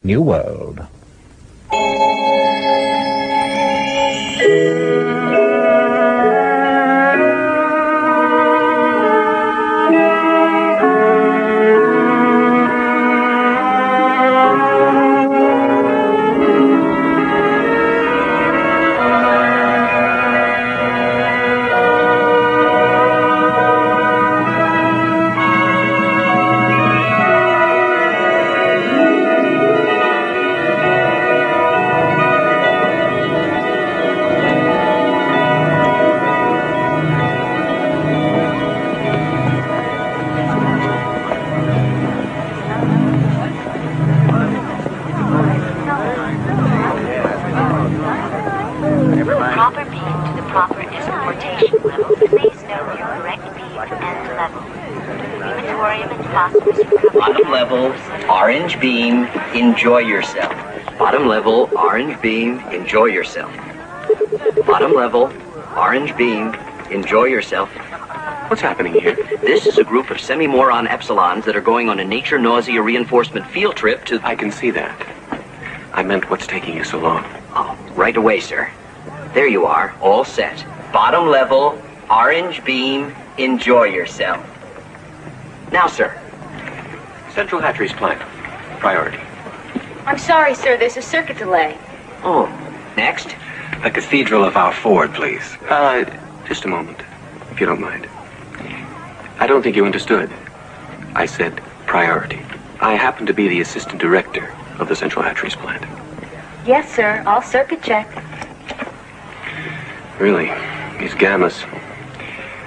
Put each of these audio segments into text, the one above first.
New World. Bottom level, orange beam, enjoy yourself. Bottom level, orange beam, enjoy yourself. Bottom level, orange beam, enjoy yourself. What's happening here? This is a group of semi-moron epsilons that are going on a nature nausea reinforcement field trip to... I can see that. I meant what's taking you so long. Oh, right away, sir. There you are, all set. Bottom level, orange beam, enjoy yourself. Now, sir. Central Hatcheries plant. Priority. I'm sorry, sir. There's a circuit delay. Oh, next. The Cathedral of our Ford, please. Just a moment, if you don't mind. I don't think you understood. I said priority. I happen to be the assistant director of the Central Hatcheries plant. Yes, sir. All circuit checked. Really, these gammas,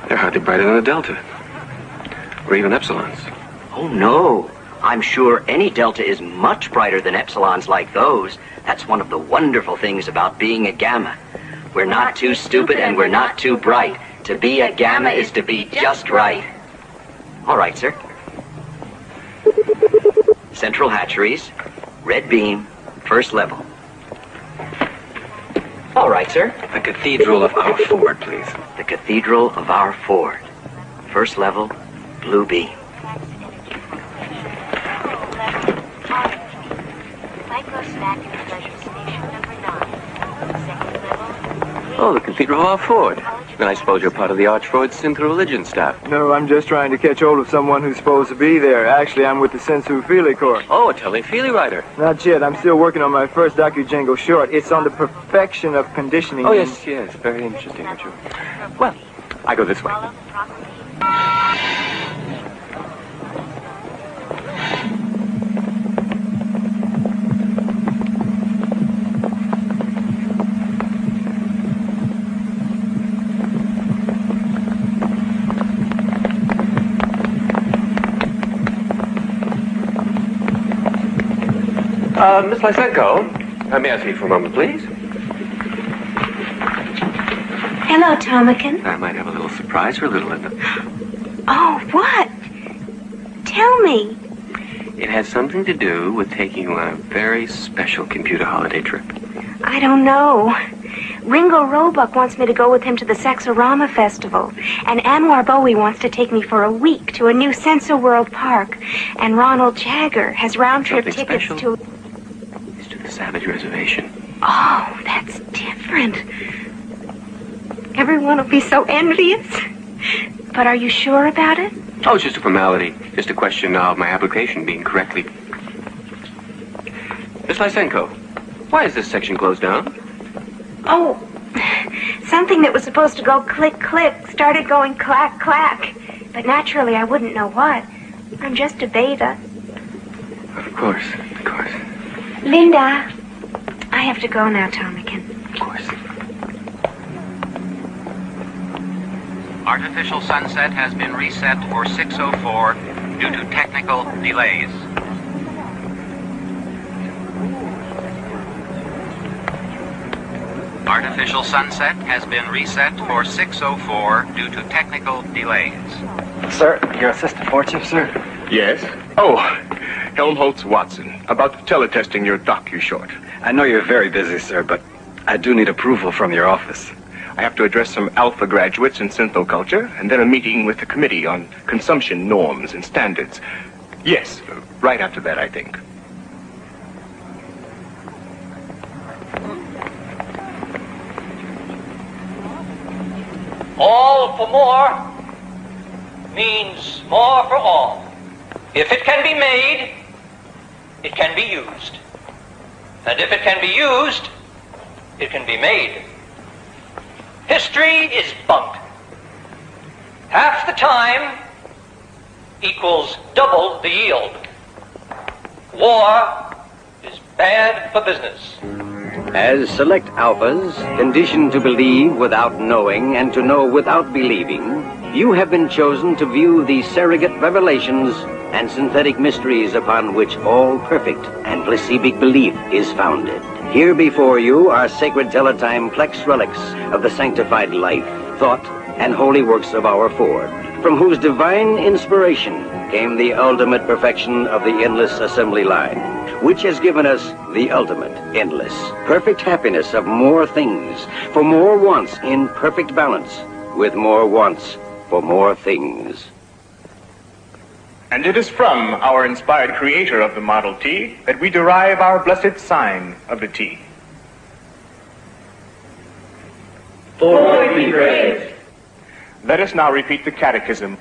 they're hardly brighter than a delta. Or even epsilons. Oh, no. I'm sure any delta is much brighter than epsilons like those. That's one of the wonderful things about being a gamma. We're not too stupid and we're not too bright. To be a gamma is to be just right. All right, sir. Central Hatcheries, red beam, first level. All right, sir. The Cathedral of our Ford, please. The Cathedral of our Ford. First level, blue beam. Oh, the Cathedral of our Ford. Then I suppose you're part of the Archfreud synth religion staff. No, I'm just trying to catch hold of someone who's supposed to be there. Actually, I'm with the Sensu Feely Corps. Oh, a Telly-Feely writer. Not yet. I'm still working on my first docu-jango short. It's on the perfection of conditioning. Oh, yes, yes. Very interesting, Richard. Well, I go this way. Miss Lysenko, may I see you for a moment, please? Hello, Tomakin. I might have a little surprise for little Linda. Oh, what? Tell me. It has something to do with taking you on a very special computer holiday trip. I don't know. Ringo Roebuck wants me to go with him to the Sexorama Festival. And Anwar Bowie wants to take me for a week to a new Senso World park. And Ronald Jagger has round-trip tickets to... It's to the Savage Reservation. Oh, that's different. Everyone will be so envious. But are you sure about it? Oh, it's just a formality. Just a question of my application being correctly... Miss Lysenko, why is this section closed down? Oh, something that was supposed to go click, click started going clack, clack. But naturally, I wouldn't know what. I'm just a beta. Of course, of course. Linda, I have to go now, Tomakin. Of course. Artificial sunset has been reset for 6:04 due to technical delays. Artificial sunset has been reset for 6:04 due to technical delays. Sir, your assistant board-chief, sir? Yes? Oh, Helmholtz Watson, about teletesting your docu-short. I know you're very busy, sir, but I do need approval from your office. I have to address some alpha graduates in synthoculture, and then a meeting with the committee on consumption norms and standards. Yes, right after that, I think. All for more means more for all. If it can be made, it can be used. And if it can be used, it can be made. History is bunk. Half the time equals double the yield. War is bad for business. As select alphas, conditioned to believe without knowing and to know without believing, you have been chosen to view the surrogate revelations and synthetic mysteries upon which all perfect and placibic belief is founded. Here before you are sacred teletime plex relics of the sanctified life, thought, and holy works of our Ford, from whose divine inspiration came the ultimate perfection of the endless assembly line, which has given us the ultimate, endless, perfect happiness of more things, for more wants in perfect balance, with more wants for more things. And it is from our inspired creator of the Model T that we derive our blessed sign of the T. Ford be praised. Let us now repeat the catechism.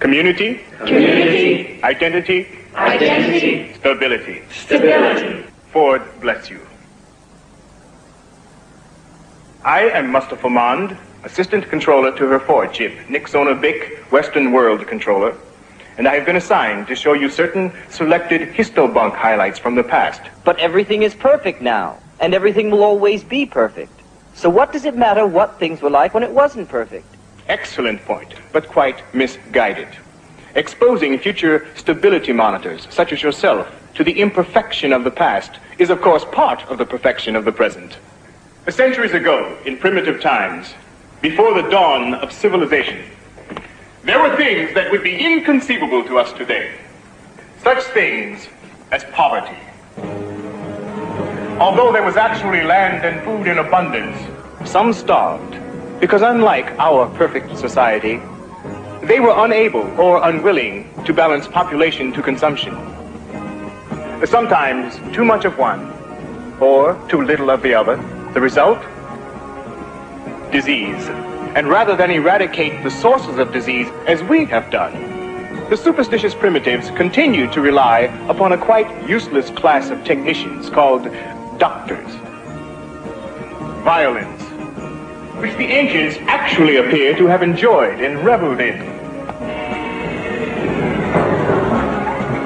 Community. Community. Identity. Identity. Stability. Stability. Ford bless you. I am Mustafa Mond, Assistant Controller to her Ford chip, Nixona Bic, Western World Controller, and I have been assigned to show you certain selected histobunk highlights from the past. But everything is perfect now, and everything will always be perfect. So what does it matter what things were like when it wasn't perfect? Excellent point, but quite misguided. Exposing future stability monitors, such as yourself, to the imperfection of the past is, of course, part of the perfection of the present. Centuries ago, in primitive times, before the dawn of civilization, there were things that would be inconceivable to us today. Such things as poverty. Although there was actually land and food in abundance, some starved. Because unlike our perfect society, they were unable or unwilling to balance population to consumption. Sometimes too much of one, or too little of the other. The result? Disease. And rather than eradicate the sources of disease as we have done, the superstitious primitives continued to rely upon a quite useless class of technicians called doctors. Violence, which the ancients actually appear to have enjoyed and reveled in.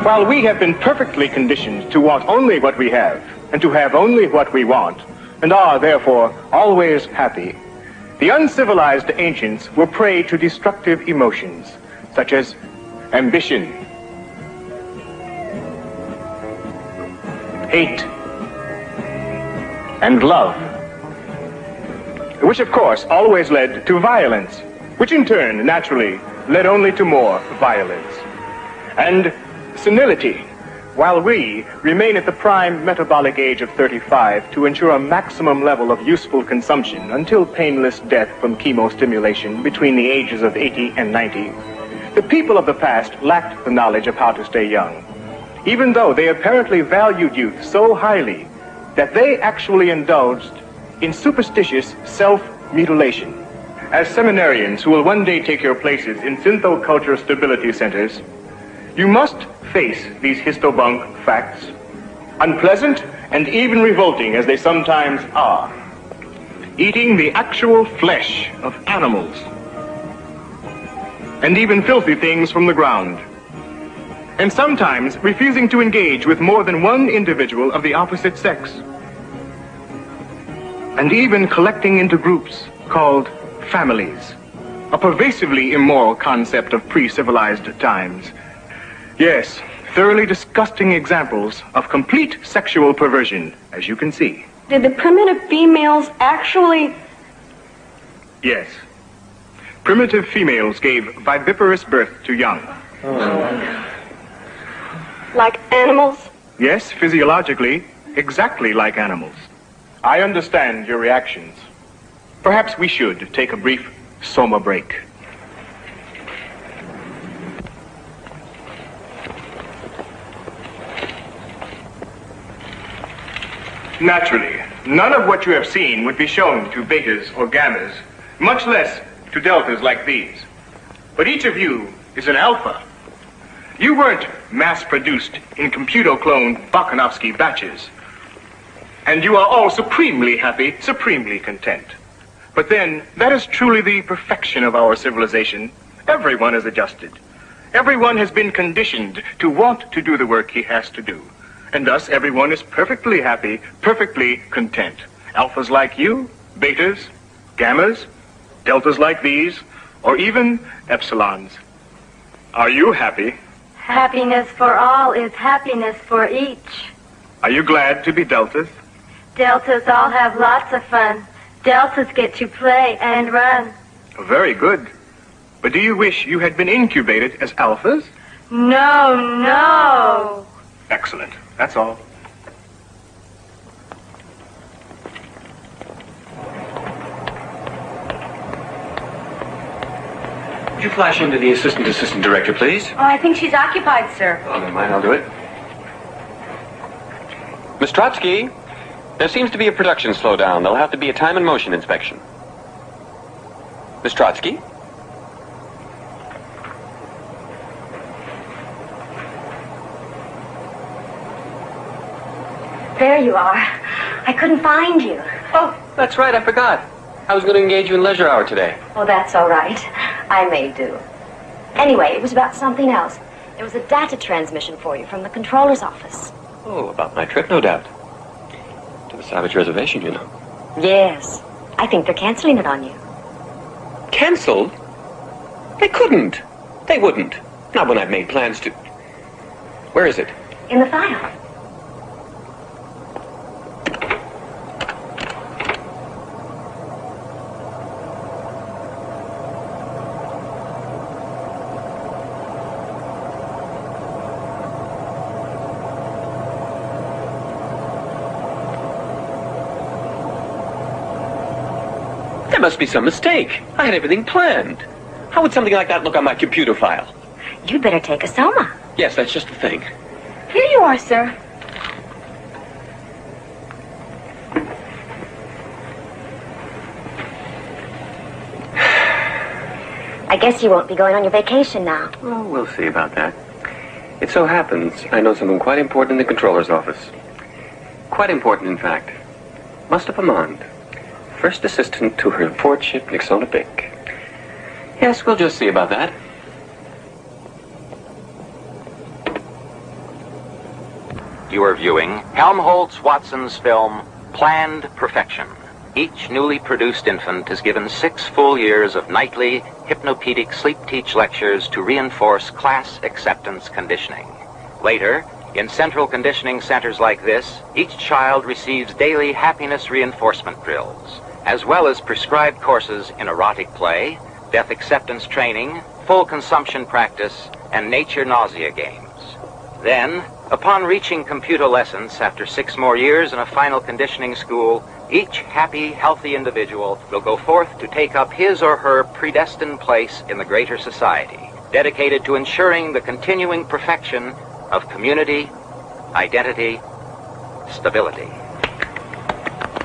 While we have been perfectly conditioned to want only what we have, and to have only what we want, and are, therefore, always happy, the uncivilized ancients were prey to destructive emotions, such as ambition, hate, and love, which of course always led to violence, which in turn naturally led only to more violence. And senility, while we remain at the prime metabolic age of 35 to ensure a maximum level of useful consumption until painless death from chemostimulation between the ages of 80 and 90, the people of the past lacked the knowledge of how to stay young, even though they apparently valued youth so highly that they actually indulged in superstitious self-mutilation. As seminarians who will one day take your places in synthoculture stability centers, you must face these histobunk facts, unpleasant and even revolting as they sometimes are. Eating the actual flesh of animals, and even filthy things from the ground, and sometimes refusing to engage with more than one individual of the opposite sex, and even collecting into groups called families, a pervasively immoral concept of pre-civilized times. Yes, thoroughly disgusting examples of complete sexual perversion, as you can see. Did the primitive females actually... Yes. Primitive females gave viviparous birth to young. Like animals? Yes, physiologically, exactly like animals. I understand your reactions. Perhaps we should take a brief soma break. Naturally, none of what you have seen would be shown to betas or gammas, much less to deltas like these. But each of you is an alpha. You weren't mass-produced in computer-cloned Bakhanovsky batches. And you are all supremely happy, supremely content. But then, that is truly the perfection of our civilization. Everyone is adjusted. Everyone has been conditioned to want to do the work he has to do. And thus, everyone is perfectly happy, perfectly content. Alphas like you, betas, gammas, deltas like these, or even epsilons. Are you happy? Happiness for all is happiness for each. Are you glad to be deltas? Deltas all have lots of fun. Deltas get to play and run. Very good. But do you wish you had been incubated as alphas? No, no. Excellent. That's all. Would you flash into the assistant director, please? Oh, I think she's occupied, sir. Oh, never mind, I'll do it. Miss Trotsky, there seems to be a production slowdown. There'll have to be a time and motion inspection. Miss Trotsky? There you are. I couldn't find you. Oh, that's right, I forgot. I was going to engage you in leisure hour today. Oh, that's all right. I may do. Anyway, it was about something else. There was a data transmission for you from the controller's office. Oh, about my trip, no doubt. To the Savage Reservation, you know. Yes. I think they're canceling it on you. Cancelled? They couldn't. They wouldn't. Not when I've made plans to... Where is it? In the file. There must be some mistake. I had everything planned. How would something like that look on my computer file? You'd better take a soma. Yes, that's just the thing. Here you are, sir. I guess you won't be going on your vacation now. Oh, we'll see about that. It so happens I know someone quite important in the controller's office. Quite important, in fact. Mustafa Mond. First assistant to her lordship Nixona Bick. Yes, we'll just see about that. You are viewing Helmholtz-Watson's film, Planned Perfection. Each newly produced infant is given 6 full years of nightly hypnopedic sleep-teach lectures to reinforce class acceptance conditioning. Later, in central conditioning centers like this, each child receives daily happiness reinforcement drills, as well as prescribed courses in erotic play, death acceptance training, full consumption practice, and nature nausea games. Then, upon reaching computolescence after 6 more years in a final conditioning school, each happy, healthy individual will go forth to take up his or her predestined place in the greater society, dedicated to ensuring the continuing perfection of community, identity, stability.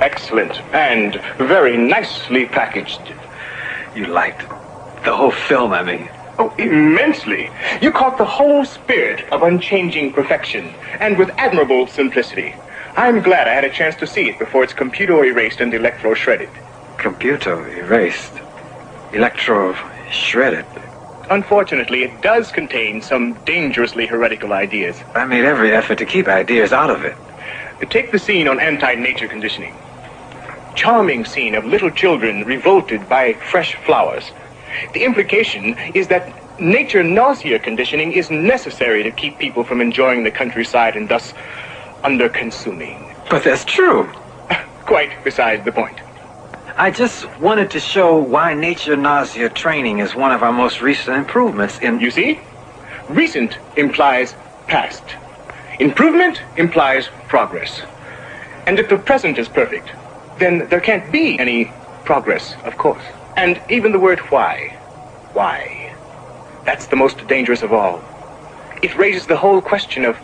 Excellent, and very nicely packaged. You liked the whole film, I mean. Oh, immensely. You caught the whole spirit of unchanging perfection, and with admirable simplicity. I'm glad I had a chance to see it before it's computer erased and electro shredded. Computer erased? Electro shredded? Unfortunately, it does contain some dangerously heretical ideas. I made every effort to keep ideas out of it. Take the scene on anti-nature conditioning. Charming scene of little children revolted by fresh flowers. The implication is that nature nausea conditioning is necessary to keep people from enjoying the countryside and thus under-consuming. But that's true. Quite besides the point. I just wanted to show why nature nausea training is one of our most recent improvements in... You see? Recent implies past. Improvement implies progress. And if the present is perfect, then there can't be any progress, of course. And even the word why. That's the most dangerous of all. It raises the whole question of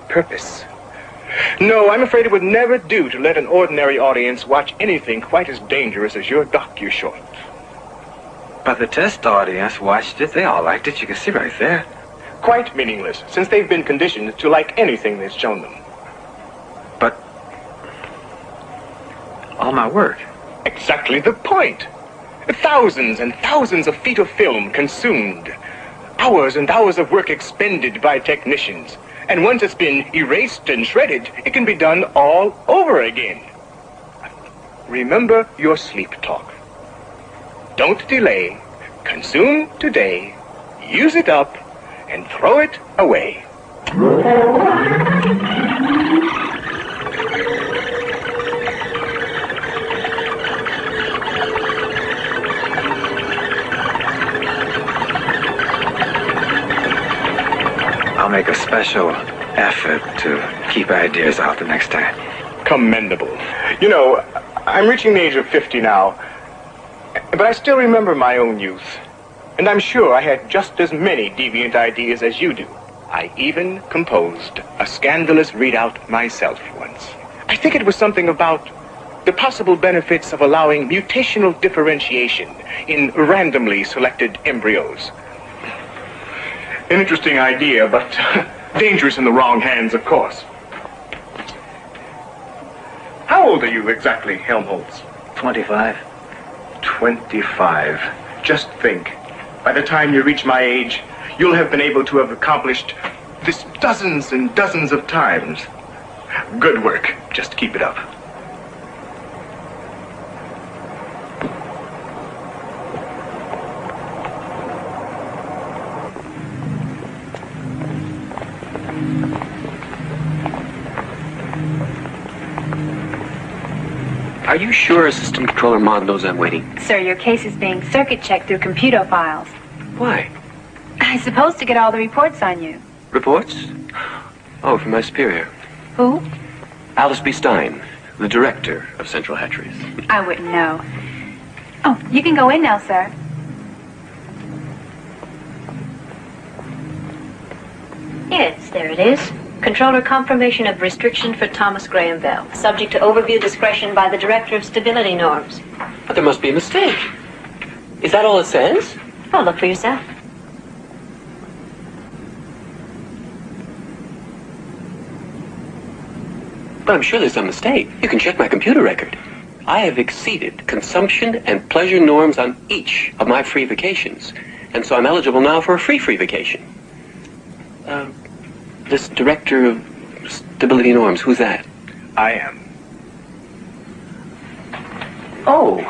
purpose. No, I'm afraid it would never do to let an ordinary audience watch anything quite as dangerous as your docu-short. But the test audience watched it. They all liked it. You can see right there. Quite meaningless, since they've been conditioned to like anything that's shown them. But all my work. Exactly the point. Thousands and thousands of feet of film consumed. Hours and hours of work expended by technicians. And once it's been erased and shredded, it can be done all over again. Remember your sleep talk. Don't delay. Consume today. Use it up. And throw it away. I'll make a special effort to keep ideas out the next time. Commendable. You know, I'm reaching the age of 50 now, but I still remember my own youth. And I'm sure I had just as many deviant ideas as you do. I even composed a scandalous readout myself once. I think it was something about the possible benefits of allowing mutational differentiation in randomly selected embryos. An interesting idea, but dangerous in the wrong hands, of course. How old are you exactly, Helmholtz? 25. 25. Just think. By the time you reach my age, you'll have been able to have accomplished this dozens and dozens of times. Good work. Just keep it up. Are you sure Assistant Controller Maud knows I'm waiting? Sir, your case is being circuit checked through computer files. Why? I'm supposed to get all the reports on you. Reports? Oh, from my superior. Who? Alice B. Stein, the director of Central Hatcheries. I wouldn't know. Oh, you can go in now, sir. Yes, there it is. Controller confirmation of restriction for Thomas Graham Bell. Subject to overview discretion by the Director of Stability Norms. But there must be a mistake. Is that all it says? Oh, look for yourself. But I'm sure there's some mistake. You can check my computer record. I have exceeded consumption and pleasure norms on each of my free vacations. And so I'm eligible now for a free vacation. This Director of Stability Norms, who's that? I am. Oh,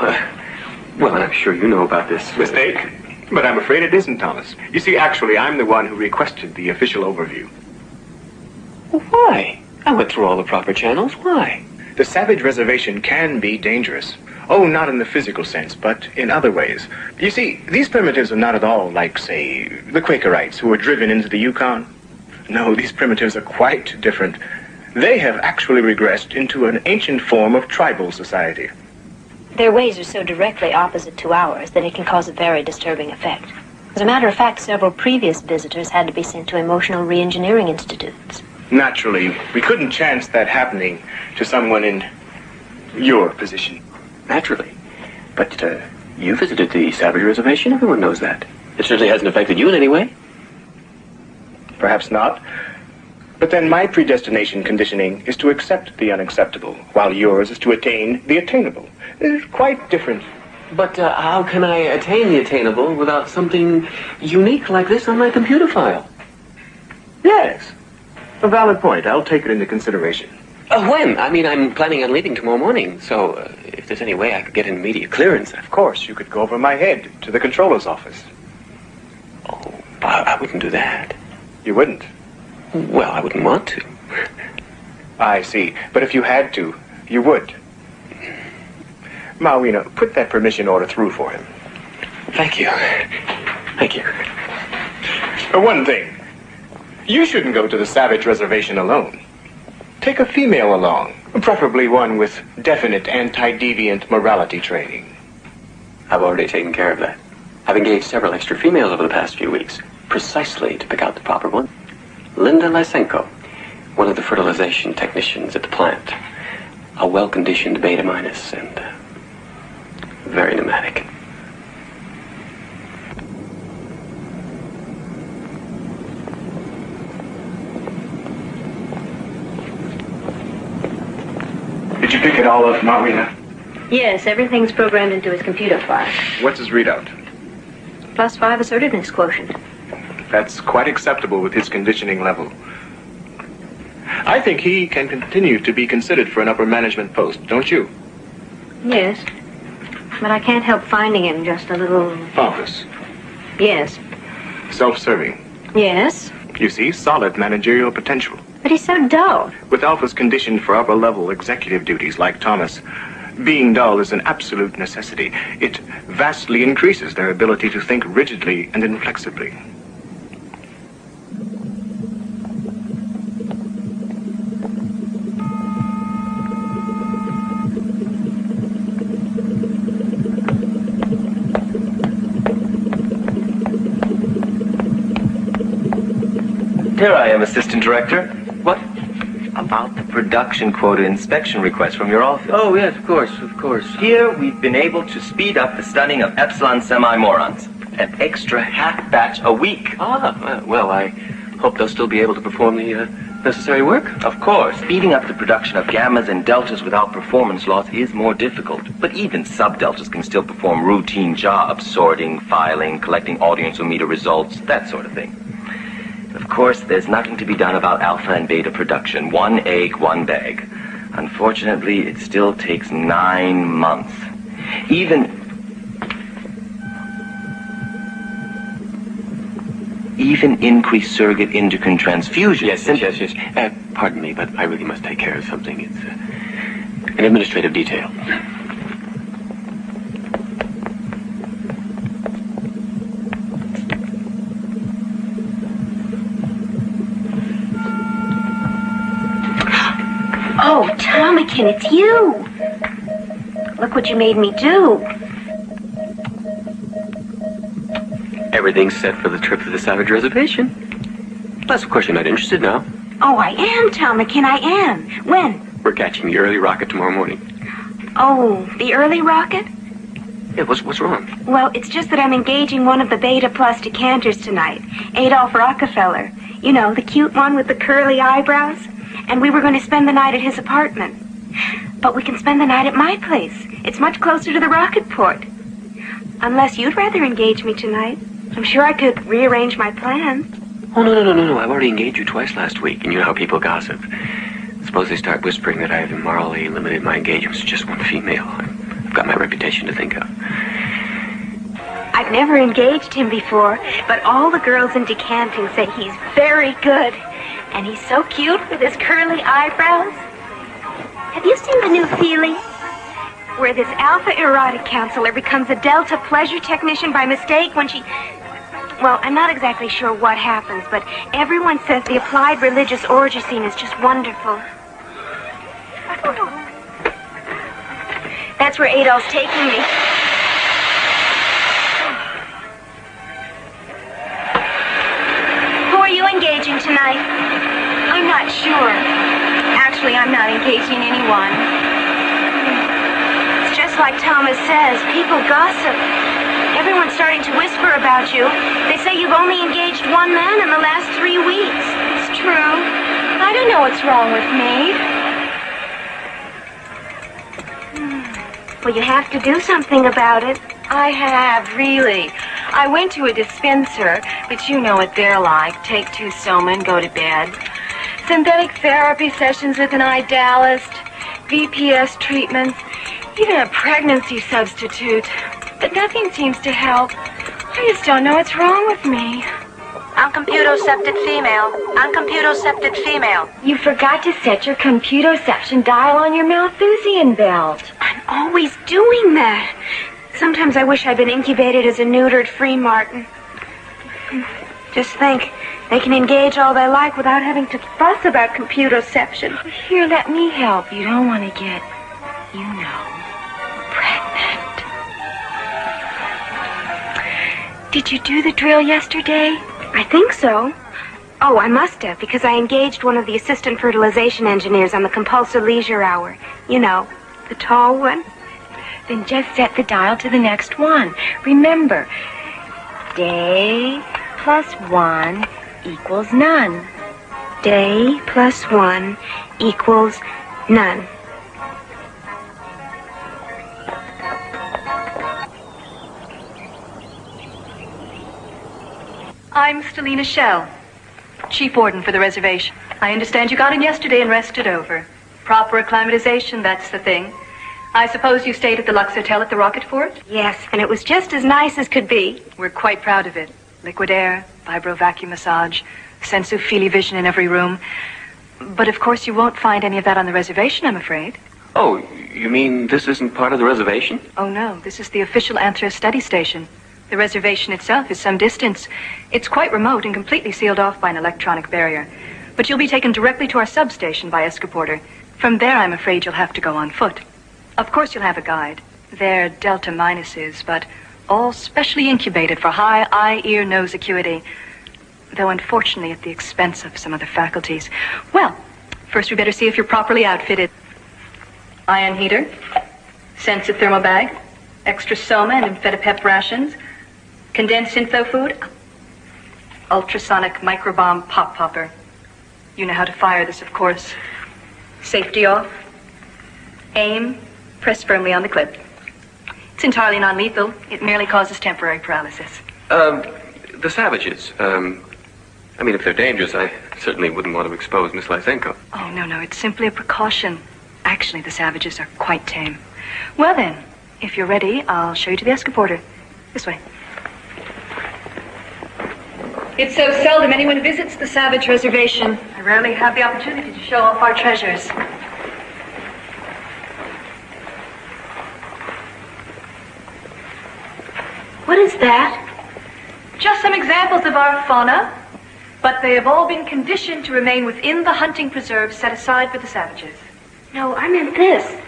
well, I'm sure you know about this. Mistake? But I'm afraid it isn't, Thomas. You see, actually, I'm the one who requested the official overview. Well, why? I went through all the proper channels. Why? The Savage Reservation can be dangerous. Oh, not in the physical sense, but in other ways. You see, these primitives are not at all like, say, the Quakerites who were driven into the Yukon. No, these primitives are quite different. They have actually regressed into an ancient form of tribal society. Their ways are so directly opposite to ours that it can cause a very disturbing effect. As a matter of fact, several previous visitors had to be sent to emotional re-engineering institutes. Naturally, we couldn't chance that happening to someone in your position. Naturally. But, you visited the Savage Reservation. Everyone knows that. It certainly hasn't affected you in any way. Perhaps not. But then my predestination conditioning is to accept the unacceptable, while yours is to attain the attainable. It's quite different. But how can I attain the attainable without something unique like this on my computer file? Yes. A valid point. I'll take it into consideration. When? I mean, I'm planning on leaving tomorrow morning, so if there's any way I could get an immediate clearance. Of course, you could go over my head to the controller's office. Oh, I wouldn't do that. You wouldn't? Well, I wouldn't want to. I see. But if you had to, you would. Mawina, put that permission order through for him. Thank you. Thank you. One thing. You shouldn't go to the Savage Reservation alone. Take a female along, preferably one with definite anti-deviant morality training. I've already taken care of that. I've engaged several extra females over the past few weeks, precisely to pick out the proper one. Linda Lysenko, one of the fertilization technicians at the plant. A well-conditioned beta minus and very pneumatic. Did you pick it all up, Marina? Yes, everything's programmed into his computer file. What's his readout? +5 assertiveness quotient. That's quite acceptable with his conditioning level. I think he can continue to be considered for an upper management post, don't you? Yes. But I can't help finding him just a little... Pompous. Yes. Self-serving. Yes. You see, solid managerial potential. But he's so dull. With Alpha's conditioned for upper-level executive duties like Thomas, being dull is an absolute necessity. It vastly increases their ability to think rigidly and inflexibly. Here I am, Assistant Director. What? About the production quota inspection request from your office. Oh, yes, of course. Here, we've been able to speed up the studying of epsilon semi-morons. An extra half batch a week. Well, I hope they'll still be able to perform the necessary work. Of course, speeding up the production of gammas and deltas without performance loss is more difficult. But even sub-deltas can still perform routine jobs, sorting, filing, collecting audiometer results, that sort of thing. Of course, there's nothing to be done about alpha and beta production. 1 egg, 1 bag. Unfortunately, it still takes 9 months. Even increased surrogate endocrine transfusion. Yes. Pardon me, but I really must take care of something. It's an administrative detail. Oh, Tomakin, it's you. Look what you made me do. Everything's set for the trip to the Savage Reservation. Unless, of course, you're not interested now. Oh, I am, Tomakin, I am. When? We're catching the early rocket tomorrow morning. Oh, the early rocket? Yeah, what's wrong? Well, it's just that I'm engaging one of the Beta Plus decanters tonight. Adolf Rockefeller. You know, the cute one with the curly eyebrows. And we were going to spend the night at his apartment. But we can spend the night at my place. It's much closer to the rocket port. Unless you'd rather engage me tonight. I'm sure I could rearrange my plans. Oh, no. I've already engaged you twice last week, and you know how people gossip. Suppose they start whispering that I have immorally limited my engagements to just one female. I've got my reputation to think of. I've never engaged him before, but all the girls in decanting say he's very good. And he's so cute with his curly eyebrows. Have you seen the new Feely? Where this alpha erotic counselor becomes a delta pleasure technician by mistake when she... Well, I'm not exactly sure what happens, but everyone says the applied religious orgy scene is just wonderful. That's where Adolf's taking me. Who are you engaging tonight? I'm not sure. Actually, I'm not engaging anyone. It's just like Thomas says, people gossip. Everyone's starting to whisper about you. They say you've only engaged one man in the last 3 weeks. It's true. I don't know what's wrong with me. Well, you have to do something about it. I have, really. I went to a dispenser, but you know what they're like. Take 2 soma and go to bed. Synthetic therapy sessions with an idealist, VPS treatments, even a pregnancy substitute. But nothing seems to help. I just don't know what's wrong with me. Uncomputocepted female. Uncomputocepted female. You forgot to set your computoception dial on your Malthusian belt. I'm always doing that. Sometimes I wish I'd been incubated as a neutered free martin. Just think, they can engage all they like without having to fuss about computoception. Here, let me help. You don't want to get, you know, pregnant. Did you do the drill yesterday? I think so. Oh, I must have, because I engaged one of the assistant fertilization engineers on the compulsive leisure hour. You know, the tall one. Then just set the dial to the next one. Remember, day plus 1 equals none. Day plus 1 equals none. I'm Stelina Shell, Chief Warden for the reservation. I understand you got in yesterday and rested over. Proper acclimatization, that's the thing. I suppose you stayed at the Lux Hotel at the Rocket Fort? Yes, and it was just as nice as could be. We're quite proud of it. Liquid air, vibro-vacuum massage, sensu-feely vision in every room. But of course you won't find any of that on the reservation, I'm afraid. Oh, you mean this isn't part of the reservation? Oh no, this is the official Anthros study station. The reservation itself is some distance. It's quite remote and completely sealed off by an electronic barrier. But you'll be taken directly to our substation by escaporter. From there, I'm afraid you'll have to go on foot. Of course you'll have a guide. They're Delta minuses, but all specially incubated for high eye, ear, nose acuity. Though unfortunately at the expense of some other faculties. Well, first we better see if you're properly outfitted. Ion heater, sensithermal bag, extra soma and amphetamine rations, condensed syntho food, ultrasonic microbomb pop popper. You know how to fire this, of course. Safety off. Aim. Press firmly on the clip. It's entirely non-lethal. It merely causes temporary paralysis. The savages. I mean, if they're dangerous, I certainly wouldn't want to expose Miss Lysenko. Oh, no, it's simply a precaution. Actually, the savages are quite tame. Well then, if you're ready, I'll show you to the escaporter. This way. It's so seldom anyone visits the Savage Reservation. I rarely have the opportunity to show off our treasures. What is that? Just some examples of our fauna, but they have all been conditioned to remain within the hunting preserve set aside for the savages. No, I meant this.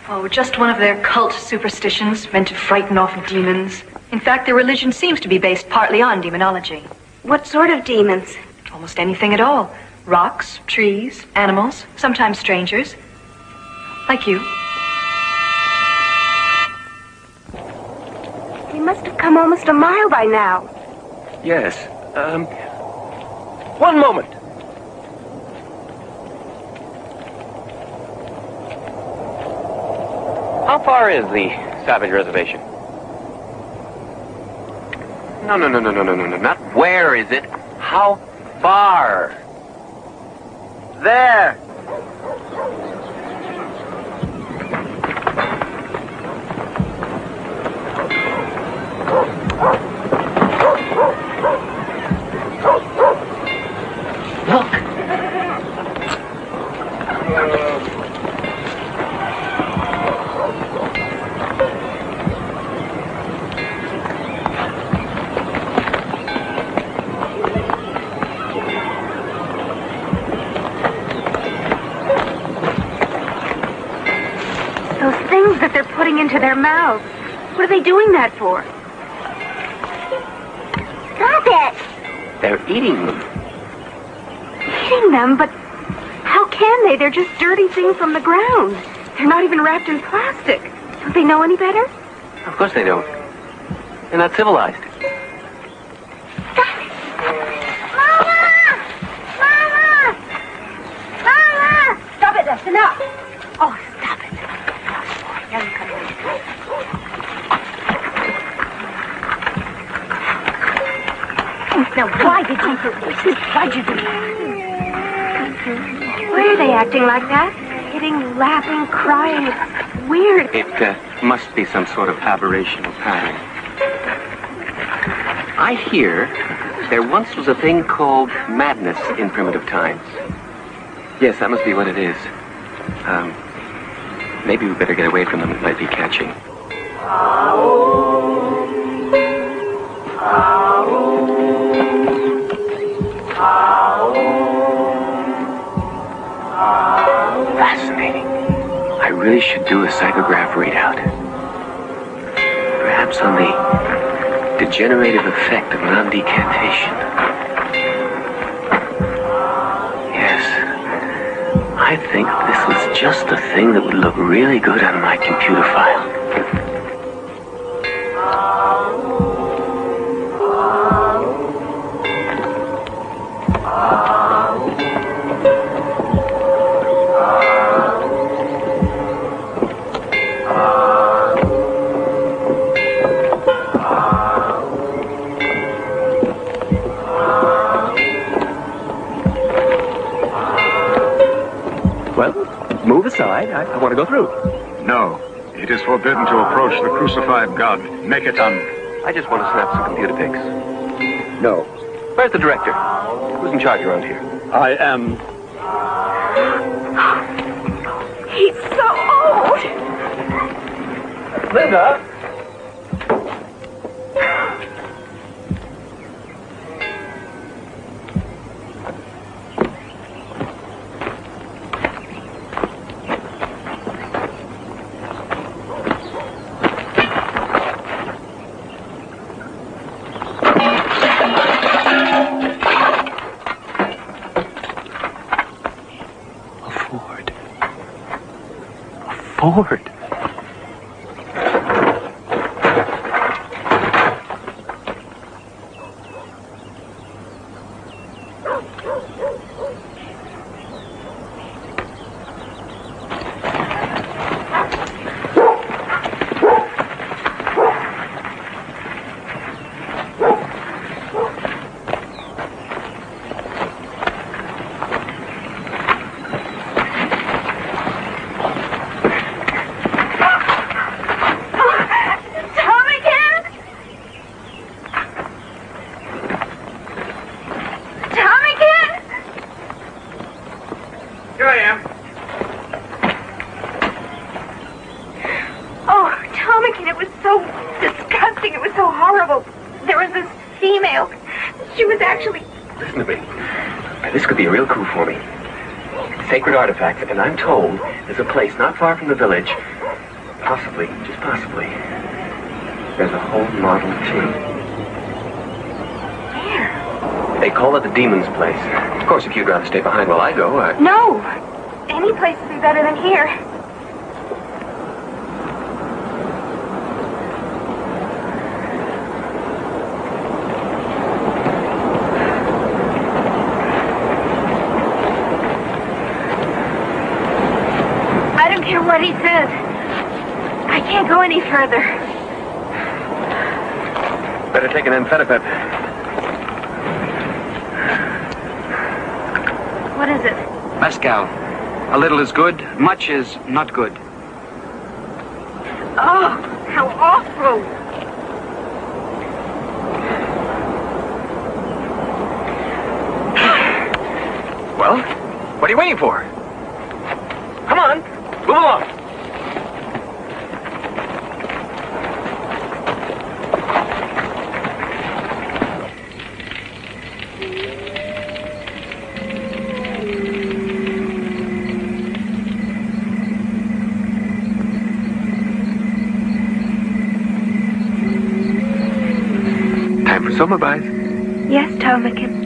Oh, just one of their cult superstitions meant to frighten off demons. In fact, their religion seems to be based partly on demonology. What sort of demons? Almost anything at all. Rocks, trees, animals, sometimes strangers. Like you. We must have come almost a mile by now. Yes. One moment. How far is the Savage Reservation? No. Not where is it. How far? There. Look. Those things that they're putting into their mouths. What are they doing that for? Stop it! They're eating them. Eating them? But how can they? They're just dirty things from the ground. They're not even wrapped in plastic. Don't they know any better? Of course they don't. They're not civilized. Mama! Stop it, that's enough. Oh, stop it. Now you come here. Now, why did you do this? Why'd you do that? Why are they acting like that? Hitting, laughing, crying. It's weird. It must be some sort of aberrational pattern. I hear there once was a thing called madness in primitive times. Yes, that must be what it is. Maybe we better get away from them. It might be catching. Fascinating. I really should do a psychograph readout. Perhaps on the degenerative effect of non-decantation. Yes. I think this was just the thing that would look really good on my computer file. move aside. I want to go through. No. It is forbidden to approach the crucified God. Mechaton. I just want to snap some computer pics. No. Where's the director? Who's in charge around here? I am. He's so old. Linda! Ford. Artifacts, and I'm told there's a place not far from the village, possibly, just possibly, there's a whole Model T. Where? They call it the Demon's Place. Of course, if you'd rather stay behind while I go, No! Any place would be better than here. What he says. I can't go any further. Better take an amphetamine. What is it? Mescal. A little is good, much is not good. Oh, how awful. Well, what are you waiting for? Come on. Move along. Time for summer buys. Yes, Tomakin.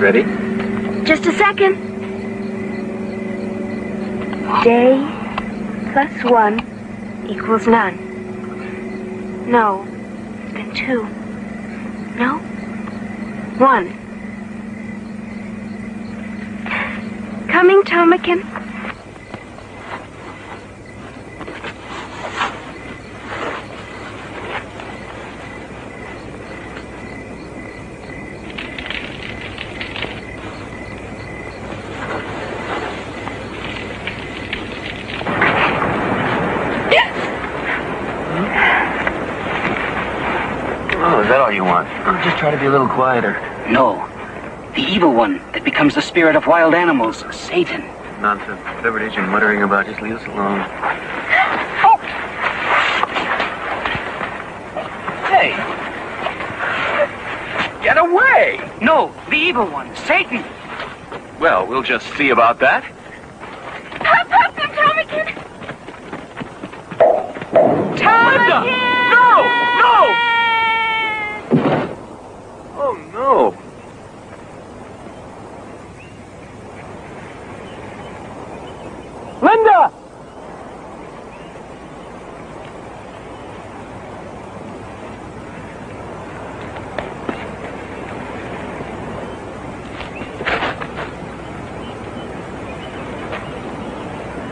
Ready? Just a second. Day plus 1 equals none. No, then 2. No? 1. Coming, Tomakin? You want? Oh, just try to be a little quieter. No. The evil one that becomes the spirit of wild animals, Satan. Nonsense. Whatever it is you're muttering about, just leave us alone. Oh. Hey! Get away! No, the evil one, Satan. Well, we'll just see about that. Pop them, Tomakin! Tomakin! No! No! Oh, no. Linda!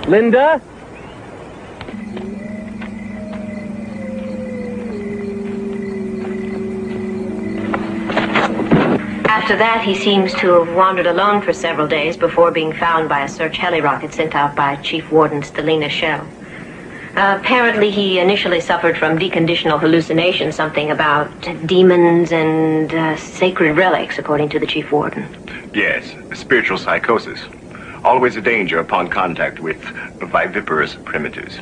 Linda? After that, he seems to have wandered alone for several days before being found by a search heli rocket sent out by Chief Warden Stelina Shell. Apparently, he initially suffered from deconditional hallucinations, something about demons and sacred relics, according to the Chief Warden. Yes, spiritual psychosis. Always a danger upon contact with viviparous primitives.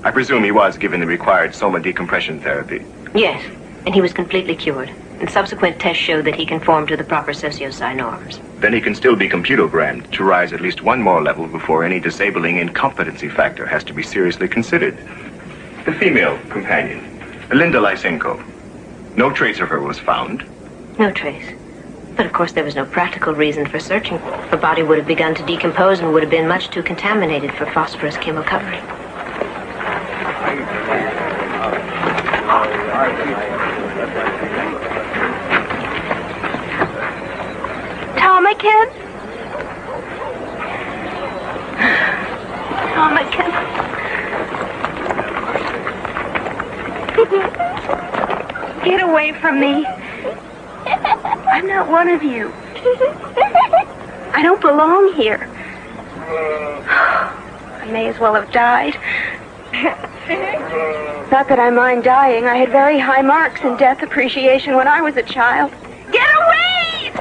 I presume he was given the required soma decompression therapy. Yes, and he was completely cured. And subsequent tests showed that he conformed to the proper socio-psy norms. Then he can still be computogrammed to rise at least one more level before any disabling incompetency factor has to be seriously considered. The female companion, Linda Lysenko. No trace of her was found. No trace. But of course there was no practical reason for searching. Her body would have begun to decompose and would have been much too contaminated for phosphorus chemocovering. Tomakin? Tomakin. Get away from me. I'm not one of you. I don't belong here. I may as well have died. Not that I mind dying. I had very high marks in death appreciation when I was a child. Get away!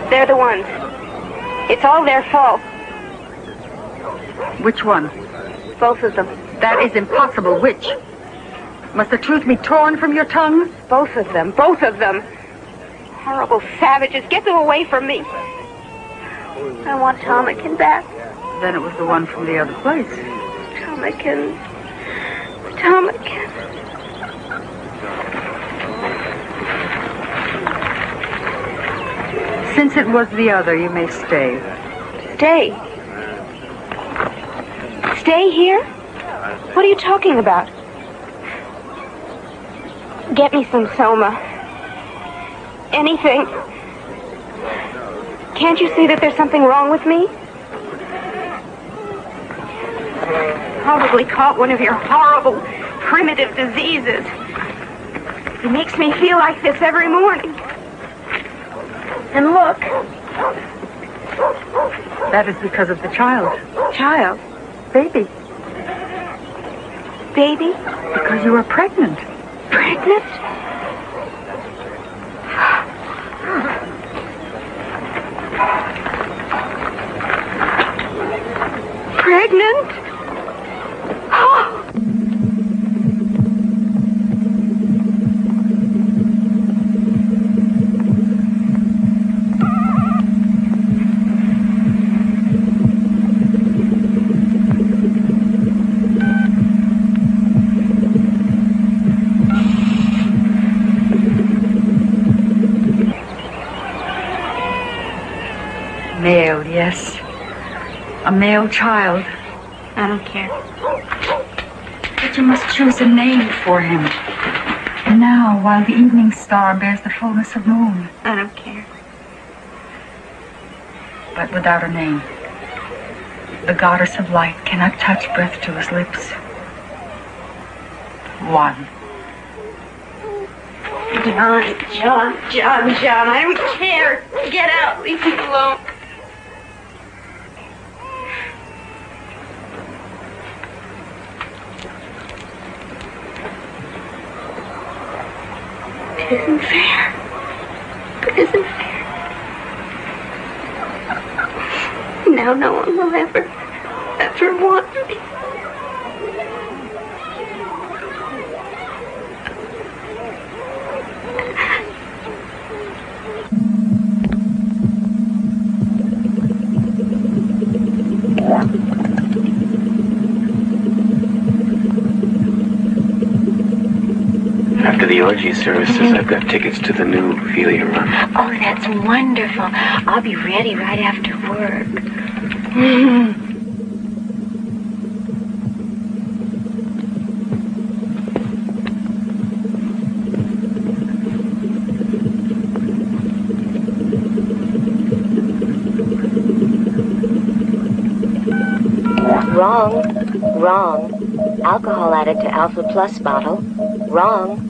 They're the ones. It's all their fault. Which one? Both of them. That is impossible. Which? Must the truth be torn from your tongue? Both of them. Both of them. Horrible savages. Get them away from me. I want Tomakin back. Then it was the one from the other place. Tomakin. Tomakin. Since it was the other, you may stay. Stay? Stay here? What are you talking about? Get me some soma. Anything. Can't you see that there's something wrong with me? Probably caught one of your horrible, primitive diseases. It makes me feel like this every morning. And look. That is because of the child. Child? Baby. Baby? Because you are pregnant. Pregnant? Pregnant? Male, yes. A male child. I don't care. But you must choose a name for him. And now, while the evening star bears the fullness of moon. I don't care. But without a name, the goddess of light cannot touch breath to his lips. One. John, I don't care. Get out. Leave me alone. It isn't fair. It isn't fair. Now no one will ever want me. After the orgy services, I've got tickets to the new Ophelia run. Oh, that's wonderful. I'll be ready right after work. Wrong. Wrong. Alcohol added to Alpha Plus bottle. Wrong.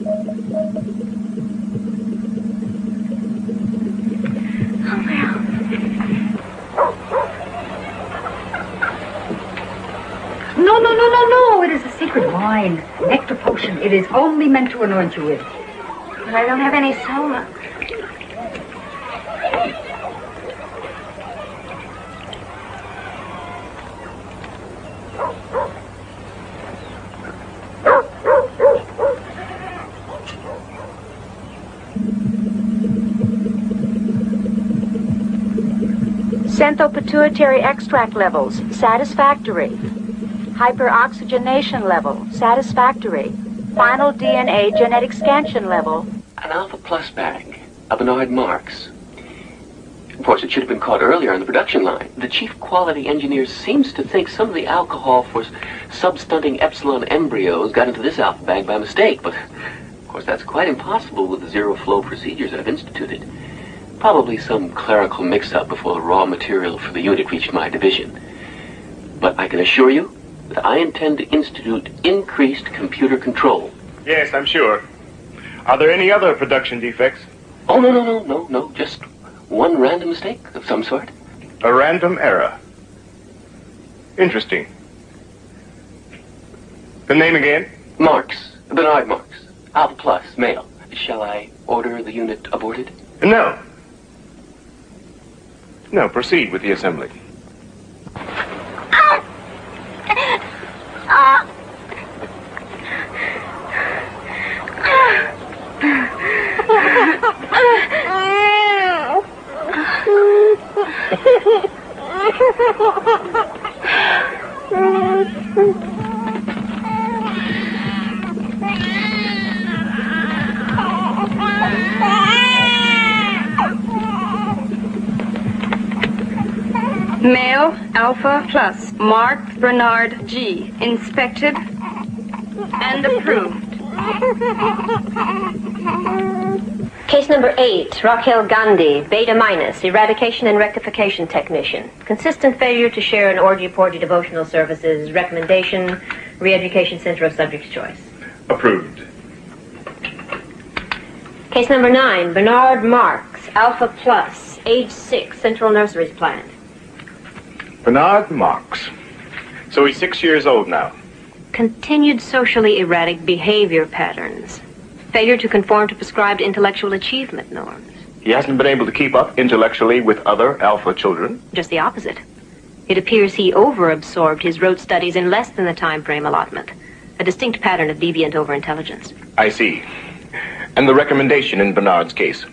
No. It is a secret wine. Nectar potion. It is only meant to anoint you with. But I don't have any soma. Xanthopituitary extract levels, satisfactory. Hyperoxygenation level, satisfactory. Final DNA genetic scansion level. An Alpha Plus bag, a Bernard Marx. Of course, it should have been caught earlier on the production line. The chief quality engineer seems to think some of the alcohol for substunting epsilon embryos got into this alpha bag by mistake, but of course that's quite impossible with the zero flow procedures I've instituted. Probably some clerical mix-up before the raw material for the unit reached my division. But I can assure you that I intend to institute increased computer control. Yes, I'm sure. Are there any other production defects? Oh, no. Just one random mistake of some sort. A random error. Interesting. The name again? Marx. Bernard Marx. Alpha Plus, male. Shall I order the unit aborted? No. No, proceed with the assembly. Male, Alpha Plus, Mark Bernard G. Inspected and approved. Case number 8, Raquel Gandhi, Beta Minus, Eradication and Rectification Technician. Consistent failure to share in orgy-porgy devotional services. Recommendation, Re-Education Center of Subject's Choice. Approved. Case number 9, Bernard Marx, Alpha Plus, age 6, Central Nurseries Plant. Bernard Marx. So he's 6 years old now. Continued socially erratic behavior patterns. Failure to conform to prescribed intellectual achievement norms. He hasn't been able to keep up intellectually with other alpha children. Just the opposite. It appears he over-absorbed his rote studies in less than the time frame allotment. A distinct pattern of deviant overintelligence. I see. And the recommendation in Bernard's case?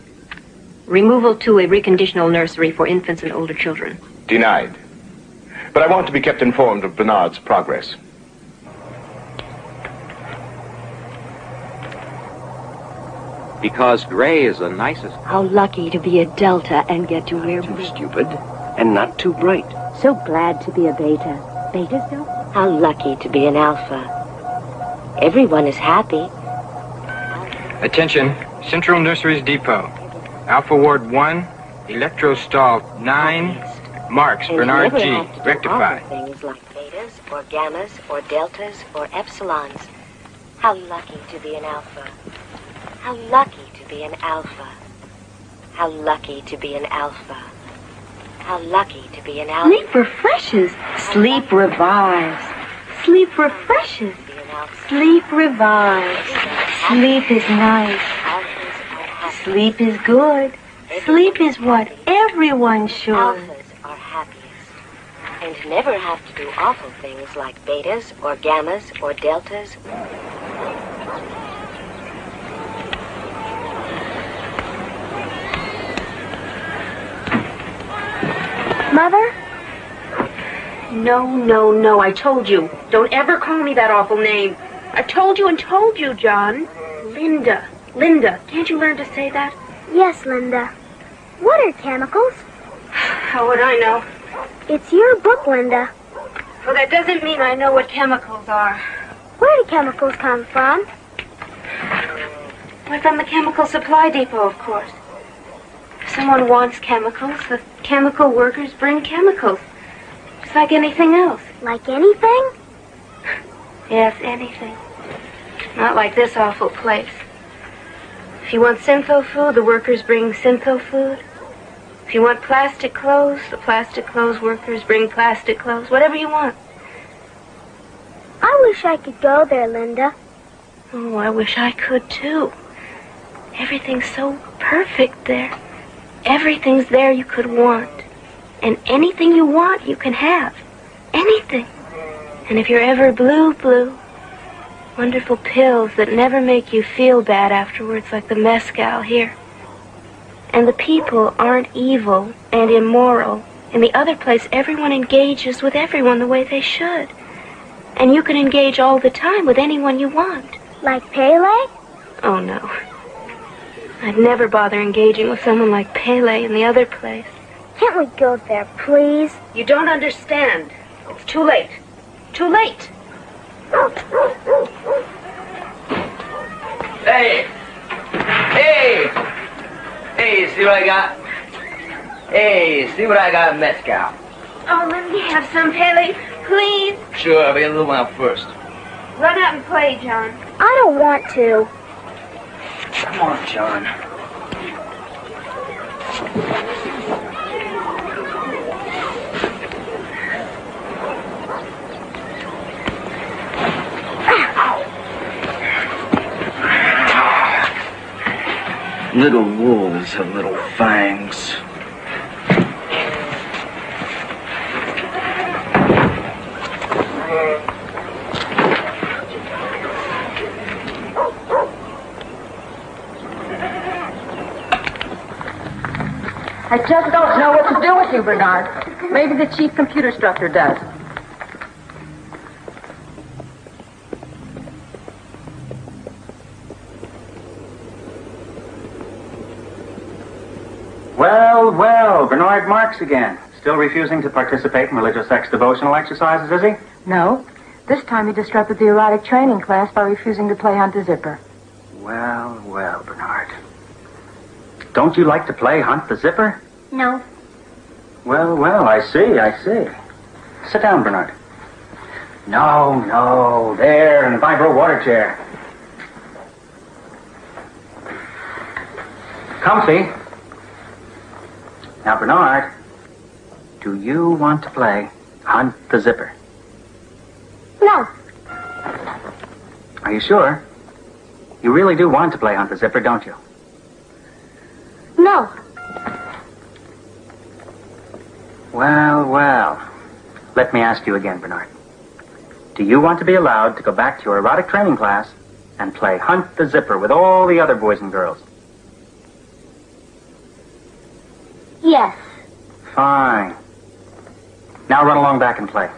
Removal to a reconditional nursery for infants and older children. Denied. But I want to be kept informed of Bernard's progress. Because gray is the nicest. How lucky to be a delta and get to wear blue. Stupid and not too bright. So glad to be a beta. Betas don't? How lucky to be an alpha. Everyone is happy. Attention, Central Nurseries Depot. Alpha Ward 1, Electro Stall 9, Marx, Bernard G, rectify. Things like betas or gammas or deltas or epsilons. How lucky to be an alpha. How lucky to be an alpha. How lucky to be an alpha. How lucky to be an alpha. Sleep refreshes. Sleep revives. Sleep refreshes. Sleep revives. Sleep is nice. Sleep is good. Sleep is what everyone should. Alphas are happiest. And never have to do awful things like betas or gammas or deltas. Mother? No, I told you. Don't ever call me that awful name. I told you and told you, John. Linda, can't you learn to say that? Yes, Linda. What are chemicals? How would I know? It's your book, Linda. Well, that doesn't mean I know what chemicals are. Where do chemicals come from? Well, from the chemical supply depot, of course. If someone wants chemicals, the chemical workers bring chemicals. Just like anything else. Like anything? Yes, anything. Not like this awful place. If you want syntho food, the workers bring syntho food. If you want plastic clothes, the plastic clothes workers bring plastic clothes. Whatever you want. I wish I could go there, Linda. Oh, I wish I could, too. Everything's so perfect there. Everything's there you could want. And anything you want, you can have. Anything. And if you're ever blue, wonderful pills that never make you feel bad afterwards, like the mezcal here. And the people aren't evil and immoral. In the other place, everyone engages with everyone the way they should. And you can engage all the time with anyone you want. Like Pele? Oh, no. I'd never bother engaging with someone like Pele in the other place. Can't we go there, please? You don't understand. It's too late. Too late. Hey! Hey! Hey, see what I got? Hey, see what I got in mezcal? Oh, let me have some, Pele, please. Sure, but get a little one out first. Run out and play, John. I don't want to. Come on, John. Little wolves have little fangs. I just don't know what to do with you, Bernard. Maybe the chief computer instructor does. Well, Bernard Marx again. Still refusing to participate in religious sex devotional exercises, is he? No. This time he disrupted the erotic training class by refusing to play Hunt the Zipper. Well, Bernard. Don't you like to play Hunt the Zipper? No. Well, I see. Sit down, Bernard. No, there, in the vibro water chair. Comfy. Now, Bernard, do you want to play Hunt the Zipper? No. Are you sure? You really do want to play Hunt the Zipper, don't you? No. Well. Let me ask you again, Bernard. Do you want to be allowed to go back to your erotic training class and play Hunt the Zipper with all the other boys and girls? Yes. Fine. Now run along back and play.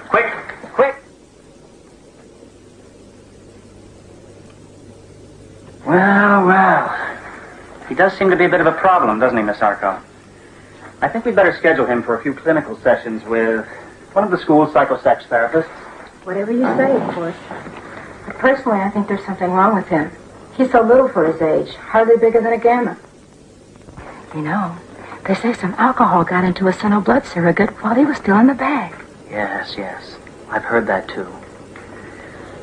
Quick! Well. He does seem to be a bit of a problem, doesn't he, Miss Arco? I think we'd better schedule him for a few clinical sessions with one of the school's psychosex therapists. Whatever you say, of course. But personally, I think there's something wrong with him. He's so little for his age, hardly bigger than a gamma. You know, they say some alcohol got into a senile blood surrogate while he was still in the bag. Yes. I've heard that, too.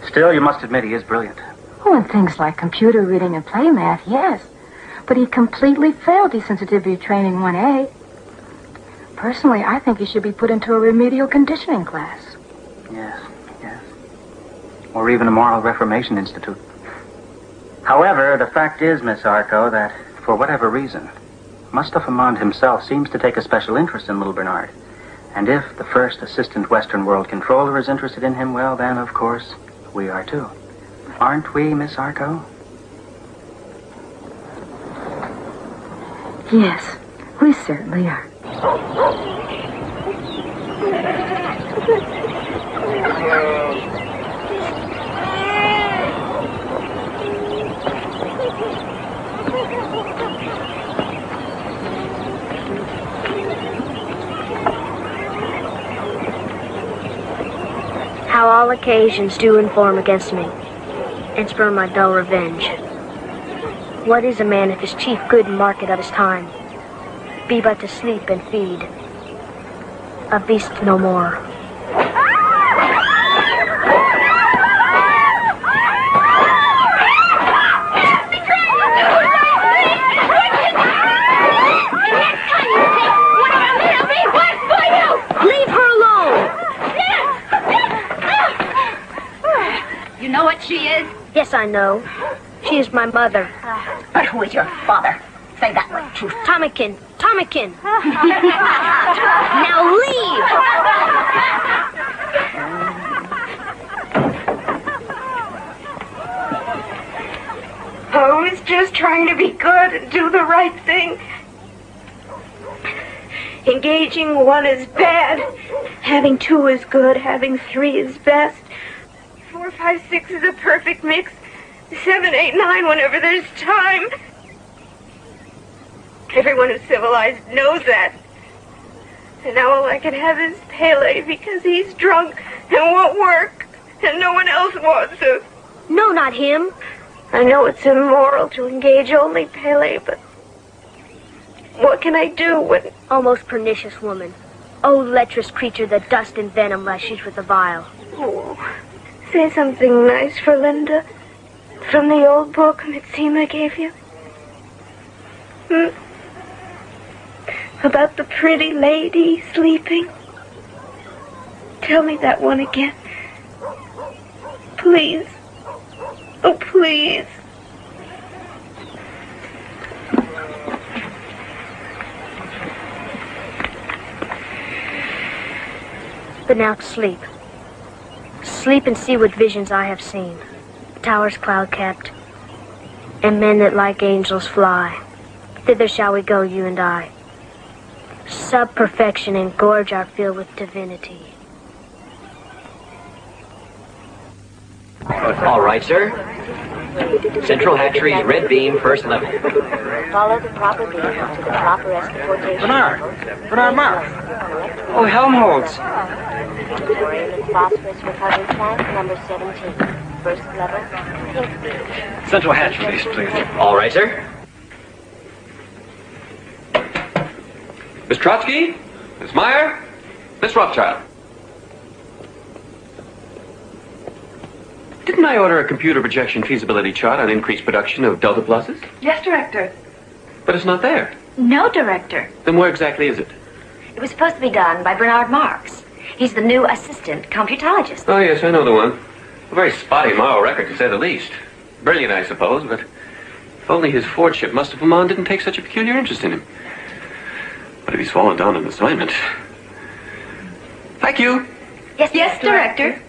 Still, you must admit he is brilliant. Oh, and things like computer reading and play math, yes. But he completely failed desensitivity training 1A. Personally, I think he should be put into a remedial conditioning class. Yes. Or even a moral reformation institute. However, the fact is, Miss Arco, that for whatever reason, Mustafa Mond himself seems to take a special interest in little Bernard. And if the first assistant Western World Controller is interested in him, well, then, of course, we are too. Aren't we, Miss Arco? Yes, we certainly are. How all occasions do inform against me, and spur my dull revenge. What is a man if his chief good market of his time be but to sleep and feed, a beast no more? Yes, I know. She is my mother. But who is your father? Say that with truth. Tomikin. Tomikin. Now leave. I was just trying to be good and do the right thing. Engaging one is bad. Having two is good. Having three is best. 4, 5, 6 is a perfect mix. 7, 8, 9 whenever there's time. Everyone who's civilized knows that. And now all I can have is Pele because he's drunk and won't work. And no one else wants to. No, not him. I know it's immoral to engage only Pele, but what can I do when... Almost pernicious woman. Oh, lecherous creature that dust and venom rushes with the vial. Oh, say something nice for Linda. From the old book Mitsima gave you. About the pretty lady sleeping. Tell me that one again. Please. Oh, please. But now sleep. Sleep and see what visions I have seen. Towers cloud-capped, and men that like angels fly. Thither shall we go, you and I. Sub-perfection and gorge are filled with divinity. All right, sir. Central hatchery, red beam, first level. Follow the proper beam to the proper escortation. Bernard Mark. Oh, Helmholtz. Thorium and phosphorus recovery tank, number 17. First level, pink beam. Central hatch release, please. All right, sir. Miss Trotsky? Miss Meyer? Miss Rothschild? Didn't I order a computer projection feasibility chart on increased production of delta pluses? Yes, Director. But it's not there. No, Director. Then where exactly is it? It was supposed to be done by Bernard Marx. He's the new assistant computologist. Oh, yes, I know the one. A very spotty moral record, to say the least. Brilliant, I suppose, but if only his Fordship Mustafa Mon didn't take such a peculiar interest in him. But if he's fallen down on assignment... Thank you. Yes, Director.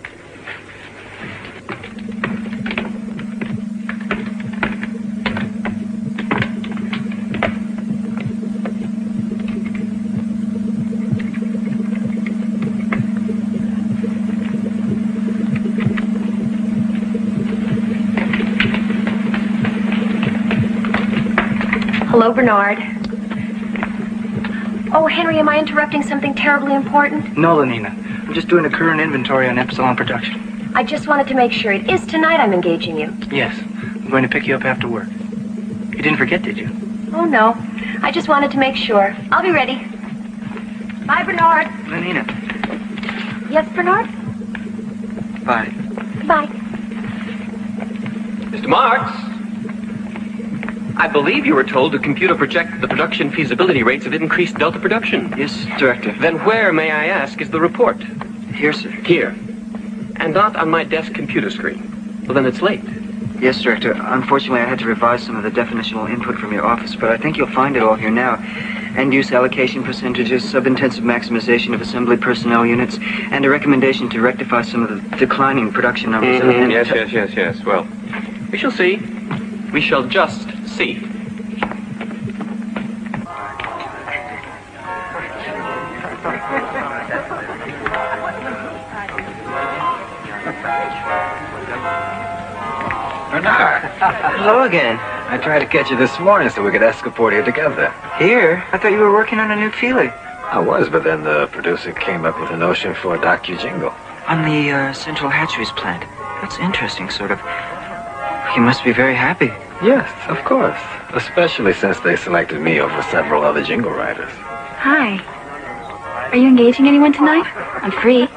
Hello, Bernard. Oh, Henry, am I interrupting something terribly important? No, Lenina. I'm just doing a current inventory on Epsilon production. I just wanted to make sure it is tonight I'm engaging you. Yes. I'm going to pick you up after work. You didn't forget, did you? Oh, no. I just wanted to make sure. I'll be ready. Bye, Bernard. Lenina. Yes, Bernard? Bye. Bye. Mr. Marx? I believe you were told to computer project the production feasibility rates of increased delta production. Yes, Director. Then where, may I ask, is the report? Here, sir. Here. And not on my desk computer screen. Well, then it's late. Yes, Director. Unfortunately, I had to revise some of the definitional input from your office, but I think you'll find it all here now. End-use allocation percentages, sub-intensive maximization of assembly personnel units, and a recommendation to rectify some of the declining production numbers. Yes. Well, we shall see. We shall just see. Bernard. Hello again. I tried to catch you this morning so we could escapade here together. Here? I thought you were working on a new feeling. I was, but then the producer came up with a notion for a docu-jingle. On the Central Hatcheries plant. That's interesting, sort of. You must be very happy. Yes, of course. Especially since they selected me over several other jingle writers. Hi. Are you engaging anyone tonight? I'm free.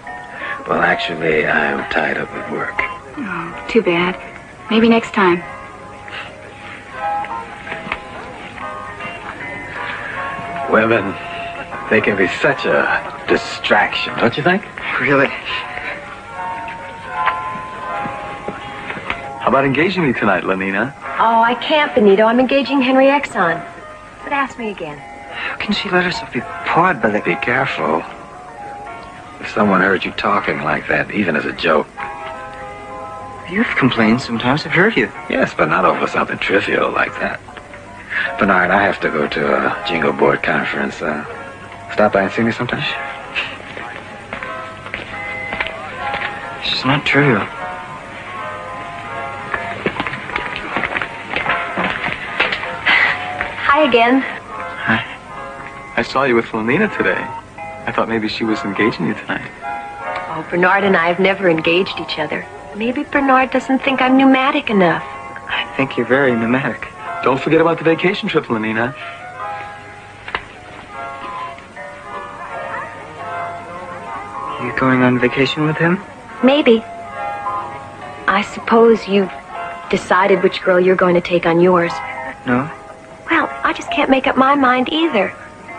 Well, actually, I'm tied up with work. Oh, too bad. Maybe next time. Women, they can be such a distraction, don't you think? Really? How about engaging me tonight, Lenina? Oh, I can't, Benito. I'm engaging Henry Exxon. But ask me again. How can she let herself be pawed by the... Be careful. If someone heard you talking like that, even as a joke. You've complained sometimes. I've heard you. Yes, but not over something trivial like that. Bernard, I have to go to a jingle board conference. Stop by and see me sometime? It's just not trivial. Hi again. Hi. I saw you with Lenina today. I thought maybe she was engaging you tonight. Oh, Bernard and I have never engaged each other. Maybe Bernard doesn't think I'm pneumatic enough. I think you're very pneumatic. Don't forget about the vacation trip, Lenina. You going on vacation with him? Maybe. I suppose you've decided which girl you're going to take on yours. No. Well, I just can't make up my mind either.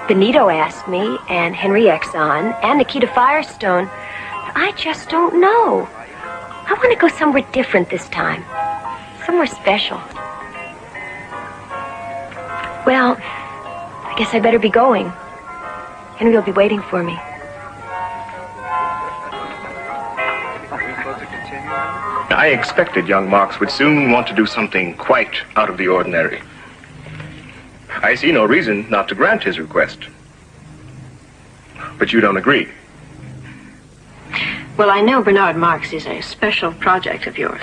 Benito asked me, and Henry Exxon, and Nikita Firestone. I just don't know. I want to go somewhere different this time. Somewhere special. Well, I guess I better be going. Henry will be waiting for me. I expected young Marx would soon want to do something quite out of the ordinary. I see no reason not to grant his request. But you don't agree. Well, I know Bernard Marx is a special project of yours.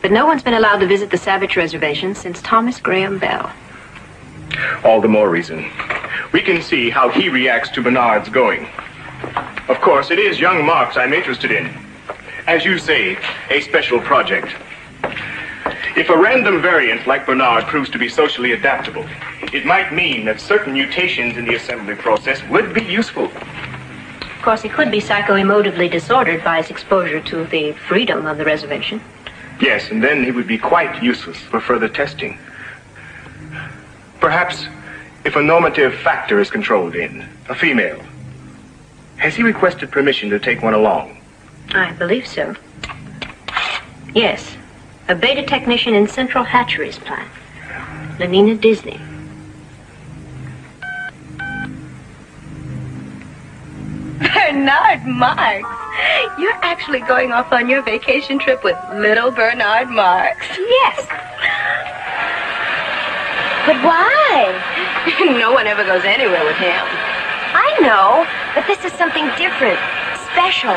But no one's been allowed to visit the Savage Reservation since Thomas Graham Bell. All the more reason. We can see how he reacts to Bernard's going. Of course, it is young Marx I'm interested in. As you say, a special project. If a random variant like Bernard proves to be socially adaptable, it might mean that certain mutations in the assembly process would be useful. Of course, he could be psycho-emotively disordered by his exposure to the freedom of the reservation. Yes, and then he would be quite useless for further testing. Perhaps if a normative factor is controlled in, a female, has he requested permission to take one along? I believe so. Yes. A beta technician in Central Hatcheries plant. Lenina Disney. Bernard Marx. You're actually going off on your vacation trip with little Bernard Marx. Yes. But why? No one ever goes anywhere with him. I know, but this is something different, special.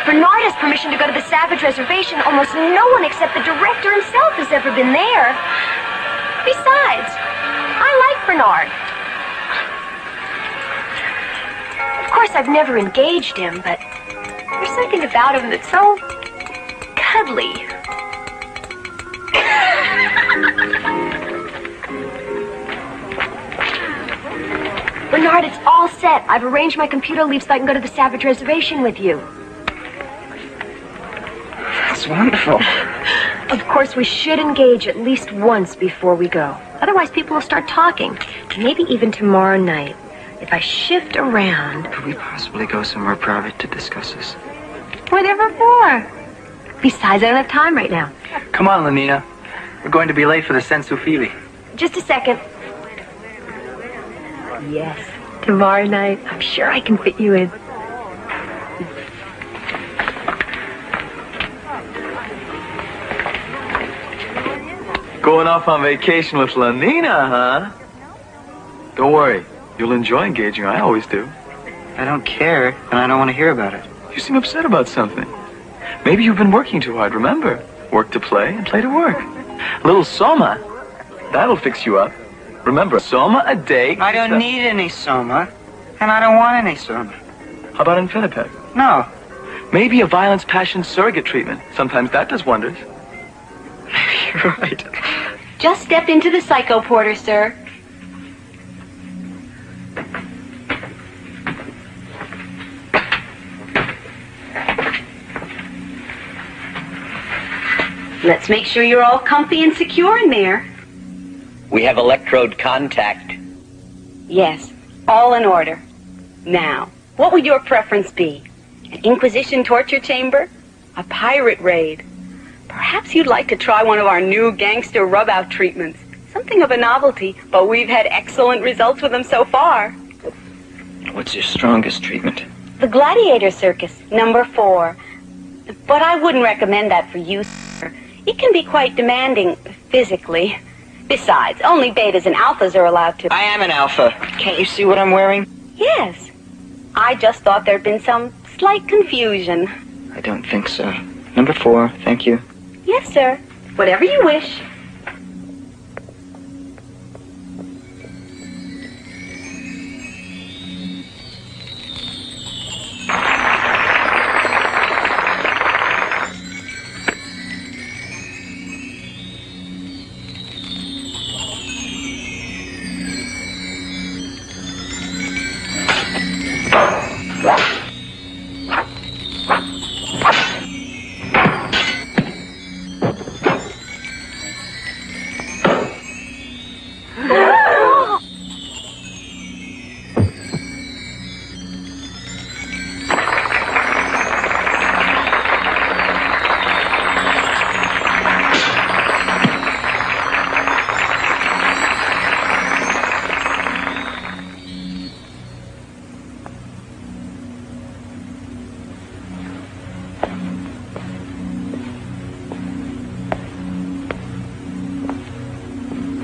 Bernard has permission to go to the Savage Reservation. Almost no one except the director himself has ever been there. Besides, I like Bernard. Of course, I've never engaged him, but there's something about him that's so cuddly. Bernard, it's all set. I've arranged my computer leave so I can go to the Savage Reservation with you. That's wonderful. Of course, we should engage at least once before we go. Otherwise, people will start talking. Maybe even tomorrow night. If I shift around... Could we possibly go somewhere private to discuss this? Whatever for. Besides, I don't have time right now. Come on, Lenina. We're going to be late for the sensu fili. Just a second. Yes, tomorrow night. I'm sure I can fit you in. Going off on vacation with Lenina, huh? Don't worry. You'll enjoy engaging her. I always do. I don't care, and I don't want to hear about it. You seem upset about something. Maybe you've been working too hard, remember? Work to play and play to work. A little soma, that'll fix you up. Remember, soma a day... I don't need any soma, and I don't want any soma. How about Infinipec? No. Maybe a violence passion surrogate treatment. Sometimes that does wonders. You're right. Just stepped into the psycho porter, sir. Let's make sure you're all comfy and secure in there. We have electrode contact. Yes, all in order. Now, what would your preference be? An Inquisition torture chamber? A pirate raid? Perhaps you'd like to try one of our new gangster rub-out treatments. Something of a novelty, but we've had excellent results with them so far. What's your strongest treatment? The Gladiator Circus, number 4. But I wouldn't recommend that for you, sir. It can be quite demanding physically. Besides, only betas and alphas are allowed to... I am an alpha. Can't you see what I'm wearing? Yes. I just thought there'd been some slight confusion. I don't think so. Number 4, thank you. Yes, sir. Whatever you wish.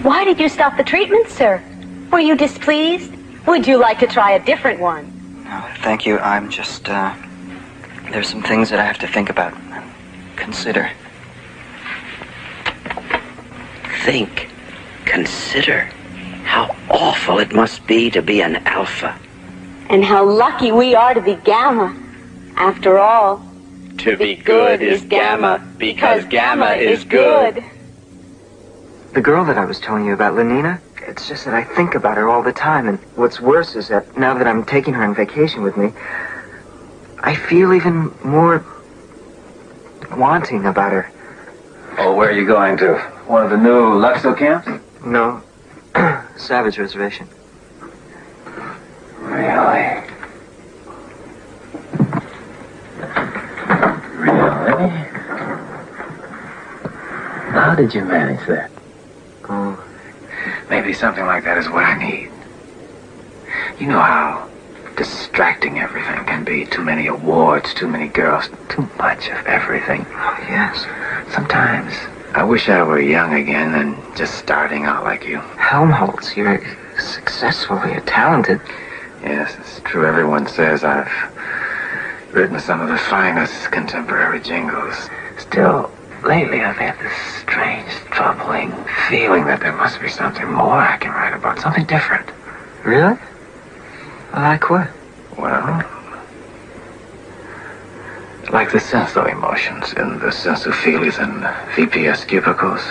Why did you stop the treatment, sir? Were you displeased? Would you like to try a different one? No, thank you. I'm just, there's some things that I have to think about. Consider. Think. Consider. How awful it must be to be an alpha. And how lucky we are to be gamma. After all, To be good is gamma, because gamma is good. The girl that I was telling you about, Lenina, it's just that I think about her all the time, and what's worse is that now that I'm taking her on vacation with me, I feel even more wanting about her. Oh, where are you going to? One of the new Luxo camps? No. Savage Reservation. Really? Really? How did you manage that? Oh. Maybe something like that is what I need. You know how distracting everything can be. Too many awards, too many girls, too much of everything. Oh, yes. Sometimes I wish I were young again and just starting out like you. Helmholtz, you're successful, you're talented. Yes, it's true. Everyone says I've written some of the finest contemporary jingles. Still, lately I've had this strange, troubling feeling that there must be something more I can write about, something different. Really? Like what? Well, like the senso emotions and the sensophilies and VPS cubicles.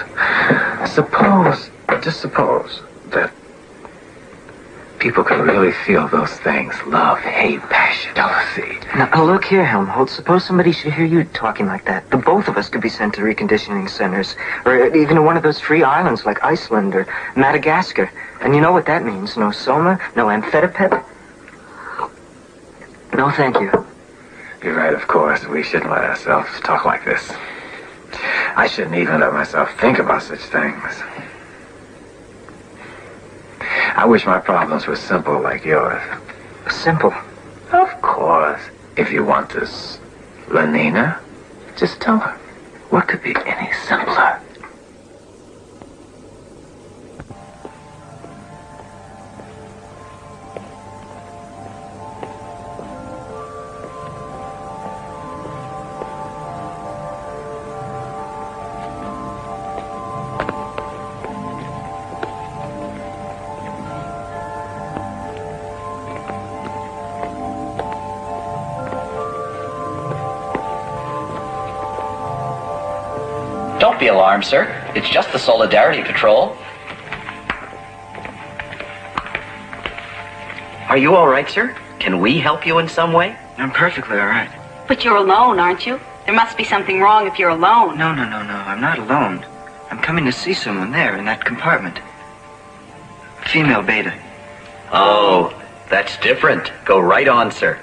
Suppose, just suppose, that people could really feel those things. Love, hate, passion, jealousy. Now, look here, Helmholtz. Suppose somebody should hear you talking like that. The both of us could be sent to reconditioning centers. Or even to one of those free islands like Iceland or Madagascar. And you know what that means. No soma, no amphetamine. No, thank you. You're right, of course. We shouldn't let ourselves talk like this. I shouldn't even let myself think about such things. I wish my problems were simple like yours. Simple? Of course. If you want this, Lenina, just tell her. What could be any simpler? Don't be alarmed, sir. It's just the Solidarity Patrol. Are you all right, sir? Can we help you in some way? I'm perfectly all right. But you're alone, aren't you? There must be something wrong if you're alone. No. I'm not alone. I'm coming to see someone there in that compartment. Female beta. Oh, that's different. Go right on, sir.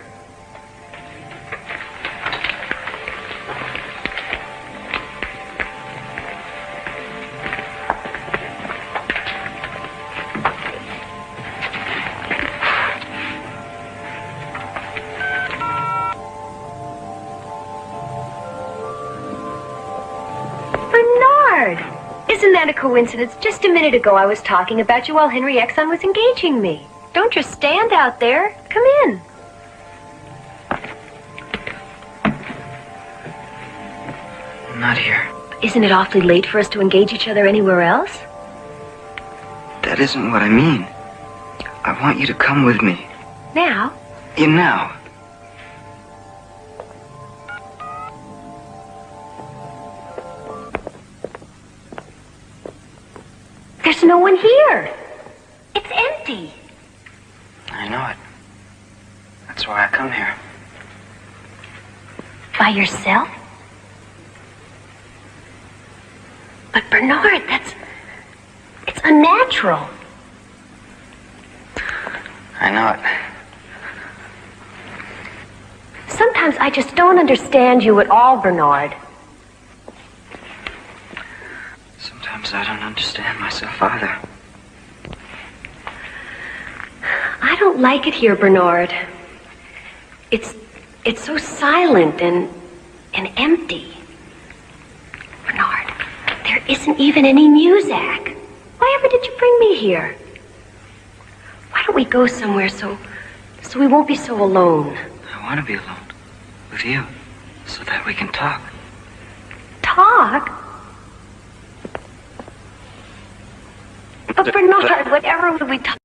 stand a coincidence? Just a minute ago I was talking about you while Henry Exon was engaging me. Don't just stand out there. Come in. Not here. Isn't it awfully late for us to engage each other anywhere else? That isn't what I mean. I want you to come with me. Now? Now. There's no one here. It's empty. I know it. That's why I come here. By yourself? But Bernard, it's unnatural. I know it. Sometimes I just don't understand you at all, Bernard. Sometimes I don't understand myself either. I don't like it here, Bernard. It's so silent and empty. Bernard, there isn't even any music. Why ever did you bring me here? Why don't we go somewhere so we won't be so alone? I want to be alone. With you. So that we can talk. Talk? But Bernard, whatever would we talk?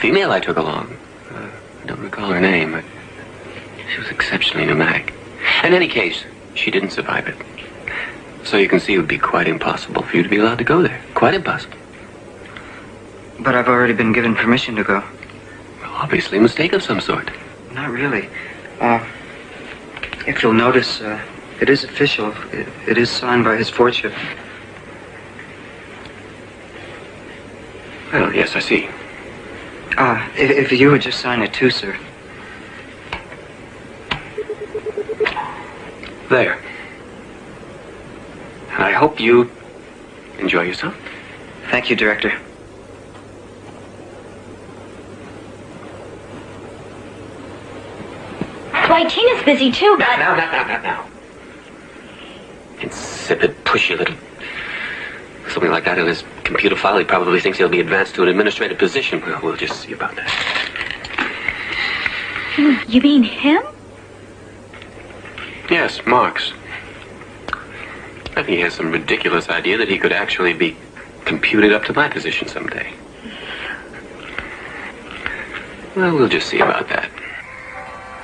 female I took along. I don't recall her name, but she was exceptionally pneumatic. In any case, she didn't survive it. So you can see it would be quite impossible for you to be allowed to go there. Quite impossible. But I've already been given permission to go. Well, obviously a mistake of some sort. Not really. If you'll notice, it is official. It is signed by his Lordship. Well, yes, I see. If you would just sign it too, sir. There. And I hope you enjoy yourself. Thank you, Director. Why, Tina's busy too, but... Now. Insipid, pushy little... Something like that in his computer file. He probably thinks he'll be advanced to an administrative position. Well, we'll just see about that. You mean him? Yes, Marx. I think he has some ridiculous idea that he could actually be computed up to my position someday. Well, we'll just see about that.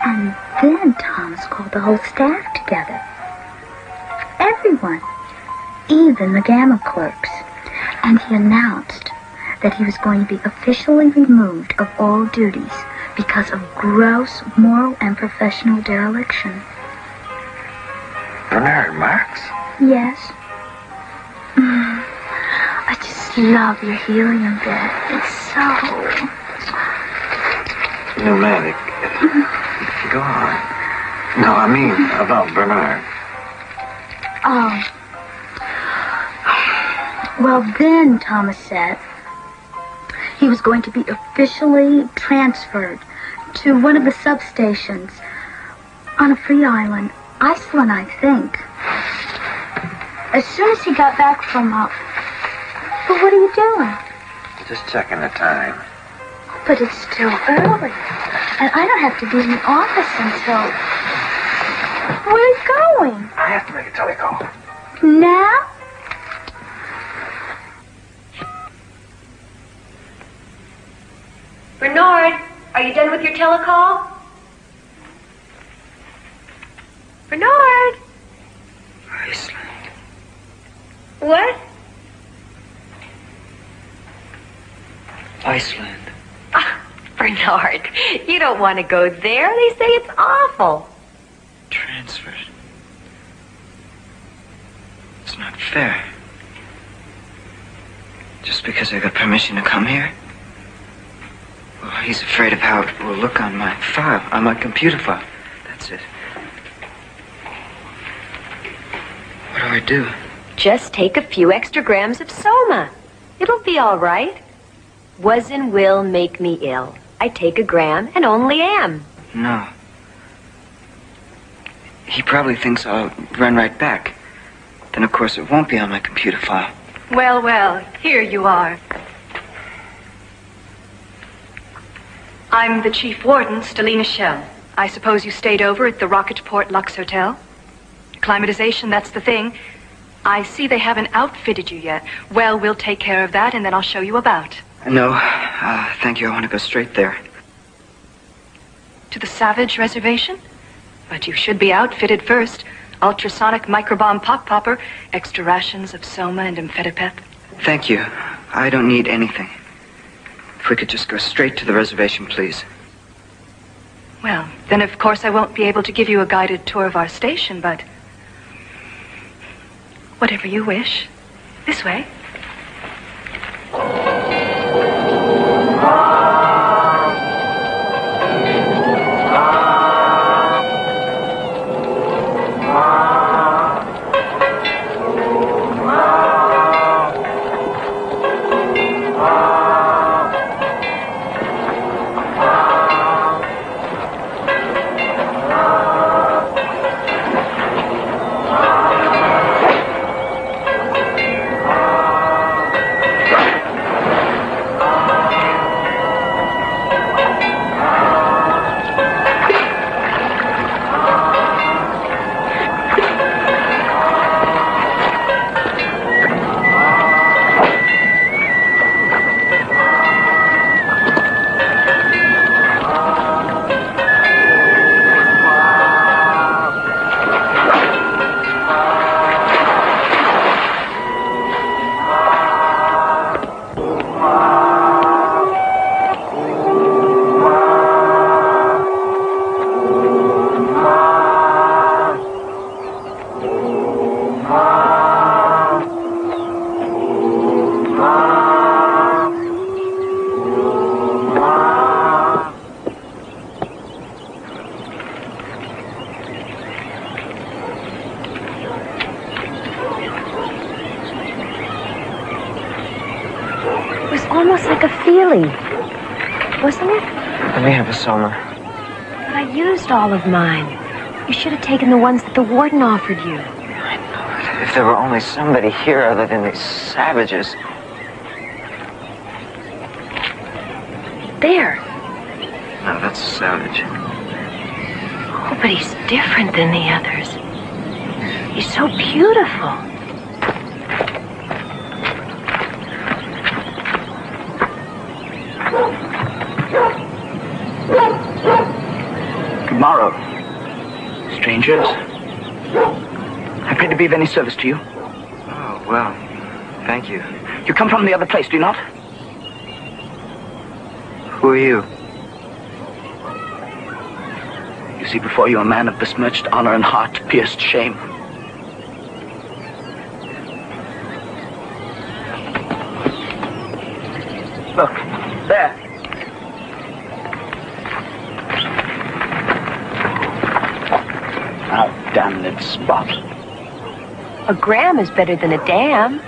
And then Thomas called the whole staff together. Everyone. Even the Gamma clerks. And he announced that he was going to be officially removed of all duties because of gross moral and professional dereliction. Bernard Marx? Yes. I just love your helium bed. It's so... Pneumatic. Go on. No, I mean about Bernard. Oh. Well, then, Thomas said, he was going to be officially transferred to one of the substations on a free island. Iceland, I think. As soon as he got back from, But what are you doing? Just checking the time. But it's still early. And I don't have to be in the office until... Where are you going? I have to make a telecall. Now? Bernard, are you done with your telecall? Bernard! Iceland. What? Iceland. Bernard, you don't want to go there. They say it's awful. Transferred. It's not fair. Just because I got permission to come here? Well, he's afraid of how it will look on my file, on my computer file. That's it. What do I do? Just take a few extra grams of soma. It'll be all right. Was and will make me ill. I take a gram and only am. No. He probably thinks I'll run right back. Then, of course, it won't be on my computer file. Well, well, here you are. I'm the chief warden, Stelina Shell. I suppose you stayed over at the Rocketport Lux Hotel? Climatization, that's the thing. I see they haven't outfitted you yet. Well, we'll take care of that, and then I'll show you about. No, thank you. I want to go straight there. To the Savage Reservation? But you should be outfitted first. Ultrasonic microbomb pop popper, extra rations of soma and amphetamine. Thank you. I don't need anything. If we could just go straight to the reservation, please. Well, then of course I won't be able to give you a guided tour of our station, but... whatever you wish. This way. almost like a feeling, wasn't it? Let me have a Soma. But I used all of mine. You should have taken the ones that the warden offered you. If there were only somebody here other than these savages. There. No, that's a savage. Oh, but he's different than the others. He's so beautiful. Tomorrow, strangers. Happy to be of any service to you. Oh, well, thank you. You come from the other place, do you not? Who are you? You see before you a man of besmirched honor and heart-pierced shame. Look, there. Now, damned spot. A gram is better than a dam.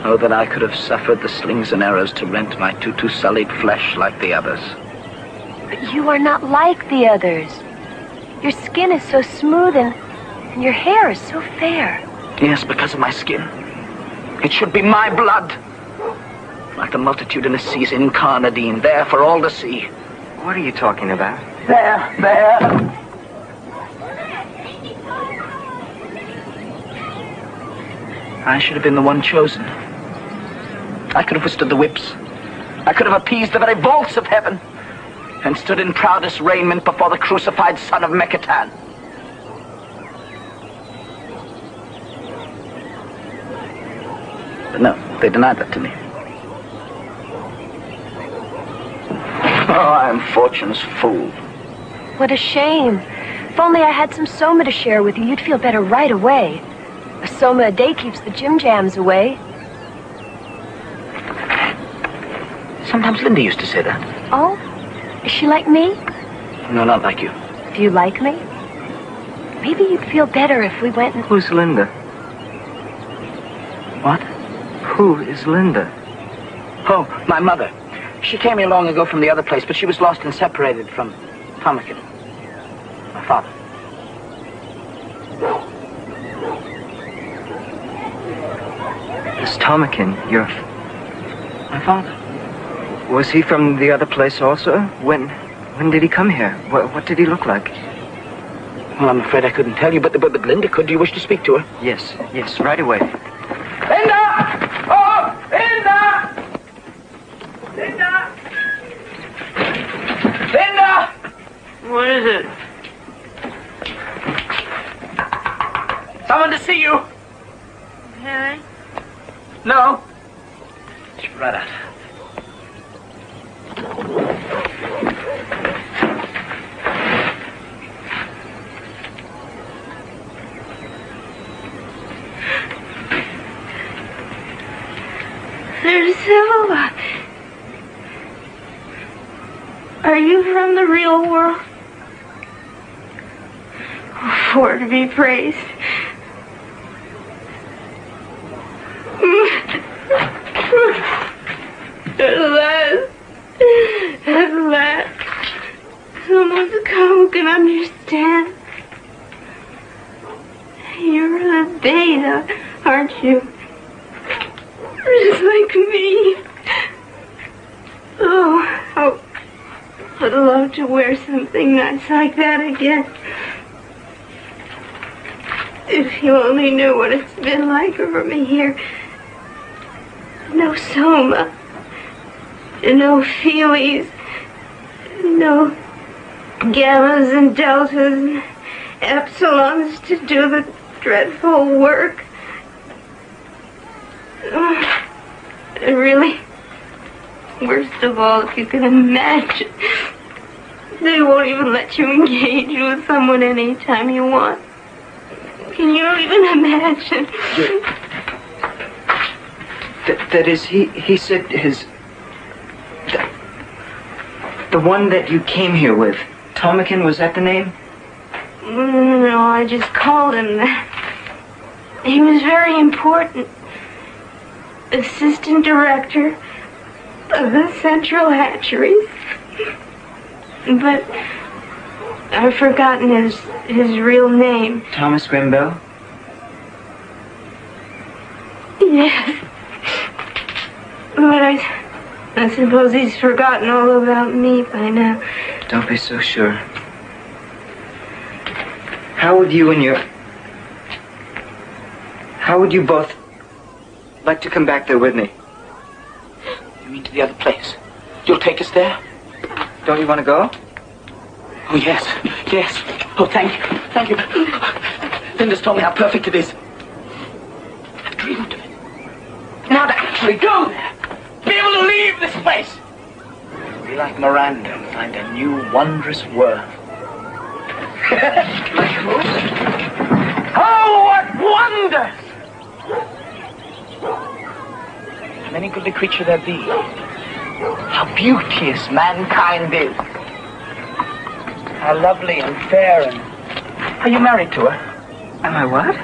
Oh, that I could have suffered the slings and arrows to rent my sullied flesh like the others. But you are not like the others. Your skin is so smooth and your hair is so fair. Yes, because of my skin. It should be my blood. Like the multitudinous seas in Carnadine, there for all to see. What are you talking about? There. I should have been the one chosen. I could have withstood the whips. I could have appeased the very vaults of heaven and stood in proudest raiment before the crucified son of Mekatan. But no, they denied that to me. Oh, I am fortune's fool. What a shame. If only I had some soma to share with you, you'd feel better right away. A soma a day keeps the gym jams away. Sometimes Linda used to say that. Oh? Is she like me? No, not like you. Do you like me? Maybe you'd feel better if we went and... Who's Linda? What? Who is Linda? Oh, my mother. She came here long ago from the other place, but she was lost and separated from Tomakin, my father. Is Tomakin your... my father? Was he from the other place also? When did he come here? What did he look like? Well, I'm afraid I couldn't tell you, but Linda could. Do you wish to speak to her? Yes, right away. Linda! Oh, Linda! Linda! Linda! What is it? Someone to see you. Harry? No. She's right out. There's Silva. Are you from the real world? For to be praised. At last, someone's come who can understand. You're the beta, aren't you? Just like me. Oh, I'd love to wear something nice like that again. If you only knew what it's been like for me here. No soma. No feelies. No gammas and deltas and epsilons to do the dreadful work. And really, worst of all, if you can imagine, they won't even let you engage with someone anytime you want. Can you even imagine? That is, he said his... The one that you came here with. Tomakin, was that the name? No, I just called him that. He was very important. Assistant director, the central hatcheries. But I've forgotten his real name. Thomas Grimble? Yes. But I suppose he's forgotten all about me by now. Don't be so sure. How would you both like to come back there with me? You mean to the other place? You'll take us there? Don't you want to go? Oh, yes. Yes. Oh, thank you. Thank you. Linda's told me how perfect it is. I've dreamed of it. Now to actually go there. Be able to leave this place. Be like Miranda and find a new, wondrous world. Oh, what wonders! How many goodly creature there be? How beauteous mankind is! How lovely and fair and... Are you married to her? Am I what?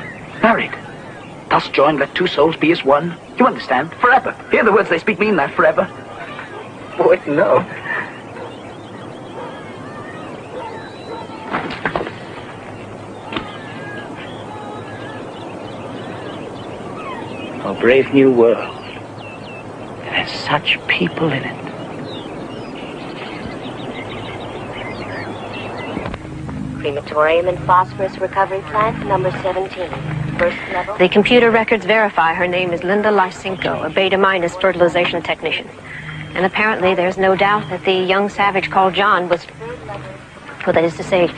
Married. Thus joined, let two souls be as one. You understand? Forever. Hear the words they speak mean that, forever. Boy, no. A brave new world. There's such people in it. Crematorium and phosphorus recovery plant number 17. First level. The computer records verify her name is Linda Lysenko, a beta-minus fertilization technician. And apparently there's no doubt that the young savage called John was... Well, that is to say,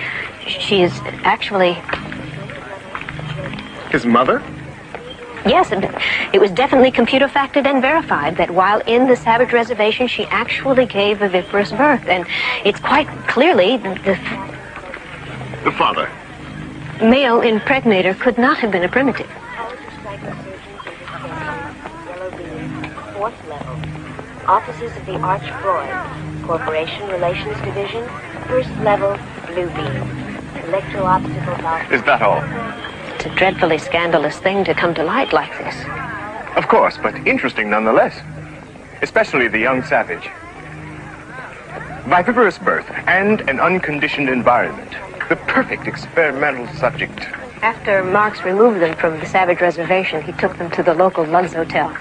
she is actually... His mother? Yes, it was definitely computer factored and verified that while in the savage reservation, she actually gave a viviparous birth. And it's quite clearly The father. Male impregnator could not have been a primitive. Yellow beam, fourth level. Offices of the Arch-Freud. Corporation Relations Division, first level, blue beam. Electro-obstacle valve. Is that all? It's a dreadfully scandalous thing to come to light like this. Of course, but interesting nonetheless. Especially the young savage. Viviparous birth and an unconditioned environment. The perfect experimental subject. After Marx removed them from the savage reservation, he took them to the local Lug's Hotel.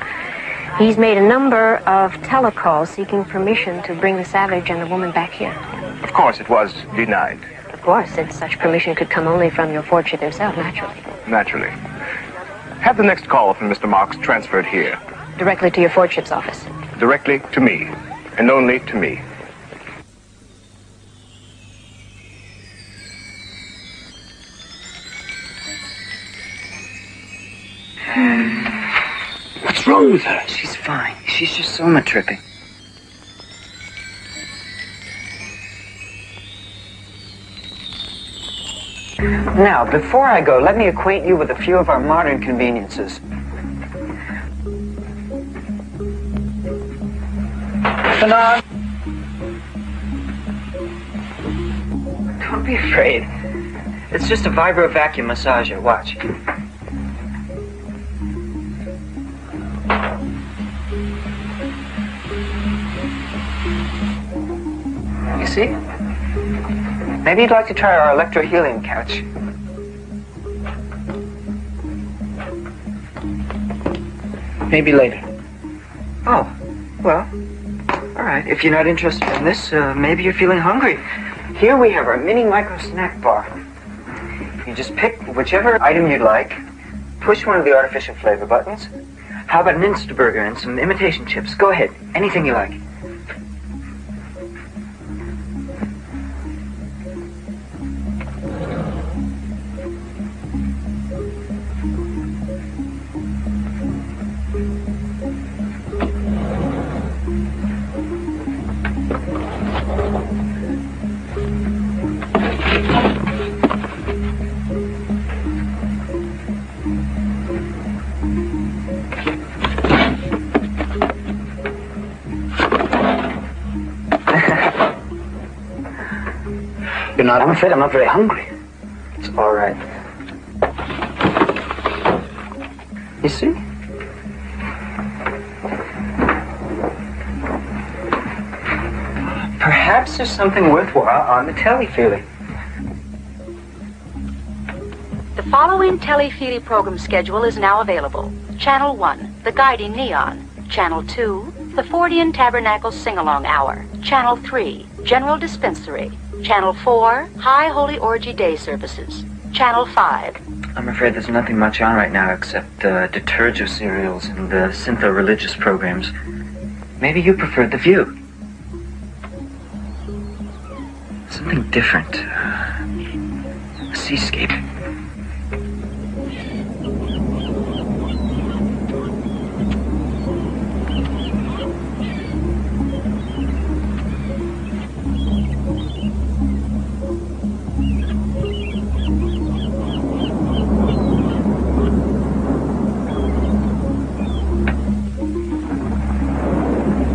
He's made a number of telecalls seeking permission to bring the savage and the woman back here. Of course, it was denied. Of course, since such permission could come only from your fortune himself, naturally. Naturally. Have the next call from Mr. Marx transferred here. Directly to your Fordship's office. Directly to me, and only to me. What's wrong with her? She's fine. She's just soma tripping. Now, before I go, let me acquaint you with a few of our modern conveniences. Bernard! Don't be afraid. It's just a vibro vacuum massager. Watch. You see? Maybe you'd like to try our electrohelium couch. Maybe later. Oh, well, all right. If you're not interested in this, maybe you're feeling hungry. Here we have our mini micro snack bar. You just pick whichever item you'd like, push one of the artificial flavor buttons. How about an Insta burger and some imitation chips? Go ahead, anything you like. Bernard, I'm afraid I'm not very hungry. It's all right. You see? Perhaps there's something worthwhile on the telefeely. The following telefeely program schedule is now available. Channel 1, The Guiding Neon. Channel 2, The Fortean Tabernacle Sing-Along Hour. Channel 3, General Dispensary. Channel 4, High Holy Orgy Day Services. Channel 5. I'm afraid there's nothing much on right now except detergent serials and the syntho-religious programs. Maybe you preferred The View. Something different. A seascape.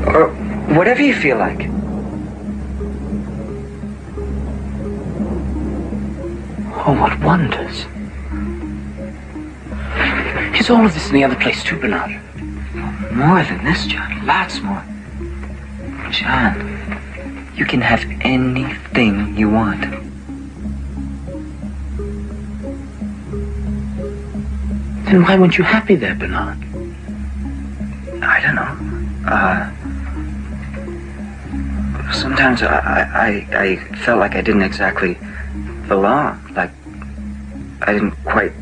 Or whatever you feel like. Oh, what wonders. Is all of this in the other place too, Bernard? More than this, John. Lots more. John, you can have anything you want. Then why weren't you happy there, Bernard? I don't know. Sometimes I felt like I didn't exactly belong. Like I didn't quite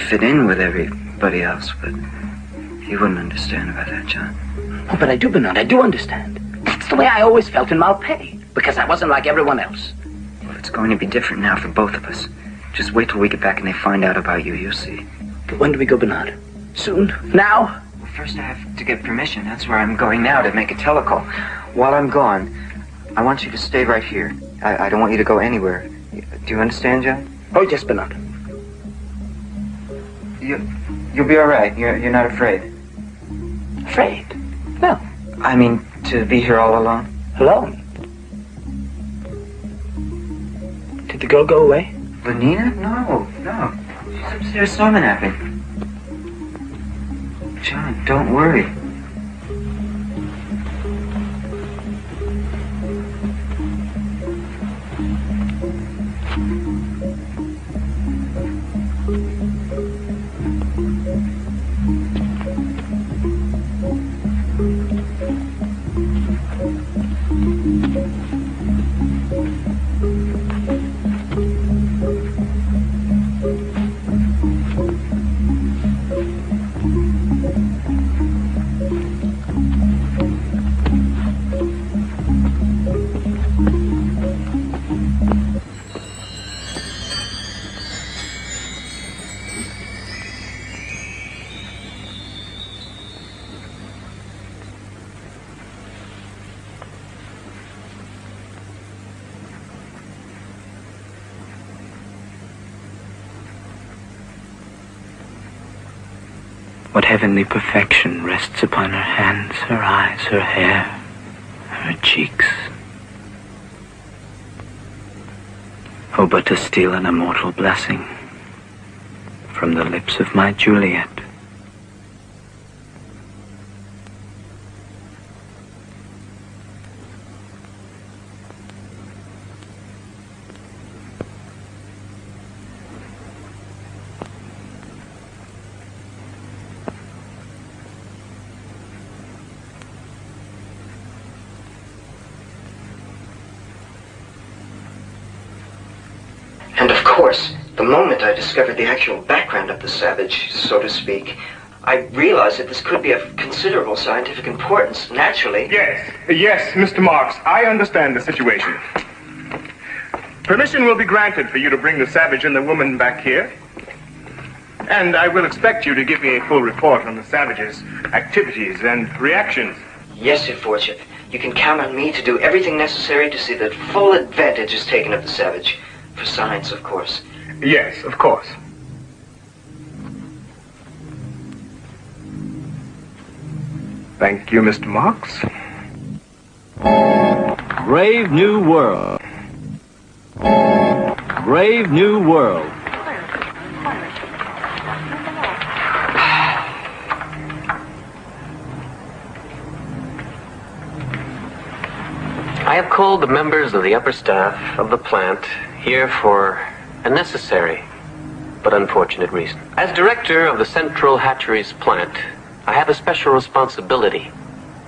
fit in with everybody else, but you wouldn't understand about that, John. Oh, but I do, Bernard. I do understand. That's the way I always felt in Malpais, because I wasn't like everyone else. Well, it's going to be different now for both of us. Just wait till we get back and they find out about you. You'll see. But when do we go, Bernard? Soon? Now? Well, first I have to get permission. That's where I'm going now, to make a telecall. While I'm gone, I want you to stay right here. I don't want you to go anywhere. Do you understand, John? Oh, yes, Bernard. You'll be all right. You're not afraid. Afraid? No. I mean, to be here all alone. Alone? Did the girl go away? Lenina? No. She's upstairs somming. John, don't worry. What heavenly perfection rests upon her hands, her eyes, her hair, her cheeks? Oh, but to steal an immortal blessing from the lips of my Juliet. And of course, the moment I discovered the actual background of the savage, so to speak, I realized that this could be of considerable scientific importance, naturally. Yes, Mr. Marks, I understand the situation. Permission will be granted for you to bring the savage and the woman back here. And I will expect you to give me a full report on the savage's activities and reactions. Yes, Your Fortune. You can count on me to do everything necessary to see that full advantage is taken of the savage. For science, of course. Yes, of course. Thank you, Mr. Marks. Brave New World. Brave New World. I have called the members of the upper staff of the plant here for a necessary but unfortunate reason. As director of the Central Hatcheries plant, I have a special responsibility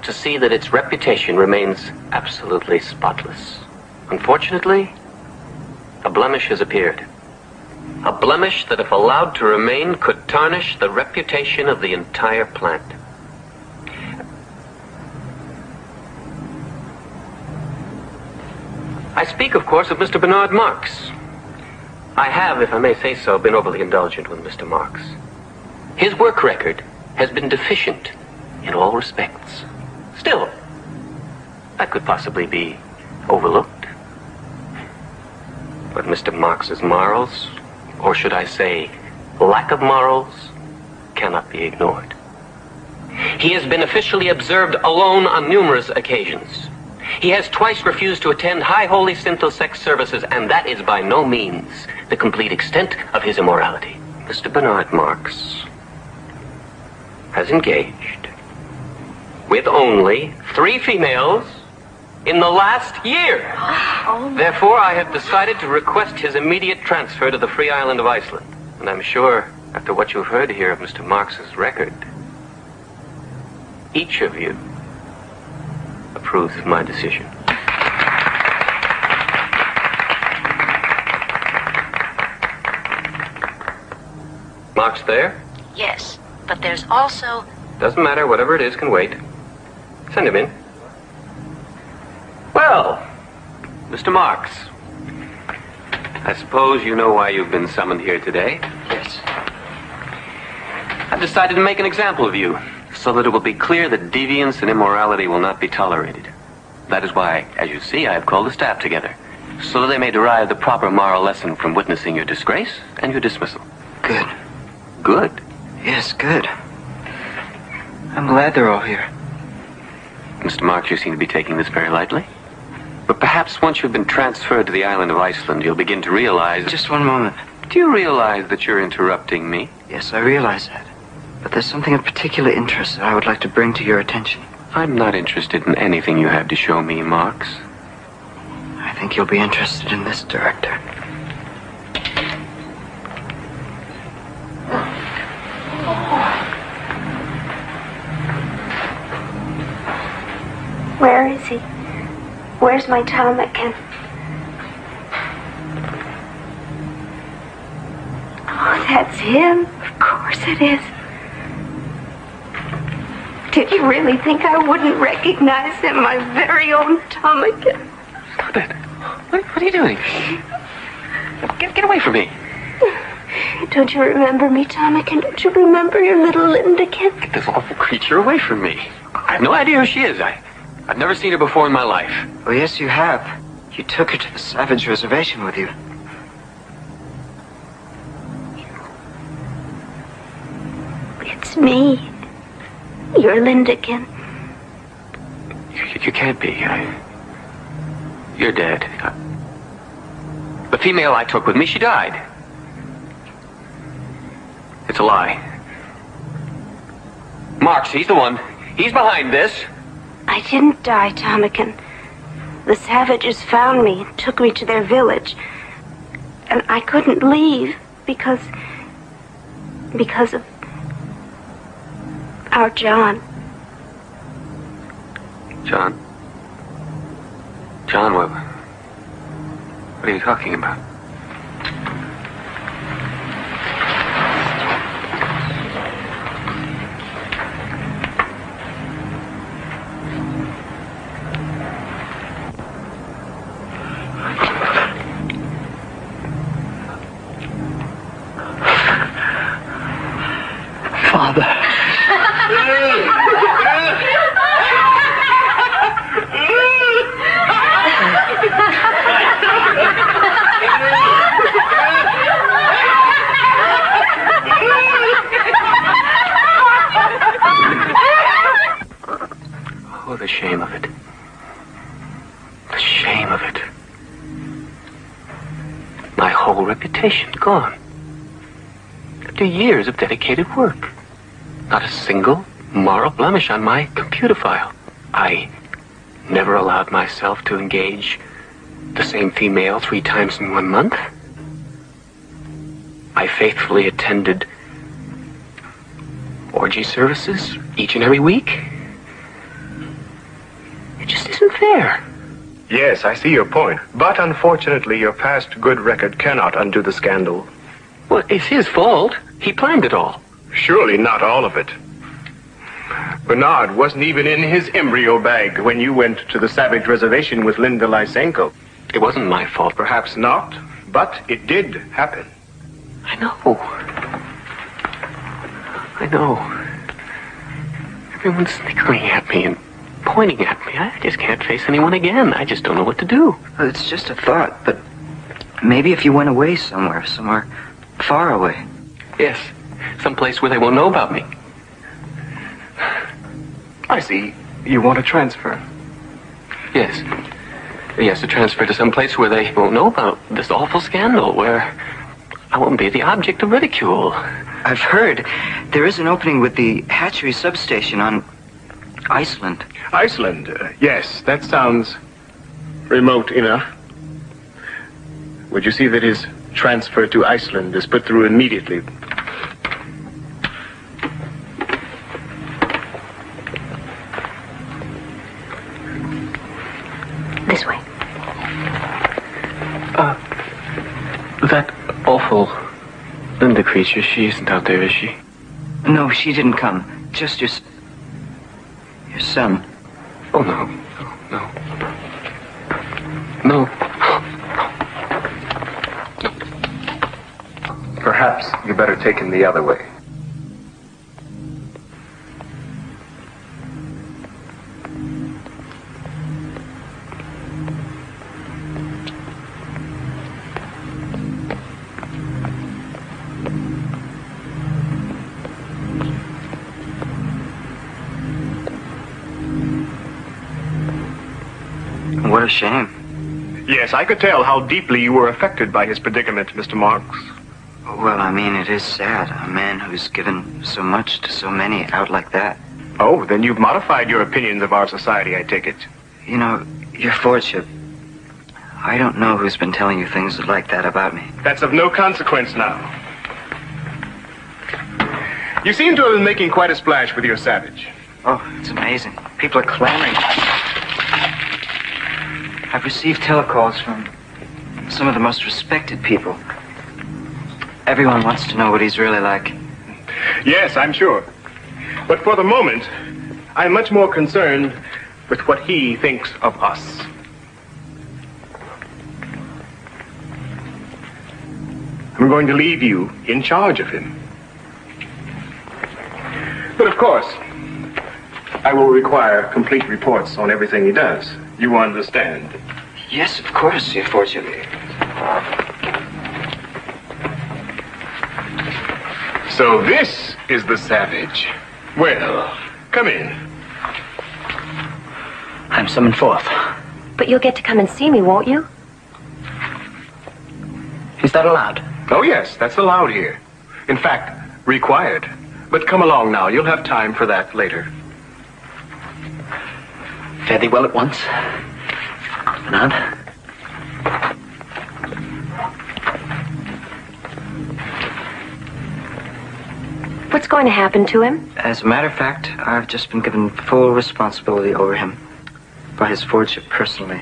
to see that its reputation remains absolutely spotless. Unfortunately, a blemish has appeared. A blemish that, if allowed to remain, could tarnish the reputation of the entire plant. I speak, of course, of Mr. Bernard Marx. I have, if I may say so, been overly indulgent with Mr. Marx. His work record has been deficient in all respects. Still, that could possibly be overlooked. But Mr. Marx's morals, or should I say, lack of morals, cannot be ignored. He has been officially observed alone on numerous occasions. He has twice refused to attend High Holy Synthosex services, and that is by no means the complete extent of his immorality. Mr. Bernard Marx has engaged with only 3 females in the last year. Therefore, I have decided to request his immediate transfer to the free island of Iceland. And I'm sure, after what you've heard here of Mr. Marx's record, each of you approves of my decision. Marx there? Yes, but there's also... Doesn't matter, whatever it is can wait. Send him in. Well, Mr. Marx, I suppose you know why you've been summoned here today? Yes. I've decided to make an example of you, so that it will be clear that deviance and immorality will not be tolerated. That is why, as you see, I have called the staff together, so that they may derive the proper moral lesson from witnessing your disgrace and your dismissal. Good. Good? Yes, good. I'm glad they're all here. Mr. Marx, you seem to be taking this very lightly. But perhaps once you've been transferred to the island of Iceland, you'll begin to realize... Just one moment. Do you realize that you're interrupting me? Yes, I realize that. But there's something of particular interest that I would like to bring to your attention. I'm not interested in anything you have to show me, Marx. I think you'll be interested in this, Director. Where is he? Where's my ptarmigan? Oh, that's him. Of course it is. Did you really think I wouldn't recognize him, my very own ptarmigan? Stop it. What are you doing? Get away from me. Don't you remember me, ptarmigan? Don't you remember your little Lindakin? Get this awful creature away from me. I have no idea who she is. I've never seen her before in my life. Oh, yes, you have. You took her to the Savage Reservation with you. It's me. You're Lindakin. You can't be. You're dead. The female I took with me, she died. It's a lie. Marx, he's the one. He's behind this. I didn't die, ptarmigan. The savages found me and took me to their village. And I couldn't leave because of our John. John? John, what are you talking about? Father. Oh, the shame of it. The shame of it. My whole reputation gone. After years of dedicated work. Not a single moral blemish on my computer file. I never allowed myself to engage the same female 3 times in 1 month. I faithfully attended orgy services each and every week. It just isn't fair. Yes, I see your point. But unfortunately, your past good record cannot undo the scandal. Well, it's his fault. He planned it all. Surely not all of it. Bernard wasn't even in his embryo bag when you went to the Savage Reservation with Linda Lysenko. It wasn't my fault. Perhaps not, but it did happen. I know. I know. Everyone's snickering at me and pointing at me. I just can't face anyone again. I just don't know what to do. Well, it's just a thought, but maybe if you went away somewhere far away. Yes, someplace where they won't know about me. I see. You want to transfer? Yes. Yes, a transfer to some place where they won't know about this awful scandal, where I won't be the object of ridicule. I've heard there is an opening with the hatchery substation on Iceland. Iceland? Yes, that sounds remote enough. Would you see that his transfer to Iceland is put through immediately? This way. That awful Linda creature, she isn't out there, is she? No, she didn't come. Just your son. Oh, no. No. Perhaps you better take him the other way. What a shame. Yes, I could tell how deeply you were affected by his predicament, Mr. Marks. Well, I mean, it is sad. A man who's given so much to so many out like that. Oh, then you've modified your opinions of our society, I take it. You know, your Fordship, I don't know who's been telling you things like that about me. That's of no consequence now. You seem to have been making quite a splash with your Savage. Oh, it's amazing. People are clamoring. I've received telecalls from some of the most respected people. Everyone wants to know what he's really like. Yes, I'm sure. But for the moment, I'm much more concerned with what he thinks of us. I'm going to leave you in charge of him. But of course, I will require complete reports on everything he does. You understand? Yes, of course, your Fordship. So this is the Savage. Well, come in. I'm summoned forth. But you'll get to come and see me, won't you? Is that allowed? Oh, yes, that's allowed here. In fact, required. But come along now. You'll have time for that later. Fare thee well at once. Bernard. What's going to happen to him? As a matter of fact, I've just been given full responsibility over him by his Fordship personally.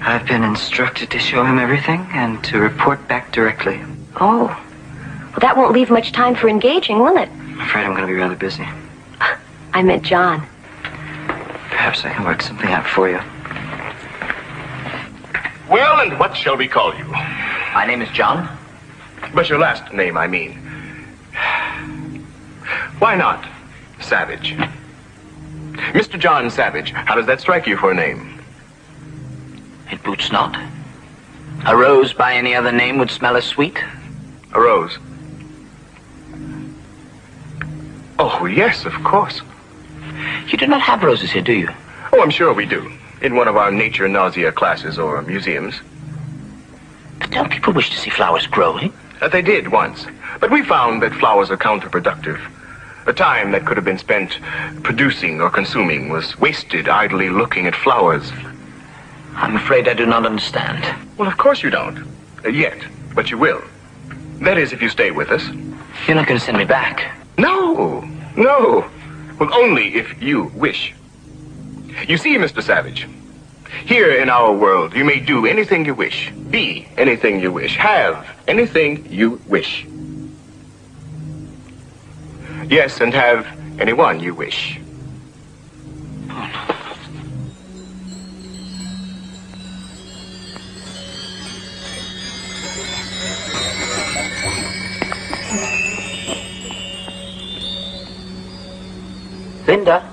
I've been instructed to show him everything and to report back directly. Oh. Well, that won't leave much time for engaging, will it? I'm afraid I'm going to be rather busy. I meant John. Perhaps I can work something out for you. Well, and what shall we call you? My name is John. But your last name, I mean. Why not Savage? Mr. John Savage, how does that strike you for a name? It boots not. A rose by any other name would smell as sweet. A rose? Oh, yes, of course. You do not have roses here, do you? Oh, I'm sure we do. In one of our nature nausea classes or museums. But don't people wish to see flowers growing? They did once. But we found that flowers are counterproductive. The time that could have been spent producing or consuming was wasted idly looking at flowers. I'm afraid I do not understand. Well, of course you don't. Yet. But you will. That is, if you stay with us. You're not going to send me back? No. No. Well, only if you wish. You see, Mr. Savage, here in our world, you may do anything you wish, be anything you wish, have anything you wish. Yes, and have anyone you wish. Linda?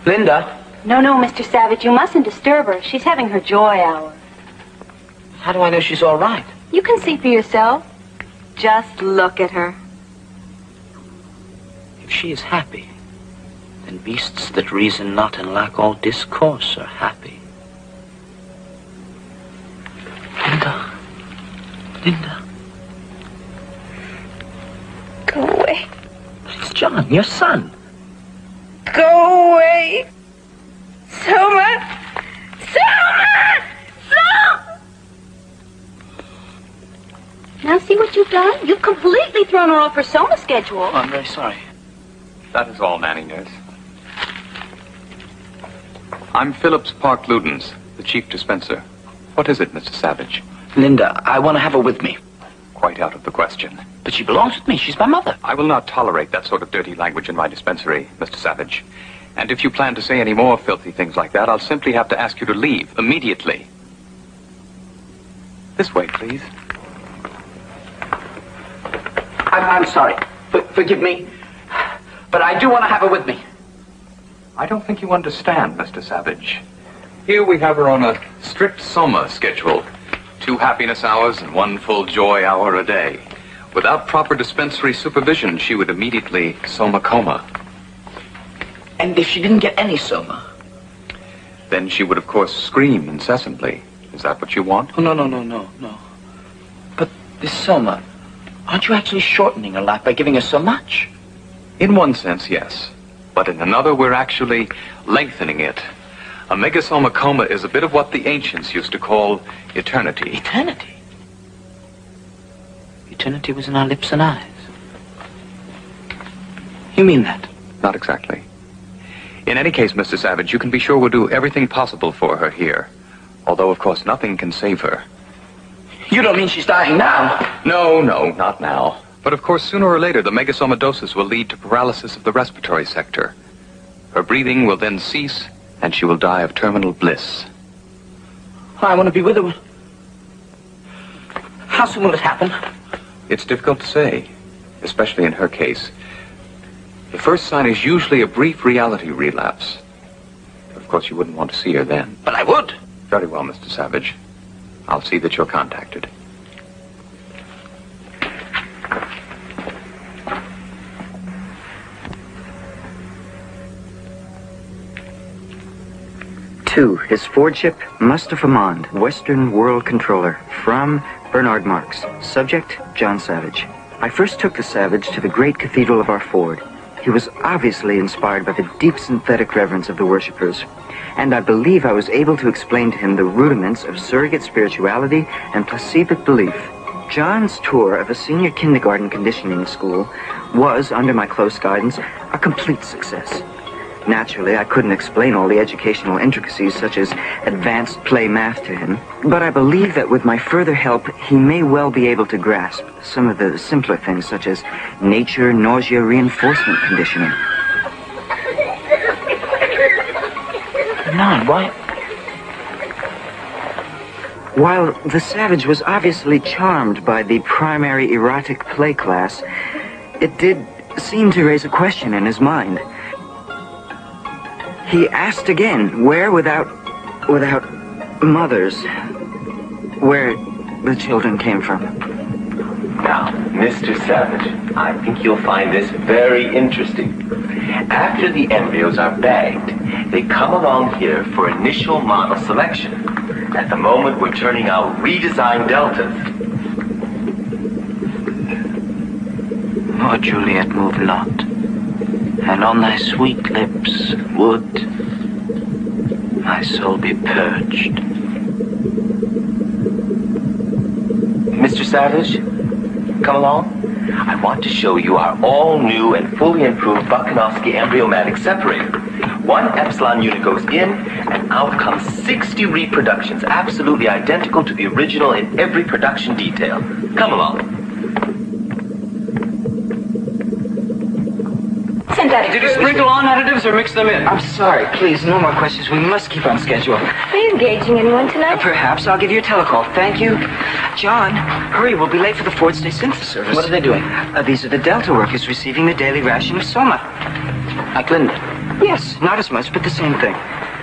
Linda? No, Mr. Savage, you mustn't disturb her. She's having her joy hour. How do I know she's all right? You can see for yourself. Just look at her. If she is happy, then beasts that reason not and lack all discourse are happy. Linda. Linda. Go away. It's John, your son. Go away. Soma! Soma! Soma! Now see what you've done? You've completely thrown her off her Soma schedule. Oh, I'm very sorry. That is all, Nanny Nurse. I'm Phillips Park Ludens, the chief dispenser. What is it, Mr. Savage? Linda, I want to have her with me. Quite out of the question. But she belongs with me. She's my mother. I will not tolerate that sort of dirty language in my dispensary, Mr. Savage. And if you plan to say any more filthy things like that, I'll simply have to ask you to leave immediately. This way, please. I'm sorry. Forgive me. But I do want to have her with me. I don't think you understand, Mr. Savage. Here we have her on a strict Soma schedule. 2 happiness hours and 1 full joy hour a day. Without proper dispensary supervision, she would immediately Soma coma. And if she didn't get any Soma? Then she would, of course, scream incessantly. Is that what you want? Oh, no. But this Soma, aren't you actually shortening her life by giving her so much? In one sense, yes. But in another, we're actually lengthening it. A megasoma coma is a bit of what the ancients used to call eternity. Eternity? Eternity was in our lips and eyes. You mean that? Not exactly. In any case, Mr. Savage, you can be sure we'll do everything possible for her here. Although, of course, nothing can save her. You don't mean she's dying now? No, not now. But, of course, sooner or later, the megasoma doses will lead to paralysis of the respiratory sector. Her breathing will then cease, and she will die of terminal bliss. I want to be with her. How soon will it happen? It's difficult to say, especially in her case. The first sign is usually a brief reality relapse. Of course, you wouldn't want to see her then. But I would. Very well, Mr. Savage. I'll see that you're contacted. To His Fordship, Mustafa Mond, Western World Controller, from Bernard Marx. Subject, John Savage. I first took the Savage to the great cathedral of our Ford. He was obviously inspired by the deep synthetic reverence of the worshippers, and I believe I was able to explain to him the rudiments of surrogate spirituality and placidic belief. John's tour of a senior kindergarten conditioning school was, under my close guidance, a complete success. Naturally, I couldn't explain all the educational intricacies such as advanced play math to him, but I believe that with my further help, he may well be able to grasp some of the simpler things such as nature, nausea, reinforcement conditioning. None, why? While the Savage was obviously charmed by the primary erotic play class, it did seem to raise a question in his mind. He asked again, where without mothers, where the children came from. Now, Mr. Savage, I think you'll find this very interesting. After the embryos are bagged, they come along here for initial model selection. At the moment, we're turning out redesigned deltas. Oh, Juliet, move not. and on thy sweet lips would my soul be perched. Mr. Savage, come along. I want to show you our all-new and fully improved Bakanowski embryomatic separator. 1 epsilon unit goes in, and out comes 60 reproductions, absolutely identical to the original in every production detail. Come along. Did you sprinkle on additives or mix them in? I'm sorry, please, no more questions. We must keep on schedule. Are you engaging anyone tonight? Perhaps. I'll give you a telecall. Thank you. John, hurry. We'll be late for the Ford's Day Synthesis service. What are they doing? These are the Delta workers receiving the daily ration of soma. Like Linda? Yes, not as much, but the same thing.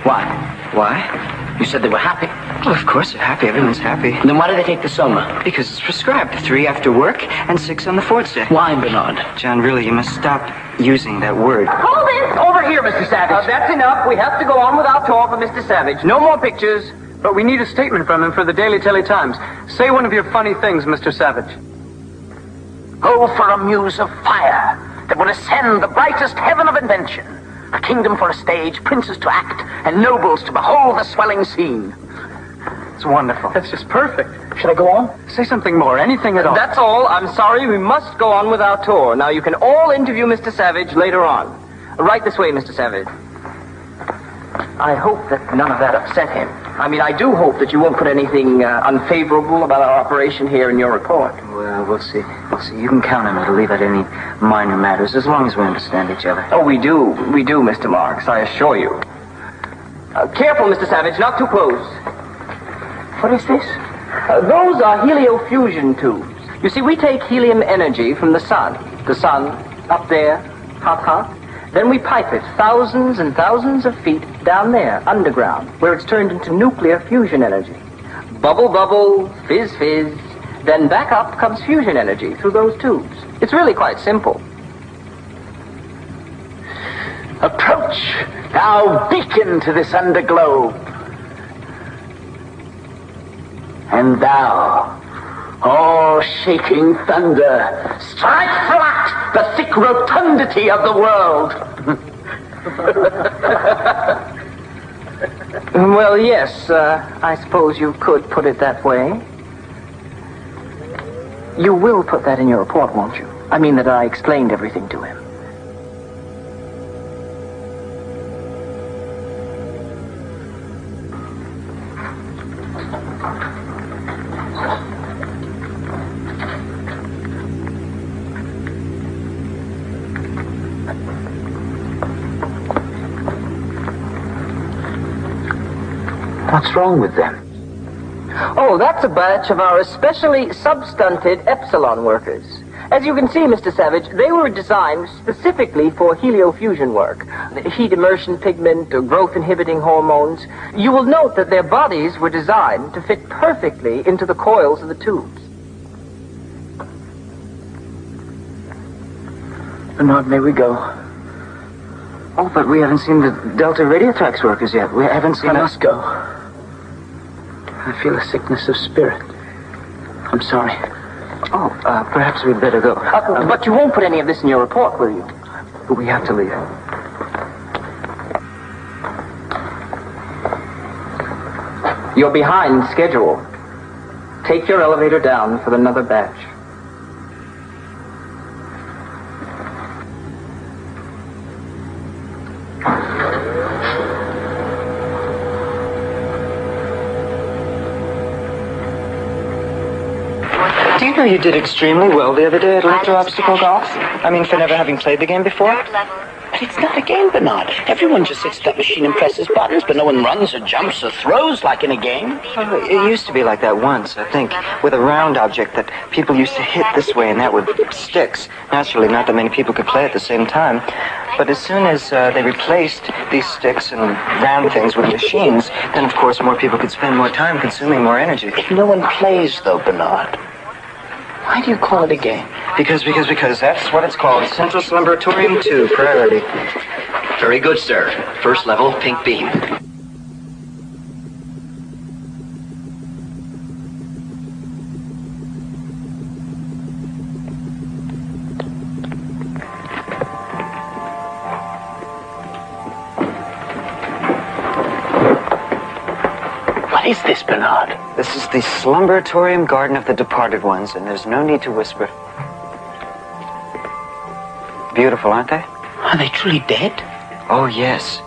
Why? Why? You said they were happy. Well, of course they're happy. Everyone's happy. Then why do they take the soma? Because it's prescribed. 3 after work and 6 on the Ford's Day. Why, Bernard? John, really, you must stop using that word. Hold it! Over here, Mr. Savage. That's enough. We have to go on with our tour for Mr. Savage. No more pictures. But we need a statement from him for the Daily Times. Say one of your funny things, Mr. Savage. Oh, for a muse of fire that would ascend the brightest heaven of invention. A kingdom for a stage, princes to act, and nobles to behold the swelling scene. It's wonderful. That's just perfect. Should I go on? Say something more, anything at all. That's all. I'm sorry. We must go on with our tour. Now, you can all interview Mr. Savage later on. Right this way, Mr. Savage. I hope that none of that upset him. I mean, I do hope that you won't put anything unfavorable about our operation here in your report. Well, we'll see. We'll see. You can count on me to leave out any minor matters, as long as we understand each other. Oh, we do. We do, Mr. Marks, I assure you. Careful, Mr. Savage, not too close. What is this? Those are heliofusion tubes. You see, we take helium energy from the sun. The sun, up there, hot, hot. Then we pipe it thousands and thousands of feet down there, underground, where it's turned into nuclear fusion energy. Bubble, bubble, fizz, fizz. Then back up comes fusion energy through those tubes. It's really quite simple. Approach, thou beacon to this underglobe. And thou, all shaking thunder, strike flat the thick rotundity of the world. Well, yes, I suppose you could put it that way. You will put that in your report, won't you? I mean that I explained everything to him. What's wrong with them? Oh, that's a batch of our especially substunted epsilon workers. As you can see, Mr. Savage, they were designed specifically for heliofusion work. Heat immersion pigment, growth-inhibiting hormones. You will note that their bodies were designed to fit perfectly into the coils of the tubes. Bernard, may we go? Oh, but we haven't seen the Delta Radiotrax workers yet. We haven't seen... I must go. I feel a sickness of spirit. I'm sorry. Oh, perhaps we'd better go. But you won't put any of this in your report, will you? We have to leave. You're behind schedule. Take your elevator down for another batch. Do you know you did extremely well the other day at electro-obstacle golf? I mean, for never having played the game before? But it's not a game, Bernard. Everyone just sits at that machine and presses buttons, but no one runs or jumps or throws like in a game. Well, it used to be like that once, I think, with a round object that people used to hit this way and that with sticks. Naturally, not that many people could play at the same time. But as soon as they replaced these sticks and round things with machines, then of course more people could spend more time consuming more energy. If no one plays, though, Bernard, why do you call it a game? Because that's what it's called. Central Slumbratorium 2, priority. Very good, sir. First level, pink beam. is this, Bernard? This is the slumberatorium garden of the departed ones, and there's no need to whisper. Beautiful, aren't they? Are they truly dead? Oh, yes.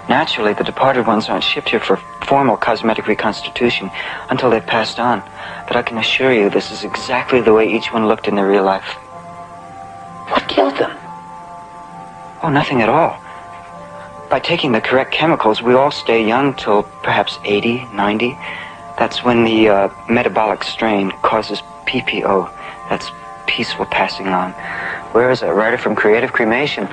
Naturally, the departed ones aren't shipped here for formal cosmetic reconstitution until they've passed on. But I can assure you this is exactly the way each one looked in their real life. What killed them? Oh, nothing at all. By taking the correct chemicals, we all stay young till perhaps 80, 90. That's when the metabolic strain causes PPO. That's peaceful passing on. Where is that writer from Creative Cremation?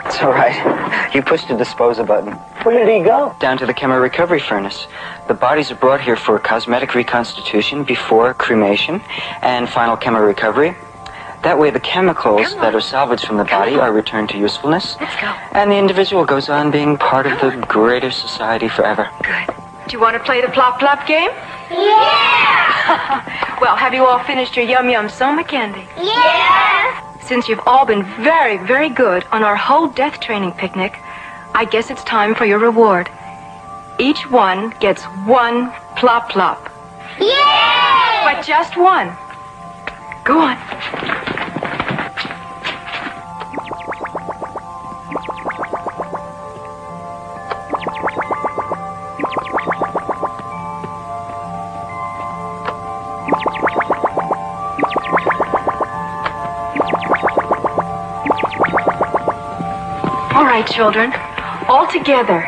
It's all right. You pushed the disposal button. Where did he go? Down to the chemo recovery furnace. The bodies are brought here for cosmetic reconstitution before cremation and final chemo recovery. That way the chemicals that are salvaged from the body are returned to usefulness. Let's go. And the individual goes on being part of the greater society forever. Good. Do you want to play the plop-plop game? Yeah! Well, have you all finished your yum-yum soma candy? Yeah! Since you've all been very, very good on our whole death training picnic, I guess it's time for your reward. Each one gets one plop-plop. Yay! But just one. Go on. All right, children, all together.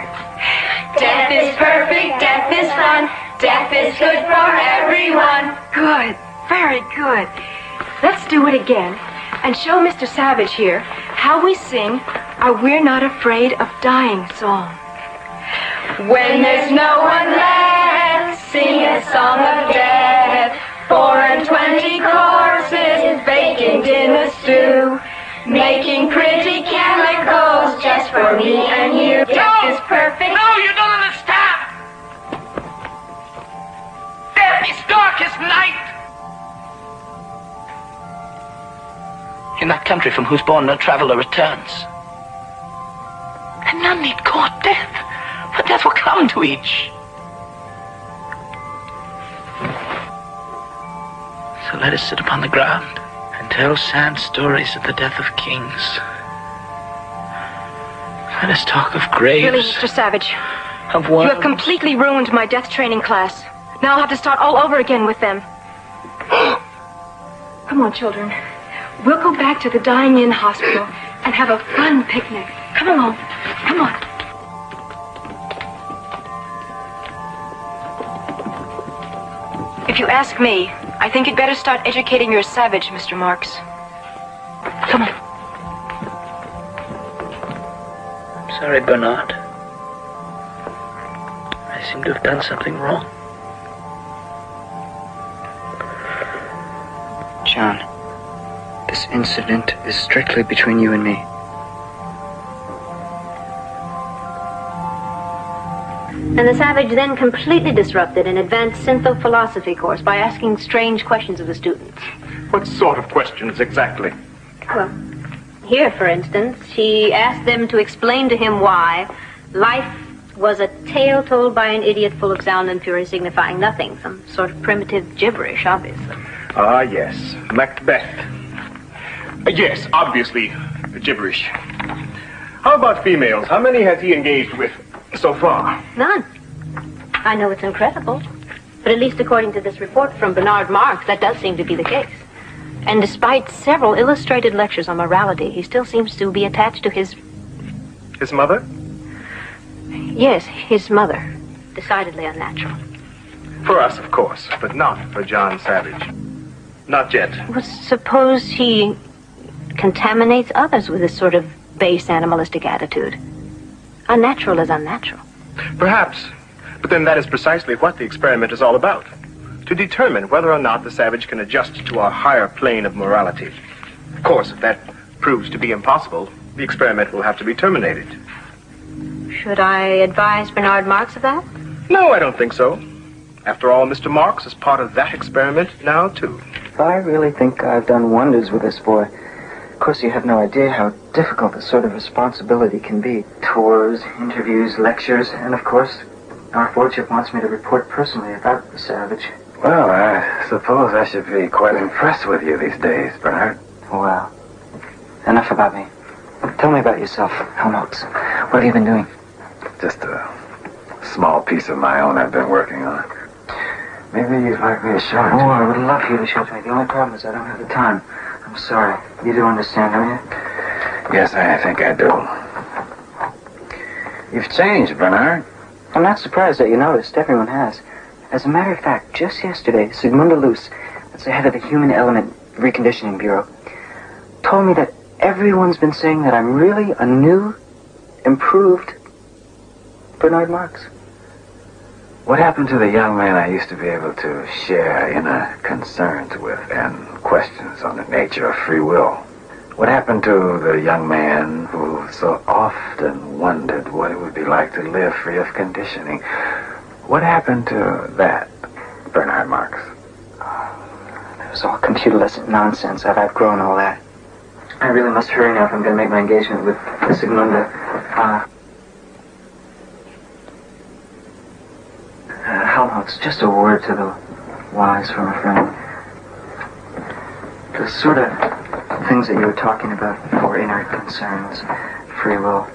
Death is perfect, death is fun, death is good for everyone. Good, very good. Let's do it again and show Mr. Savage here how we sing our We're Not Afraid of Dying song. When there's no one left, sing a song of death. 420 courses baked in a stew, making pretty chemicals just for me and you. Death is perfect. No, you don't understand. Death is dark as night. In that country from whose bourne no traveller returns, and none need court death, for death will come to each. So let us sit upon the ground and tell sad stories of the death of kings. Let us talk of graves. Really, Mr. Savage, of you have completely ruined my death training class. Now I'll have to start all over again with them. Come on, children. We'll go back to the Dying Inn Hospital and have a fun picnic. Come along. Come on. If you ask me, I think you'd better start educating your Savage, Mr. Marks. Come on. I'm sorry, Bernard. I seem to have done something wrong. John, this incident is strictly between you and me. And the Savage then completely disrupted an advanced synthophilosophy course by asking strange questions of the students. What sort of questions exactly? Well, here, for instance, he asked them to explain to him why life was a tale told by an idiot full of sound and fury signifying nothing, some sort of primitive gibberish, obviously. Ah, yes. Macbeth. Yes, obviously, gibberish. How about females? How many has he engaged with so far? None. I know it's incredible, but at least according to this report from Bernard Marx, that does seem to be the case. And despite several illustrated lectures on morality, he still seems to be attached to his... His mother? Yes, his mother. Decidedly unnatural. For us, of course, but not for John Savage. Not yet. Well, suppose he contaminates others with this sort of base animalistic attitude. Unnatural is unnatural. Perhaps. But then that is precisely what the experiment is all about. To determine whether or not the Savage can adjust to a higher plane of morality. Of course, if that proves to be impossible, the experiment will have to be terminated. Should I advise Bernard Marx of that? No, I don't think so. After all, Mr. Marx is part of that experiment now, too. I really think I've done wonders with this boy. Of course, you have no idea how difficult this sort of responsibility can be. Tours, interviews, lectures, and of course, our boardship wants me to report personally about the savage. Well, I suppose I should be quite impressed with you these days, Bernard. Well, enough about me. Tell me about yourself, Helmholtz. What have you been doing? Just a small piece of my own I've been working on. Maybe you'd like me to show it to you. Oh, I would love you to show it to me. The only problem is I don't have the time. I'm sorry. You do understand, don't you? Yes, I think I do. You've changed, Bernard. I'm not surprised that you noticed. Everyone has. As a matter of fact, just yesterday, Sigmunda Luce, that's the head of the Human Element Reconditioning Bureau, told me that everyone's been saying that I'm really a new, improved Bernard Marx. What happened to the young man I used to be able to share inner concerns with and questions on the nature of free will? What happened to the young man who so often wondered what it would be like to live free of conditioning? What happened to that, Bernard Marx? It was all computerless nonsense. I've outgrown all that. I really must hurry now if I'm going to make my engagement with Sigmunda. Helmholtz, just a word to the wise from a friend. The sort of things that you were talking about before, inner concerns, free will,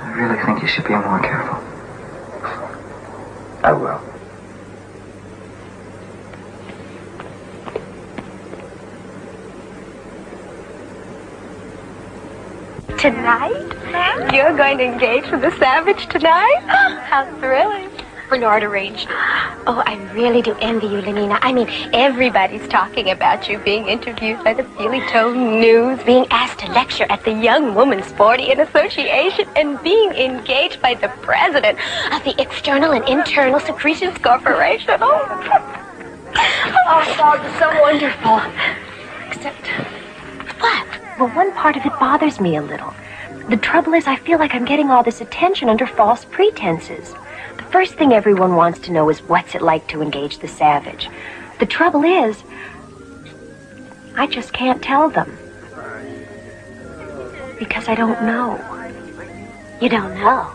I really think you should be more careful. I will. Tonight? You're going to engage with the savage tonight? How thrilling. Bernard arranged. Oh, I really do envy you, Lenina. I mean, everybody's talking about you being interviewed by the Feely Tone News, being asked to lecture at the Young Women's Sportian Association, and being engaged by the president of the External and Internal Secretions Corporation. Oh, Bob, it's so wonderful. Except... What? Well, one part of it bothers me a little. The trouble is I feel like I'm getting all this attention under false pretenses. The first thing everyone wants to know is what's it like to engage the savage. The trouble is, I just can't tell them. Because I don't know. You don't know?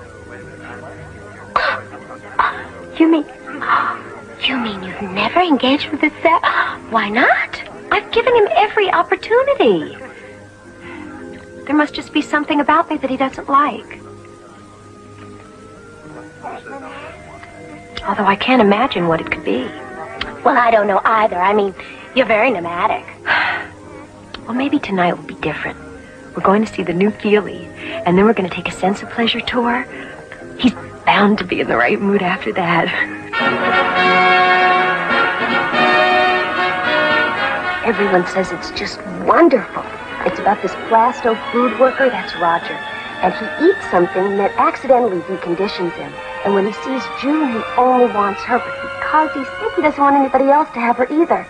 You mean you've never engaged with the savage? Why not? I've given him every opportunity. There must just be something about me that he doesn't like. Although I can't imagine what it could be. Well, I don't know either. I mean, you're very nomadic. Well, maybe tonight will be different. We're going to see the new Feely, and then we're going to take a sense of pleasure tour. He's bound to be in the right mood after that. Everyone says it's just wonderful. It's about this plasto food worker, that's Roger. And he eats something that accidentally reconditions him. And when he sees June, he only wants her. But because he's sick, he doesn't want anybody else to have her either.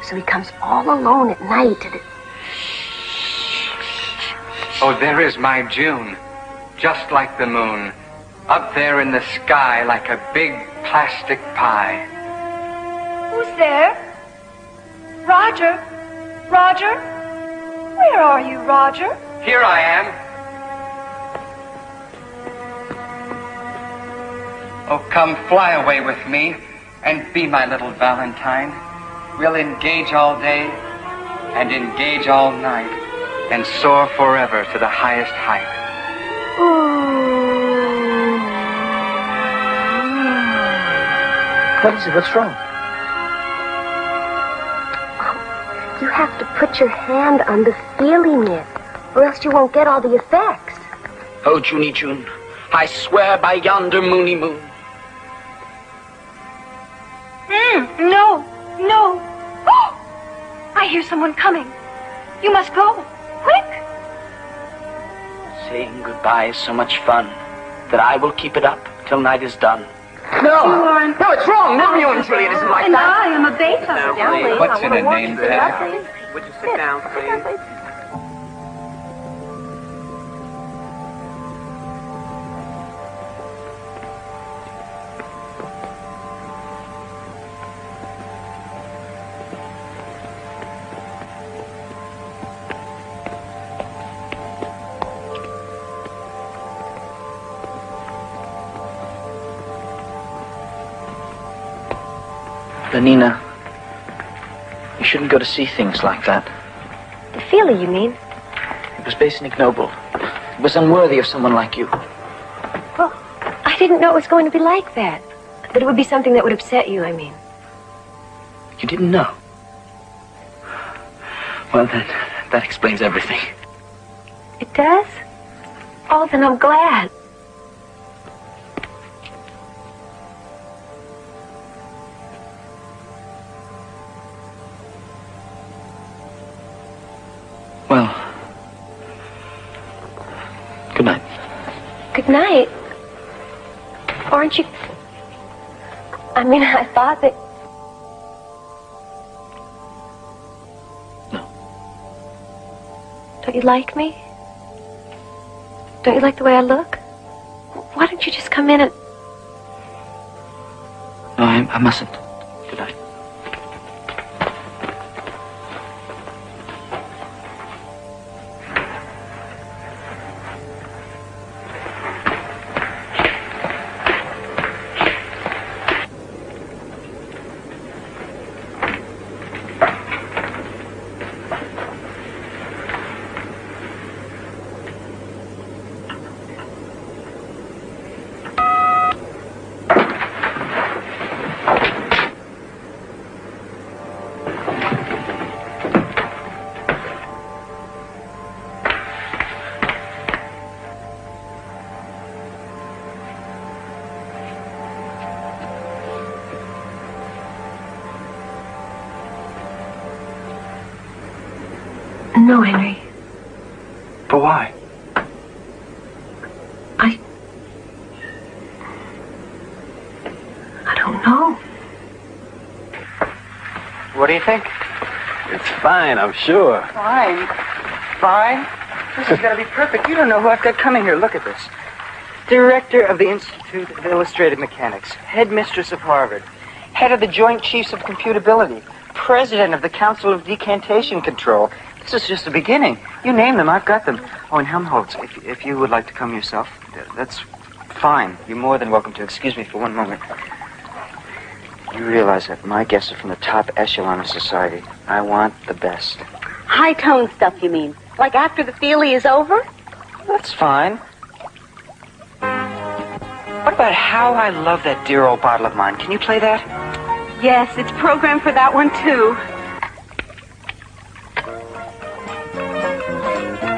So he comes all alone at night to the... Oh, there is my June. Just like the moon. Up there in the sky like a big plastic pie. Who's there? Roger? Roger? Where are you, Roger? Here I am. Oh, come fly away with me and be my little Valentine. We'll engage all day and engage all night and soar forever to the highest height. What is it? What's wrong? You have to put your hand on the Feely mitt, or else you won't get all the effects. Oh, Junie June, I swear by yonder moony moon. No. Oh! I hear someone coming. You must go. Quick! Saying goodbye is so much fun that I will keep it up till night is done. No, it's wrong. Romeo and Juliet isn't like And that. I am a Beethoven. What's in a name tag? Would you sit down, please? Lenina, you shouldn't go to see things like that. The feeling, you mean? It was base and ignoble. It was unworthy of someone like you. Well, I didn't know it was going to be like that. That it would be something that would upset you, I mean. You didn't know? Well, that explains everything. It does? Oh, then I'm glad. Well, good night. Good night. Aren't you... I mean, I thought that... No. Don't you like me? Don't you like the way I look? Why don't you just come in and... No, I mustn't. Good night. No, Henry. But why? I don't know. What do you think? It's fine, I'm sure. Fine. Fine? This is going to be perfect. You don't know who I've got coming here. Look at this. Director of the Institute of Illustrated Mechanics, headmistress of Harvard, head of the Joint Chiefs of Computability, president of the Council of Decantation Control. This is just the beginning. You name them, I've got them. Oh, and Helmholtz, if you would like to come yourself, that's fine. You're more than welcome to. Excuse me for one moment. You realize that my guests are from the top echelon of society. I want the best. High-tone stuff, you mean? Like after the feelie is over? That's fine. What about How I Love That Dear Old Bottle of Mine? Can you play that? Yes, it's programmed for that one, too.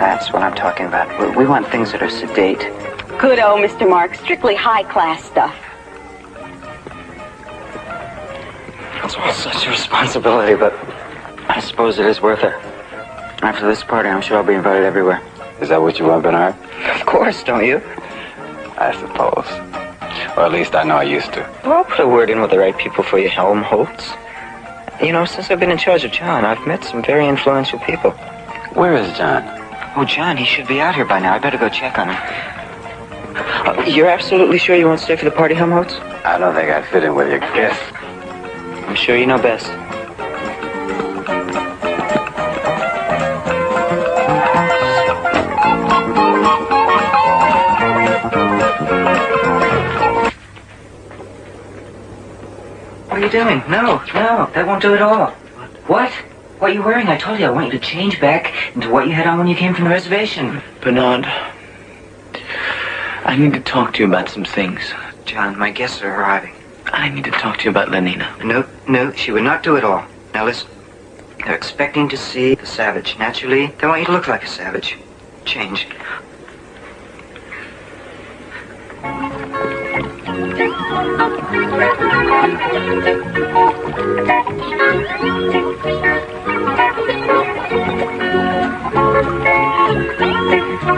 That's what I'm talking about. We want things that are sedate. Good old Mr. Mark. Strictly high-class stuff. It's all such a responsibility, but I suppose it is worth it. After this party, I'm sure I'll be invited everywhere. Is that what you want, Bernard? Of course, don't you? I suppose. Or at least I know I used to. Well, I'll put a word in with the right people for you, Helmholtz. You know, since I've been in charge of John, I've met some very influential people. Where is John? Oh, John, he should be out here by now. I better go check on him. You're absolutely sure you won't stay for the party, Helmholtz? I don't think I'd fit in with your guests. I'm sure you know best. What are you doing? No, that won't do at all. What? What are you wearing? I told you I want you to change back into what you had on when you came from the reservation. Bernard, I need to talk to you about some things. John, my guests are arriving. I need to talk to you about Lenina. No, she would not do it all. Now listen, they're expecting to see the savage. Naturally, they want you to look like a savage. Change.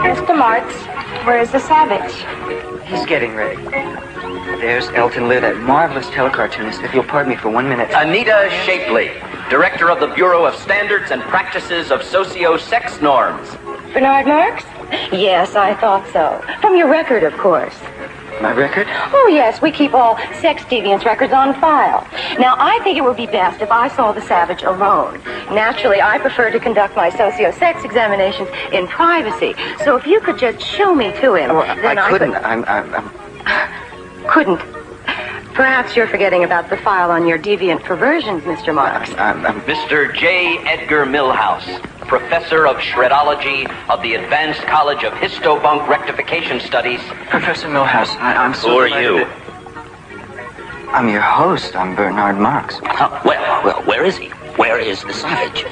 Mr. Marks, where's the savage? He's getting ready. There's Elton Lear, that marvelous telecartoonist. If you'll pardon me for 1 minute. Anita Shapley, director of the Bureau of Standards and Practices of Socio-Sex Norms. Bernard Marks? Yes, I thought so. From your record, of course. My record? Oh, yes, we keep all sex deviance records on file. Now, I think it would be best if I saw the savage alone. Naturally, I prefer to conduct my socio-sex examinations in privacy. So if you could just show me to him, Oh, then I couldn't. Couldn't. Perhaps you're forgetting about the file on your deviant perversions, Mr. Marks. Mr. J. Edgar Milhouse, professor of shredology of the Advanced College of Histobunk Rectification Studies. Professor Milhouse, I'm so Who are delighted you? that- I'm your host. I'm Bernard Marks. Well, where is he? Where is the savage?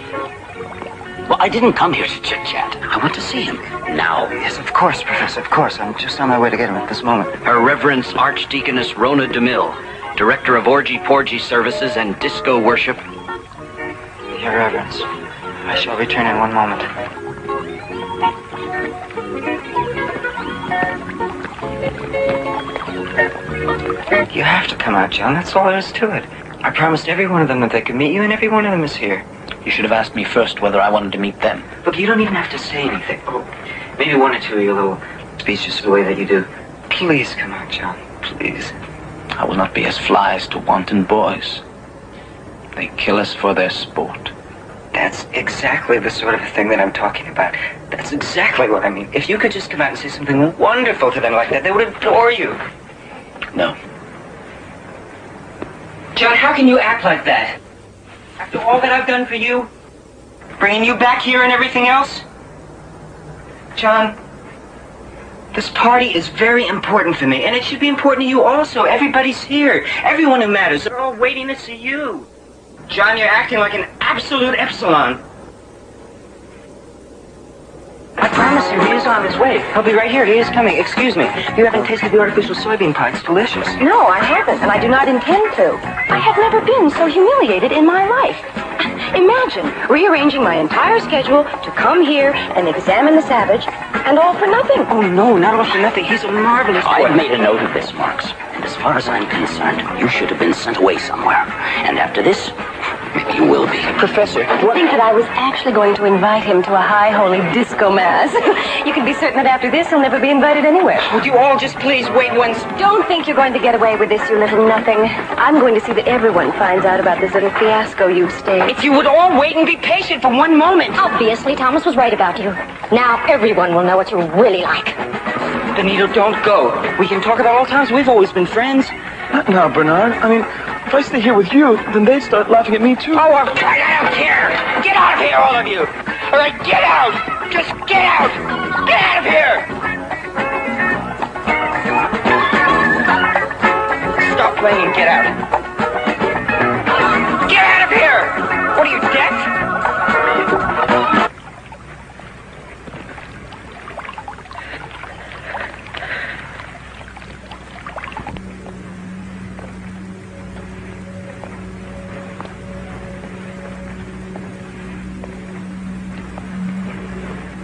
Well, I didn't come here to chit-chat. I want to see him. Now. Yes, of course, Professor, of course. I'm just on my way to get him at this moment. Her Reverence Archdeaconess Rona DeMille, Director of Orgy-Porgy Services and Disco Worship. Your Reverence, I shall return in one moment. You have to come out, John. That's all there is to it. I promised every one of them that they could meet you, and every one of them is here. You should have asked me first whether I wanted to meet them. Look, you don't even have to say anything. Oh, maybe one or two of your little speeches the way that you do. Please come out, John. Please. I will not be as flies to wanton boys. They kill us for their sport. That's exactly the sort of thing that I'm talking about. That's exactly what I mean. If you could just come out and say something wonderful to them like that, they would adore you. No. John, how can you act like that? After all that I've done for you? Bringing you back here and everything else? John, this party is very important for me, and it should be important to you also. Everybody's here. Everyone who matters. They're all waiting to see you. John, you're acting like an absolute epsilon. I promise you, he is on his way. He'll be right here. He is coming. Excuse me. You haven't tasted the artificial soybean pie. It's delicious. No, I haven't, and I do not intend to. I have never been so humiliated in my life. Imagine rearranging my entire schedule to come here and examine the savage, and all for nothing. Oh, no, not all for nothing. He's a marvelous boy. I've made a note of this, Marks. And as far as I'm concerned, you should have been sent away somewhere. And after this, maybe you will be. Professor, I think that I was actually going to invite him to a high holy disco mass. You can be certain that after this, he'll never be invited anywhere. Would you all just please wait once? Don't think you're going to get away with this, you little nothing. I'm going to see that everyone finds out about this little fiasco you've staged. If you would all wait and be patient for one moment. Obviously, Thomas was right about you. Now everyone will know what you're really like. Benito, don't go. We can talk about all times we've always been friends. Not now, Bernard. I mean, if I stay here with you, then they'd start laughing at me, too. Oh, I don't care. Get out of here, all of you. All right, get out. Just get out. Get out of here. Stop playing and get out. Get out of here. What are you, deaf?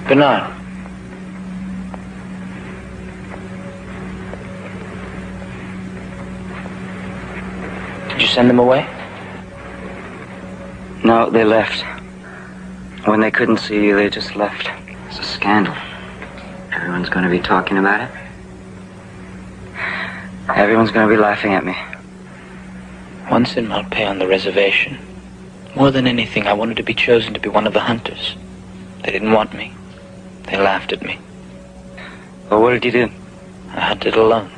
Bernard. Did you send them away? No, they left. When they couldn't see you, they just left. It's a scandal. Everyone's going to be talking about it. Everyone's going to be laughing at me. Once in Mount Pay on the reservation, more than anything, I wanted to be chosen to be one of the hunters. They didn't want me. They laughed at me. Well, what did you do? I hunted alone.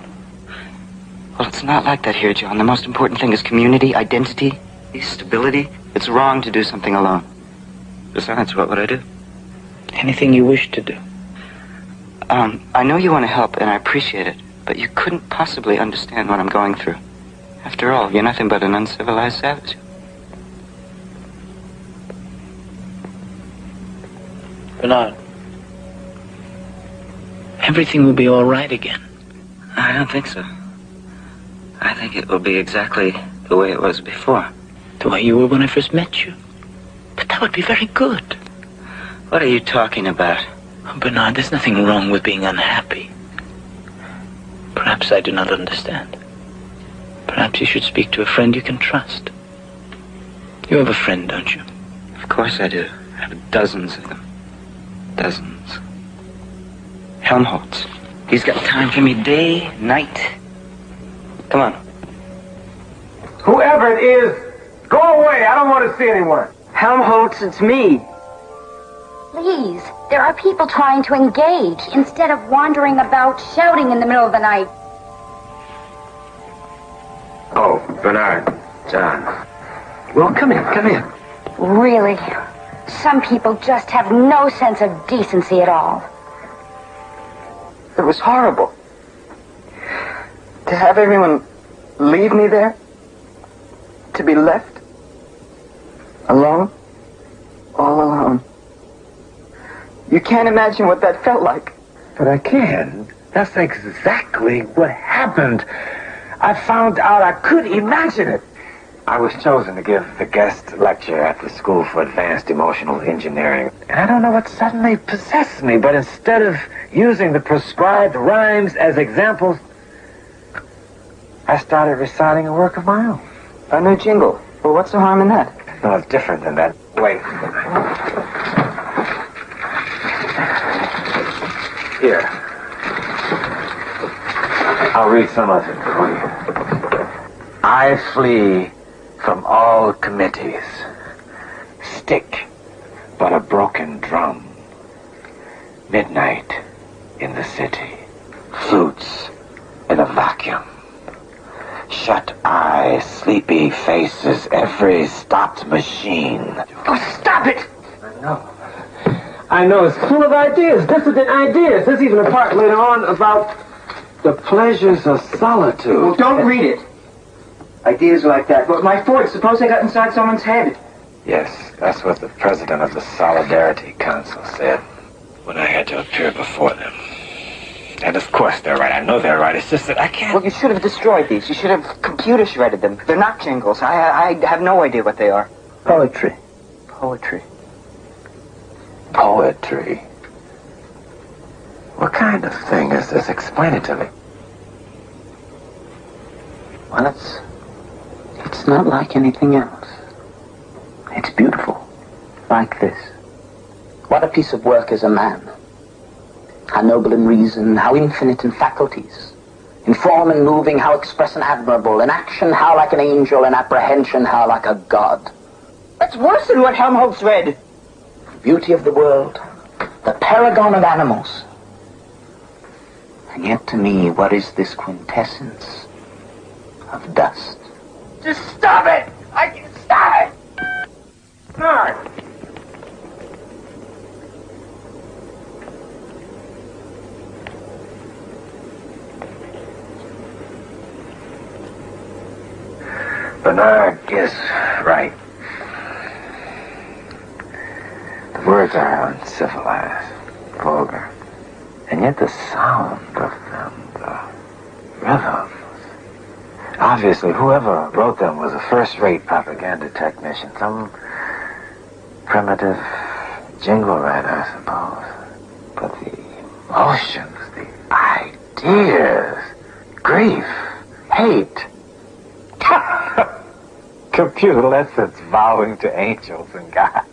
Well, it's not like that here, John. The most important thing is community, identity, stability. It's wrong to do something alone. Besides, what would I do? Anything you wish to do. I know you want to help, and I appreciate it, but you couldn't possibly understand what I'm going through. After all, you're nothing but an uncivilized savage. Bernard, everything will be all right again. I don't think so. I think it will be exactly the way it was before. The way you were when I first met you. But that would be very good. What are you talking about? Oh, Bernard, there's nothing wrong with being unhappy. Perhaps I do not understand. Perhaps you should speak to a friend you can trust. You have a friend, don't you? Of course I do. I have dozens of them. Dozens. Helmholtz. He's got time for me day, night. Come on. Whoever it is, go away. I don't want to see anyone. Helmholtz, it's me. Please, there are people trying to engage instead of wandering about shouting in the middle of the night. Oh, Bernard, John. Well, come in. Really? Some people just have no sense of decency at all. It was horrible. To have everyone leave me there? To be left? Alone? All alone. You can't imagine what that felt like. But I can. That's exactly what happened. I found out I could imagine it. I was chosen to give the guest lecture at the School for Advanced Emotional Engineering. And I don't know what suddenly possessed me, but instead of using the prescribed rhymes as examples, I started reciting a work of my own. A new jingle. Well, what's the harm in that? No, it's different than that. Wait. Here. I'll read some of it for you. I flee from all committees. Stick but a broken drum. Midnight in the city. Flutes in a vacuum. Shut eyes, sleepy faces, every stopped machine. Oh, stop it! I know, it's full of ideas, dissident ideas. There's even a part later on about the pleasures of solitude. Well, don't read it. Ideas like that. But my Ford, suppose I got inside someone's head. Yes, that's what the president of the Solidarity Council said when I had to appear before them. And of course they're right. I know they're right. It's just that I can't... Well, you should have destroyed these. You should have computer shredded them. They're not jingles. I have no idea what they are. Poetry. Poetry. Poetry? What kind of thing is this? Explain it to me. Well, it's not like anything else. It's beautiful. Like this. What a piece of work is a man. How noble in reason, how infinite in faculties. In form and moving, how express and admirable. In action, how like an angel. In apprehension, how like a god. That's worse than what Helmholtz read. Beauty of the world. The paragon of animals. And yet to me, what is this quintessence of dust? Just stop it! I can stop it! No! Bernard is right. The words are uncivilized, vulgar, and yet the sound of them, the rhythms. Obviously, whoever wrote them was a first-rate propaganda technician, some primitive jingle writer, I suppose. But the emotions, the ideas, grief, hate. Computer lessons vowing to angels and God.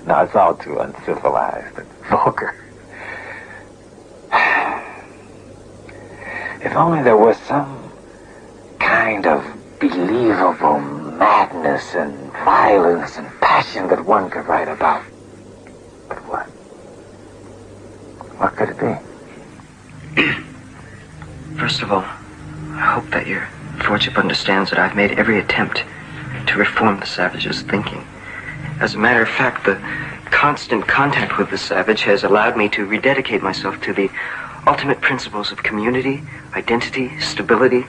No, it's all too uncivilized and vulgar. If only there was some kind of believable madness and violence and passion that one could write about. But what? What could it be? First of all, I hope that your lordship understands that I've made every attempt to reform the savage's thinking. As a matter of fact, the constant contact with the savage has allowed me to rededicate myself to the ultimate principles of community, identity, stability,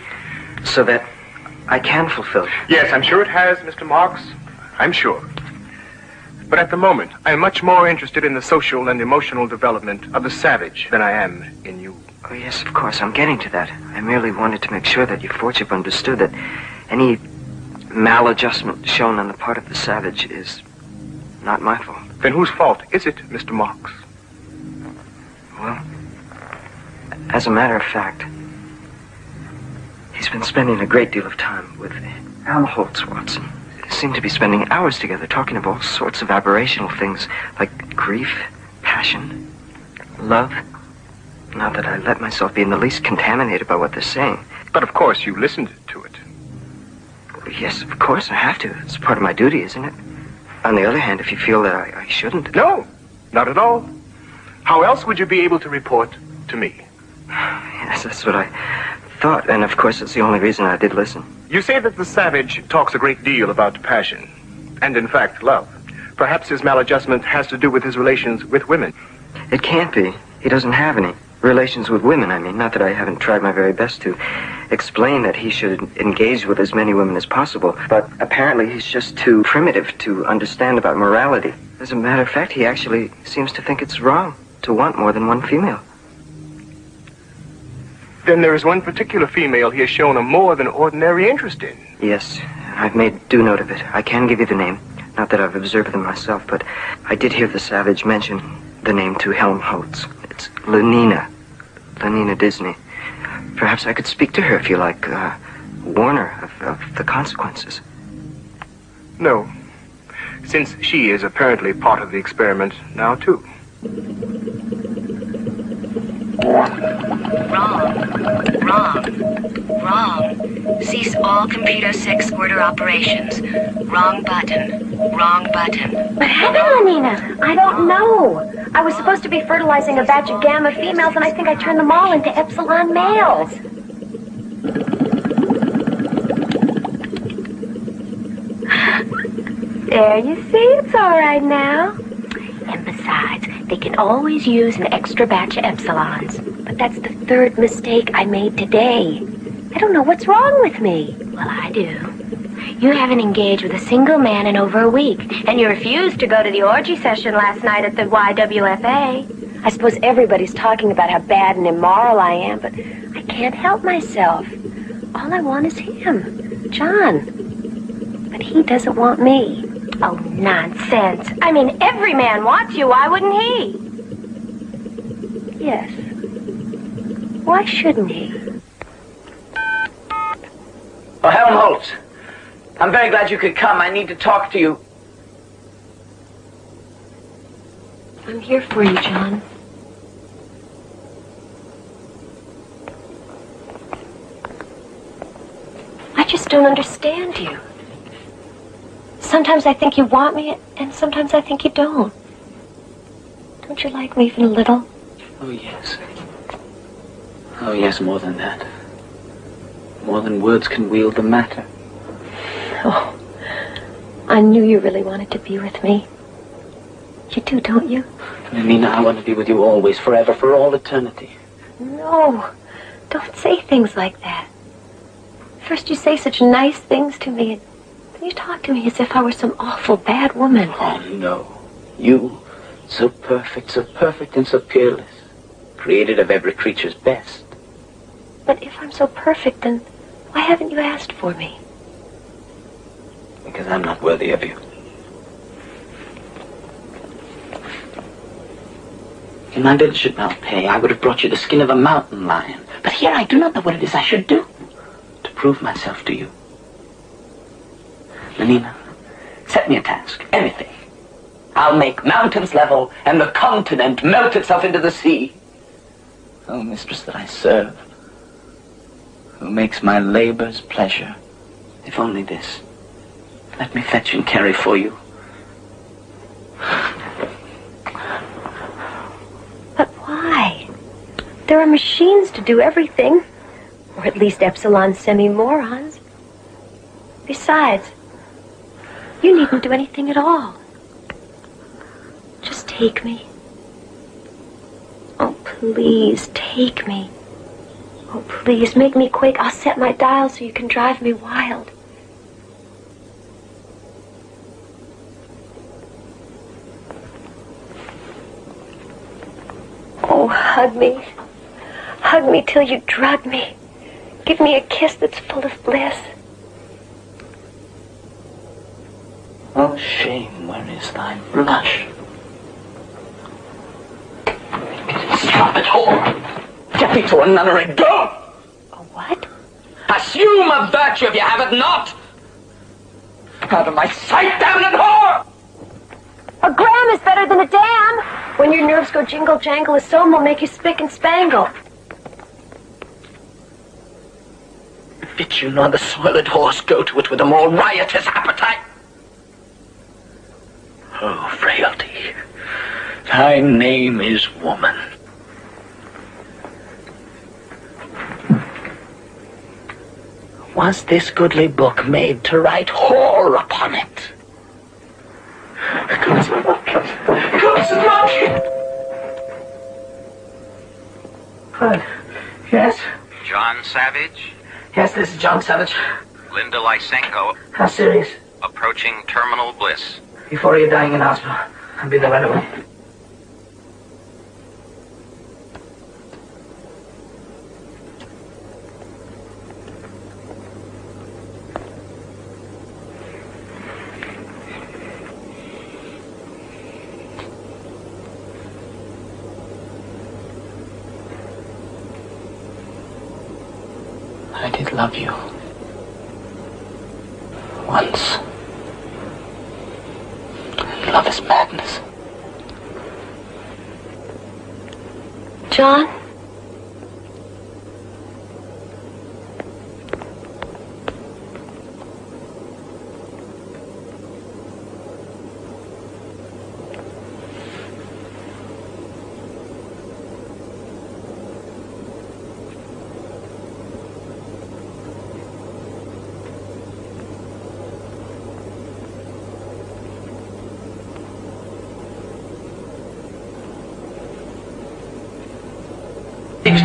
so that I can fulfill. Yes, I'm sure it has, Mr. Marks. I'm sure. But at the moment, I'm much more interested in the social and emotional development of the savage than I am in you. Oh, yes, of course, I'm getting to that. I merely wanted to make sure that your lordship understood that any maladjustment shown on the part of the savage is not my fault. Then whose fault is it, Mr. Marks? Well, as a matter of fact, he's been spending a great deal of time with Helmholtz, Watson. They seem to be spending hours together talking of all sorts of aberrational things like grief, passion, love. Not that I let myself be in the least contaminated by what they're saying. But of course you listened to it. Yes, of course I have to. It's part of my duty, isn't it? On the other hand, if you feel that I shouldn't... No, not at all. How else would you be able to report to me? Yes, that's what I thought. And of course, it's the only reason I did listen. You say that the savage talks a great deal about passion, and in fact, love. Perhaps his maladjustment has to do with his relations with women. It can't be. He doesn't have any. Relations with women, I mean. Not that I haven't tried my very best to explain that he should engage with as many women as possible, but apparently he's just too primitive to understand about morality. As a matter of fact, he actually seems to think it's wrong to want more than one female. Then there is one particular female he has shown a more than ordinary interest in. Yes, I've made due note of it. I can give you the name. Not that I've observed them myself, but I did hear the savage mention the name to Helmholtz. It's Lenina Disney. Perhaps I could speak to her if you like, warn her of the consequences. No, since she is apparently part of the experiment now, too. Wrong. Cease all computer sex order operations. Wrong button. What happened, Lenina? I don't know. I was supposed to be fertilizing a batch of gamma females, and I think I turned them all into epsilon males. There, you see? It's all right now. And besides, they can always use an extra batch of epsilons. But that's the third mistake I made today. I don't know what's wrong with me. Well, I do. You haven't engaged with a single man in over a week. And you refused to go to the orgy session last night at the YWFA. I suppose everybody's talking about how bad and immoral I am, but I can't help myself. All I want is him, John. But he doesn't want me. Oh, nonsense. I mean, every man wants you. Why wouldn't he? Yes. Why shouldn't he? Oh, Helmholtz. I'm very glad you could come. I need to talk to you. I'm here for you, John. I just don't understand you. Sometimes I think you want me, and sometimes I think you don't. Don't you like me even a little? Oh, yes. Oh, yes, more than that. More than words can wield the matter. Oh, I knew you really wanted to be with me. You do, don't you? Nina, I want to be with you always, forever, for all eternity. No, don't say things like that. First you say such nice things to me, and then you talk to me as if I were some awful bad woman. Oh, no. You, so perfect and so peerless, created of every creature's best. But if I'm so perfect, then why haven't you asked for me? Because I'm not worthy of you. If my bill should not pay, I would have brought you the skin of a mountain lion. But here I do not know what it is I should do to prove myself to you. Lenina, set me a task, anything. I'll make mountains level and the continent melt itself into the sea. Oh, mistress that I serve, who makes my labors pleasure, if only this. Let me fetch and carry for you. But why? There are machines to do everything. Or at least epsilon semi-morons. Besides, you needn't do anything at all. Just take me. Oh, please, take me. Oh, please, make me quake. I'll set my dial so you can drive me wild. Oh, hug me. Hug me till you drug me. Give me a kiss that's full of bliss. Oh, shame, where is thy blush? Stop it, whore! Get me to a nunnery, go! A what? Assume a virtue if you have it not! Out of my sight, damned whore! A gram is better than a dam. When your nerves go jingle jangle, a song will make you spick and spangle. Fit you nor the soiled horse go to it with a more riotous appetite. Oh, frailty, thy name is woman. was this goodly book made to write whore upon it? Gods and monkeys! What? Yes? John Savage? Yes, this is John Savage. Linda Lysenko. How serious? Approaching terminal bliss. Before you're dying in hospital. I'll be there right away. I did love you. Once. Love is madness. John?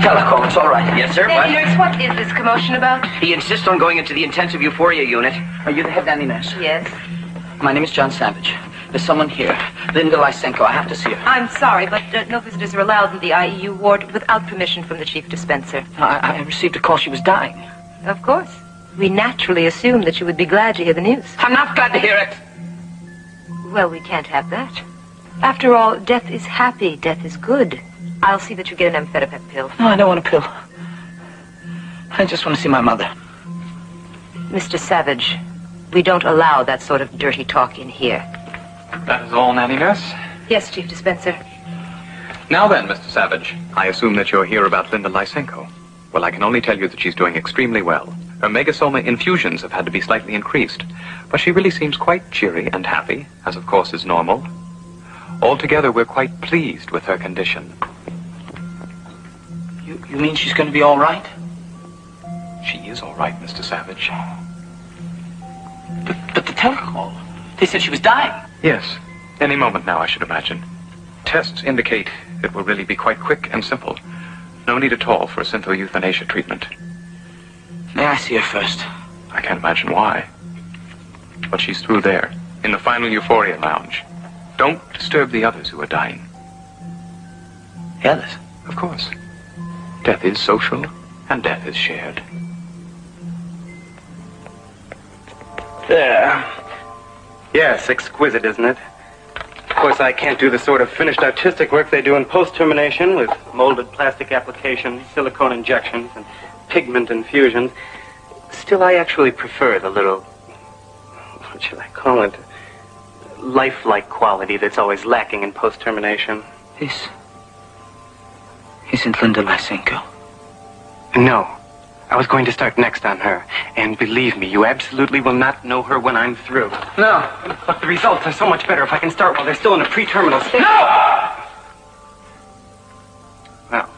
Telecom, it's all right. Yes, sir. Dandy nurse, what is this commotion about? He insists on going into the intensive euphoria unit. Are you the head dandy nurse? Yes. My name is John Savage. There's someone here. Linda Lysenko. I have to see her. I'm sorry, but no visitors are allowed in the IEU ward without permission from the chief dispenser. I received a call she was dying. Of course. We naturally assumed that you would be glad to hear the news. I'm not glad to hear it. Well, we can't have that. After all, death is happy. Death is good. I'll see that you get an amphetamine pill. No, I don't want a pill. I just want to see my mother. Mr. Savage, we don't allow that sort of dirty talk in here. That is all, Nanny Nurse? Yes, Chief Dispenser. Now then, Mr. Savage, I assume that you're here about Linda Lysenko. Well, I can only tell you that she's doing extremely well. Her megasoma infusions have had to be slightly increased, but she really seems quite cheery and happy, as of course is normal. Altogether, we're quite pleased with her condition. You mean she's going to be all right? She is all right, Mr. Savage. But the telecall, they said she was dying. Yes, any moment now, I should imagine. Tests indicate it will really be quite quick and simple. No need at all for a syntheeuthanasia treatment. May I see her first? I can't imagine why. But she's through there, in the final euphoria lounge. Don't disturb the others who are dying. The others? Of course. Death is social, and death is shared. There. Yes, exquisite, isn't it? Of course, I can't do the sort of finished artistic work they do in post-termination with molded plastic applications, silicone injections, and pigment infusions. Still, I actually prefer the little, what should I call it, lifelike quality that's always lacking in post-termination. This isn't Linda Lysenko. No. I was going to start next on her. And believe me, you absolutely will not know her when I'm through. No. But the results are so much better if I can start while they're still in a pre-terminal state. No! Well,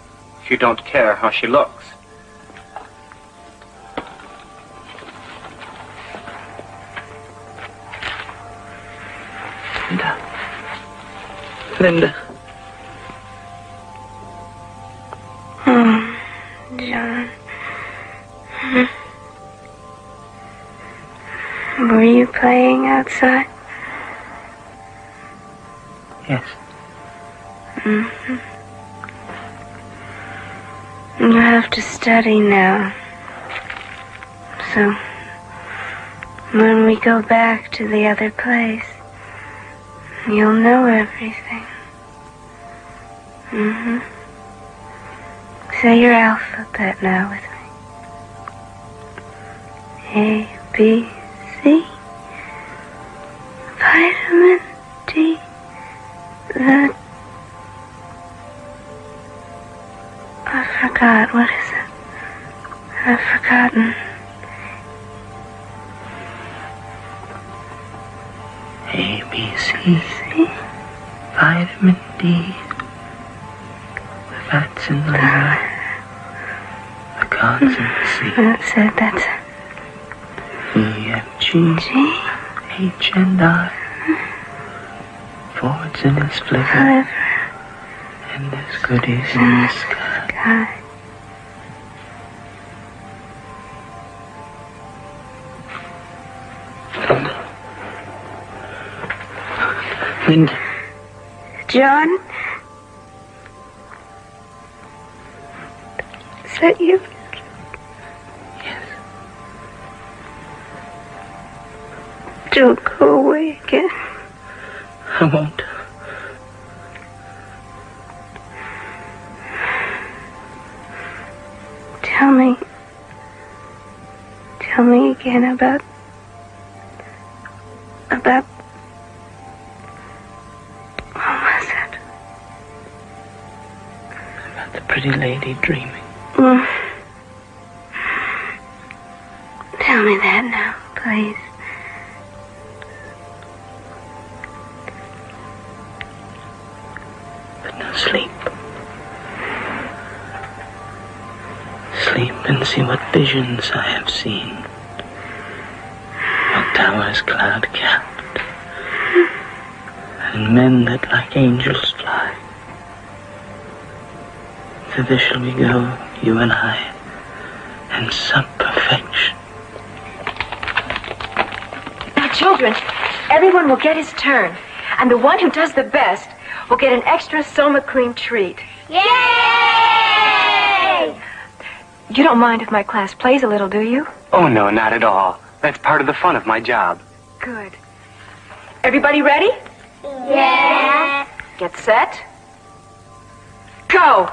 if you don't care how she looks. Linda. Oh, John. Were you playing outside? Yes. Mm-hmm. You have to study now. So, when we go back to the other place, you'll know everything. Mm-hmm. Say your alphabet now with me. A, B, C. Vitamin D. I forgot. What is it? I've forgotten. A, B, C. Vitamin D. The fats in the liver. The carbs in the sea. That's it. E-F-G, H and I, forwards in his flivver, and there's goodies in the sky. Linda. John? Is that you? Yes. Don't go away again. I won't. Tell me again about what was it? About the pretty lady dreaming. Tell me that now, please. But now sleep. Sleep and see what visions I have seen. What towers cloud-capped, and men that like angels fly. Thither shall we go, you and I, in some perfection. Now, children, everyone will get his turn, and the one who does the best will get an extra Soma cream treat. Yay! You don't mind if my class plays a little, do you? Oh, no, not at all. That's part of the fun of my job. Good. Everybody ready? Yeah. Get set. Go!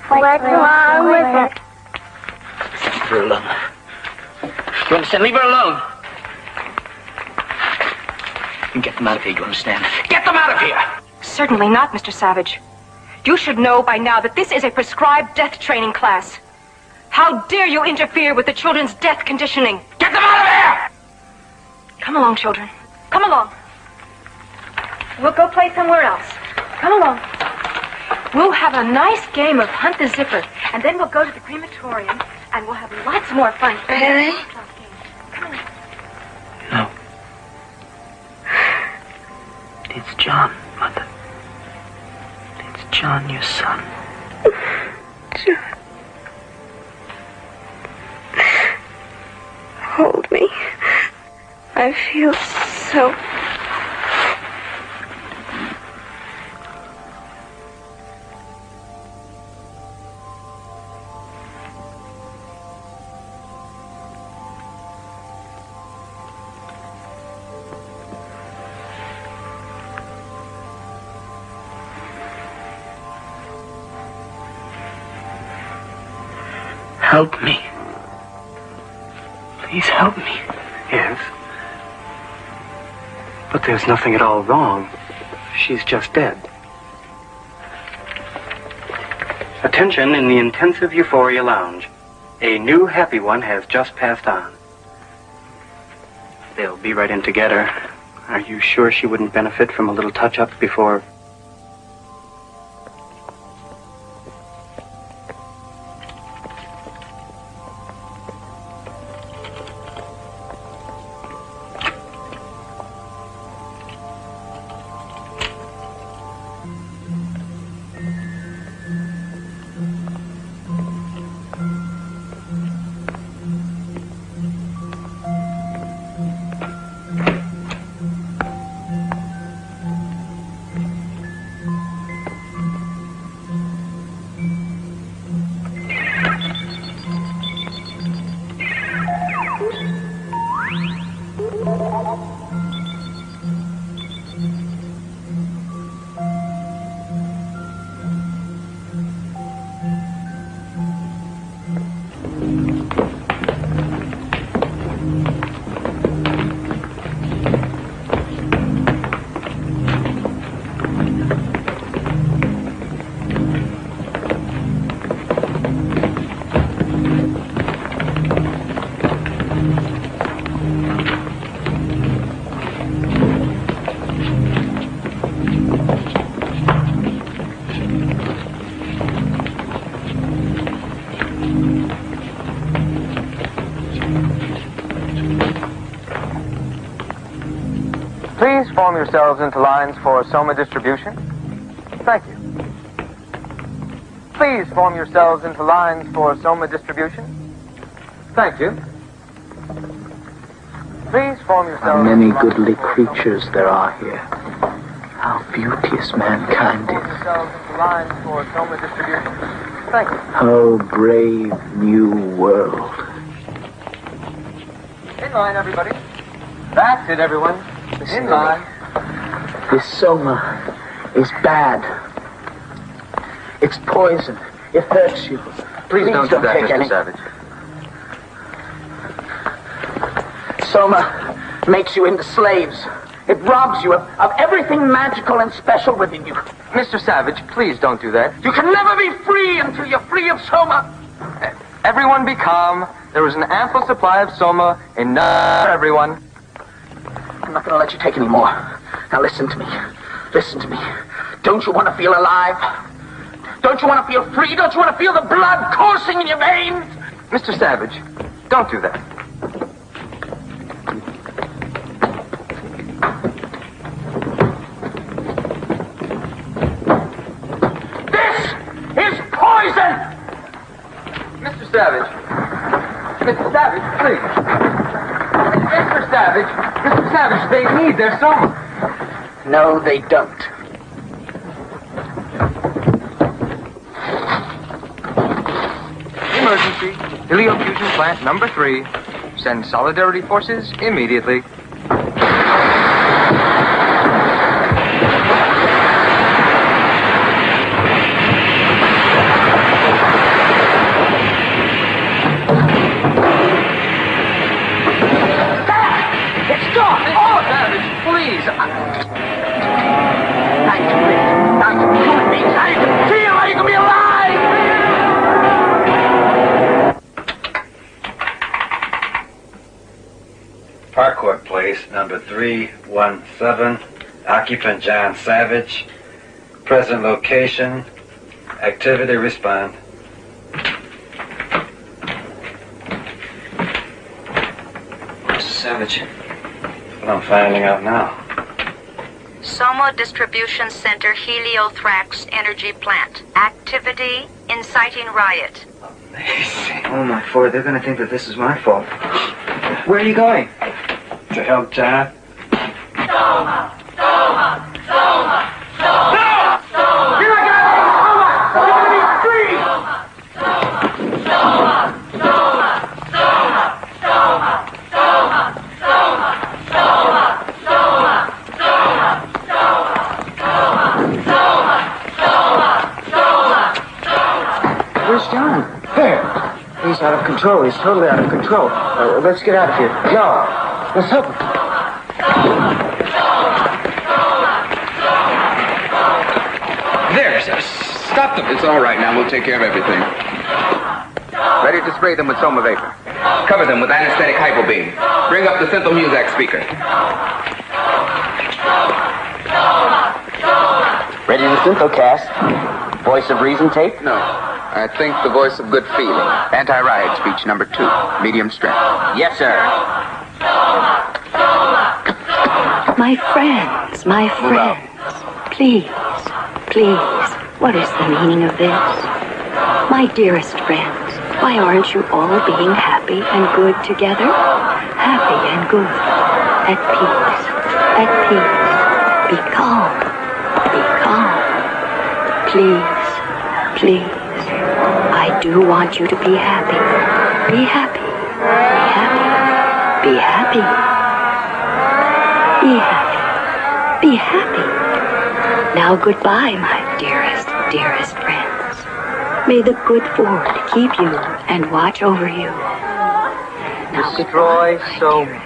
What's wrong with it? Leave her alone. You understand? Leave her alone. You get them out of here, you understand? Get them out of here! Certainly not, Mr. Savage. You should know by now that this is a prescribed death training class. How dare you interfere with the children's death conditioning? Get them out of here! Come along, children. Come along. We'll go play somewhere else. Come along. We'll have a nice game of Hunt the Zipper, and then we'll go to the crematorium, and we'll have lots more fun. Really? Come on. No. It's John, Mother. It's John, your son. John. Hold me. I feel so... Help me. Please help me. Yes. But there's nothing at all wrong. She's just dead. Attention in the intensive euphoria lounge. A new happy one has just passed on. They'll be right in to get her. Are you sure she wouldn't benefit from a little touch-up before... Please form yourselves into lines for soma distribution. Thank you. Please form yourselves into lines for soma distribution. Thank you. Please form yourselves... How many goodly creatures there are here. How beauteous mankind Form is. yourselves into lines for soma distribution. Thank you. Oh, brave new world. In line, everybody. That's it, everyone. Listen In to me. line. This soma is bad. It's poison. It hurts you. Please don't do that, take Mr. any. Savage. Soma makes you into slaves. It robs you of everything magical and special within you. Mr. Savage, please don't do that. You can never be free until you're free of soma. Everyone be calm. There is an ample supply of soma enough for everyone. I'm not going to let you take any more. Now listen to me. Listen to me. Don't you want to feel alive? Don't you want to feel free? Don't you want to feel the blood coursing in your veins? Mr. Savage, don't do that. This is poison! Mr. Savage. Mr. Savage, please. Mr. Savage. Mr. Savage, they need their soma. No, they don't. Emergency. Heliofusion plant number 3. Send solidarity forces immediately. It's gone! Oh, Savage, please. Now you can live. Now you can feel it, baby. Now you can feel how you can be alive! Parkwood Place, number 317. Occupant John Savage. Present location. Activity respond. Mr. Savage. What I'm finding out now. Soma Distribution Center Heliothrax Energy Plant. Activity inciting riot. Oh, my Ford, they're going to think that this is my fault. Where are you going? To help John? Soma! Soma! Soma! Soma! No! You're not gonna have soma! You're gonna be free! Soma! Soma! Soma! Soma! Soma! Soma! Soma! Soma! Soma! Soma! Soma! Where's John? There. He's out of control. He's totally out of control. Let's get out of here. No. Let's help him. There, sir. Stop them. It's all right now. We'll take care of everything. Ready to spray them with soma vapor. Cover them with anesthetic hypobeam. Bring up the Synthel Muzak speaker. Ready to synthocast? Voice of reason tape? No. I think the voice of good feeling. Anti-riot speech number 2. Medium strength. Yes, sir. My friends, please, please, what is the meaning of this? My dearest friends, why aren't you all being happy and good together? Happy and good, at peace, be calm, please, please, I do want you to be happy, be happy, be happy. Be happy. Be happy. Now goodbye, my dearest, dearest friends. May the good Ford keep you and watch over you. Now Destroy soma.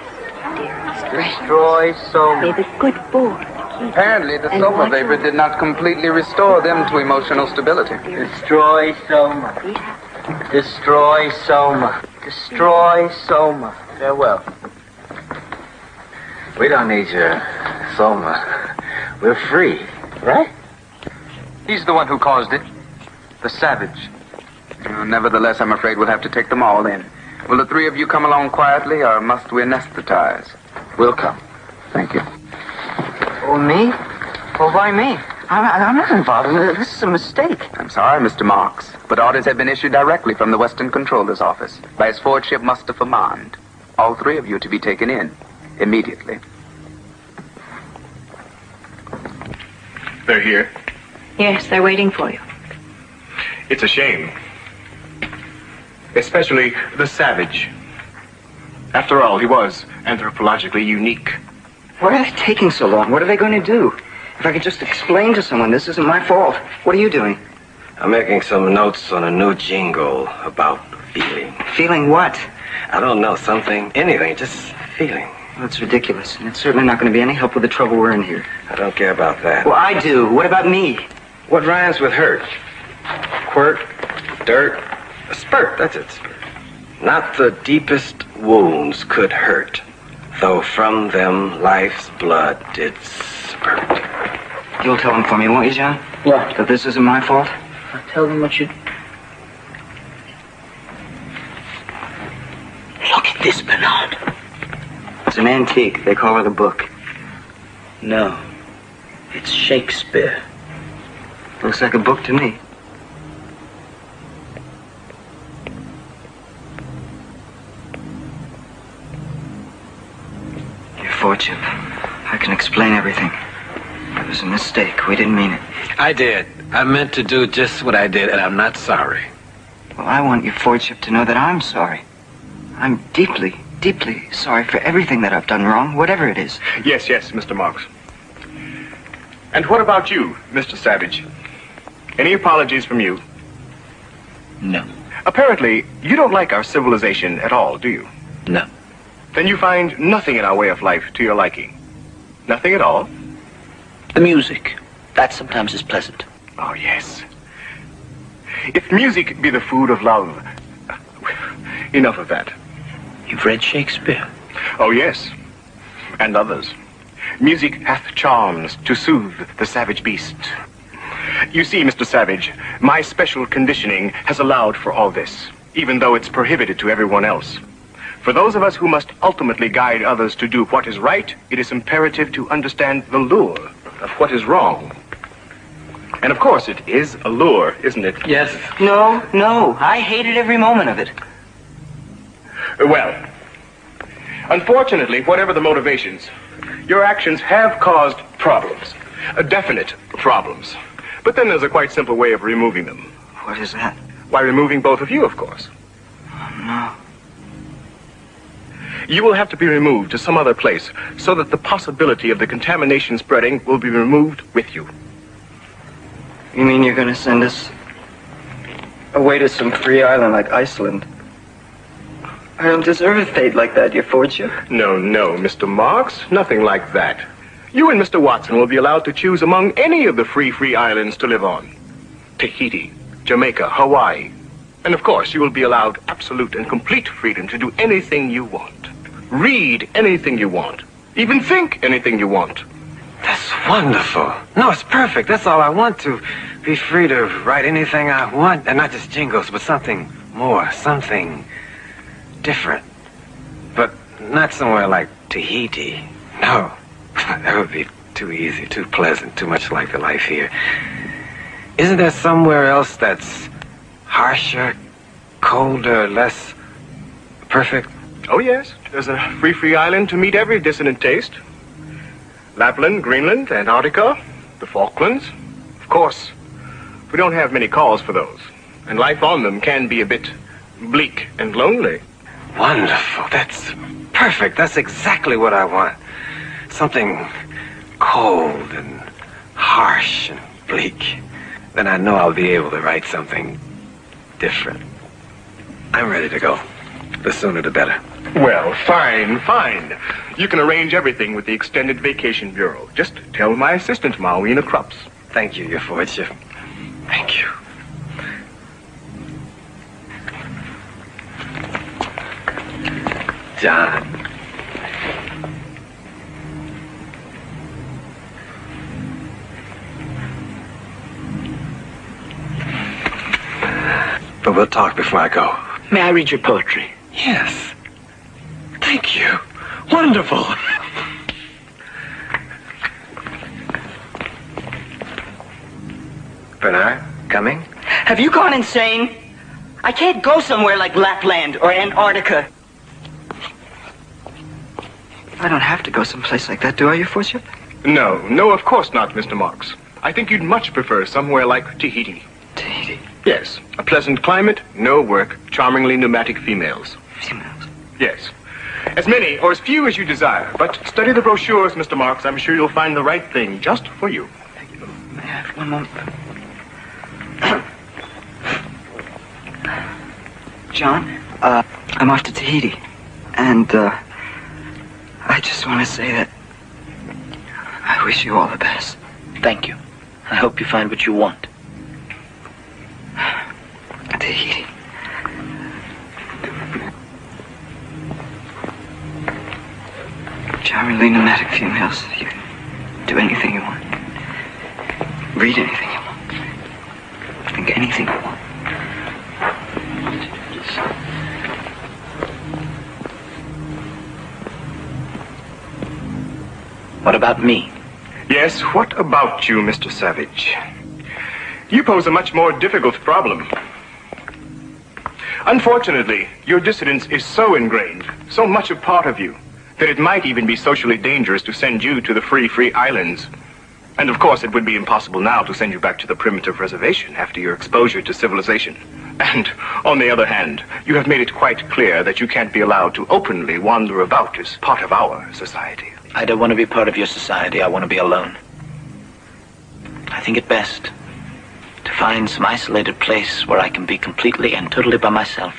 Destroy soma. may the good Ford Apparently, the soma vapor did not completely restore them to emotional stability. Destroy soma. Destroy soma. Destroy soma. Farewell. We don't need your soma. We're free, right? He's the one who caused it. The savage. Nevertheless, I'm afraid we'll have to take them all in. Will the 3 of you come along quietly, or must we anesthetize? We'll come. Thank you. Oh, me? Well, why me? I'm not involved in it. This is a mistake. I'm sorry, Mr. Marks, but orders have been issued directly from the Western Controller's office by his forward ship Mustafa Mond. All three of you to be taken in immediately. They're here. Yes, they're waiting for you. It's a shame. Especially the savage. After all, he was anthropologically unique. Why are they taking so long? What are they going to do? If I could just explain to someone, this isn't my fault. What are you doing? I'm making some notes on a new jingle about feeling. Feeling what? I don't know, something, anything, just feeling. Well, it's ridiculous, and it's certainly not going to be any help with the trouble we're in here. I don't care about that. Well, I do. What about me? What rhymes with hurt? Quirt, dirt, a spurt, that's it, spurt. Not the deepest wounds could hurt, though from them life's blood did spurt. You'll tell them for me, won't you, John? What? That this isn't my fault? I'll tell them what you... Look at this, Bernard. It's an antique. They call it a book. No. It's Shakespeare. Looks like a book to me. Your fortune. I can explain everything. It was a mistake. We didn't mean it. I did. I meant to do just what I did, and I'm not sorry. Well, I want your Fordship to know that I'm sorry. I'm deeply, deeply sorry for everything that I've done wrong, whatever it is. Yes, Mr. Marks. And what about you, Mr. Savage? Any apologies from you? No. Apparently, you don't like our civilization at all, do you? No. Then you find nothing in our way of life to your liking? Nothing at all? The music. That sometimes is pleasant. Oh, yes. If music be the food of love... Enough of that. You've read Shakespeare? Oh, yes. And others. Music hath charms to soothe the savage beast. You see, Mr. Savage, my special conditioning has allowed for all this, even though it's prohibited to everyone else. For those of us who must ultimately guide others to do what is right, it is imperative to understand the lure of what is wrong. And of course, it is a lure, isn't it? Yes. No. I hated every moment of it. Well, unfortunately, whatever the motivations, your actions have caused problems. Definite problems. But then there's a quite simple way of removing them. What is that? By removing both of you, of course. No. You will have to be removed to some other place so that the possibility of the contamination spreading will be removed with you. You mean you're going to send us away to some free island like Iceland? I don't deserve a fate like that, your Fordship. No, Mr. Marks. Nothing like that. You and Mr. Watson will be allowed to choose among any of the free islands to live on. Tahiti, Jamaica, Hawaii. And of course, you will be allowed absolute and complete freedom to do anything you want. Read anything you want. Even think anything you want. That's wonderful. No, it's perfect. That's all I want, to be free to write anything I want. And not just jingles, but something more, something different. But not somewhere like Tahiti. No, that would be too easy, too pleasant, too much like the life here. Isn't there somewhere else that's harsher, colder, less perfect? Oh, yes. There's a free island to meet every dissonant taste. Lapland, Greenland, Antarctica, the Falklands. Of course, we don't have many calls for those. And life on them can be a bit bleak and lonely. Wonderful. That's perfect. That's exactly what I want. Something cold and harsh and bleak. Then I know I'll be able to write something different. I'm ready to go. The sooner the better. Well, fine. You can arrange everything with the Extended Vacation Bureau. Just tell my assistant, Mawina Krups. Thank you, your Fordship. Thank you. John. But we'll talk before I go. May I read your poetry? Yes. Thank you. Wonderful. Bernard, coming? Have you gone insane? I can't go somewhere like Lapland or Antarctica. I don't have to go someplace like that, do I, your Forship? No, of course not, Mr. Marks. I think you'd much prefer somewhere like Tahiti. Tahiti? Yes. A pleasant climate, no work, charmingly pneumatic females. Females? Yes. As many or as few as you desire. But study the brochures, Mr. Marks. I'm sure you'll find the right thing just for you. May I have one moment? John, I'm off to Tahiti. And, I just want to say that I wish you all the best. Thank you. I hope you find what you want. Tahiti. Charmingly pneumatic females. You do anything you want. Read anything you want. Think anything you want. What about me? Yes, what about you, Mr. Savage? You pose a much more difficult problem. Unfortunately, your dissidence is so ingrained, so much a part of you, that it might even be socially dangerous to send you to the free islands. And of course, it would be impossible now to send you back to the primitive reservation after your exposure to civilization. And, on the other hand, you have made it quite clear that you can't be allowed to openly wander about as part of our society. I don't want to be part of your society. I want to be alone. I think it best to find some isolated place where I can be completely and totally by myself.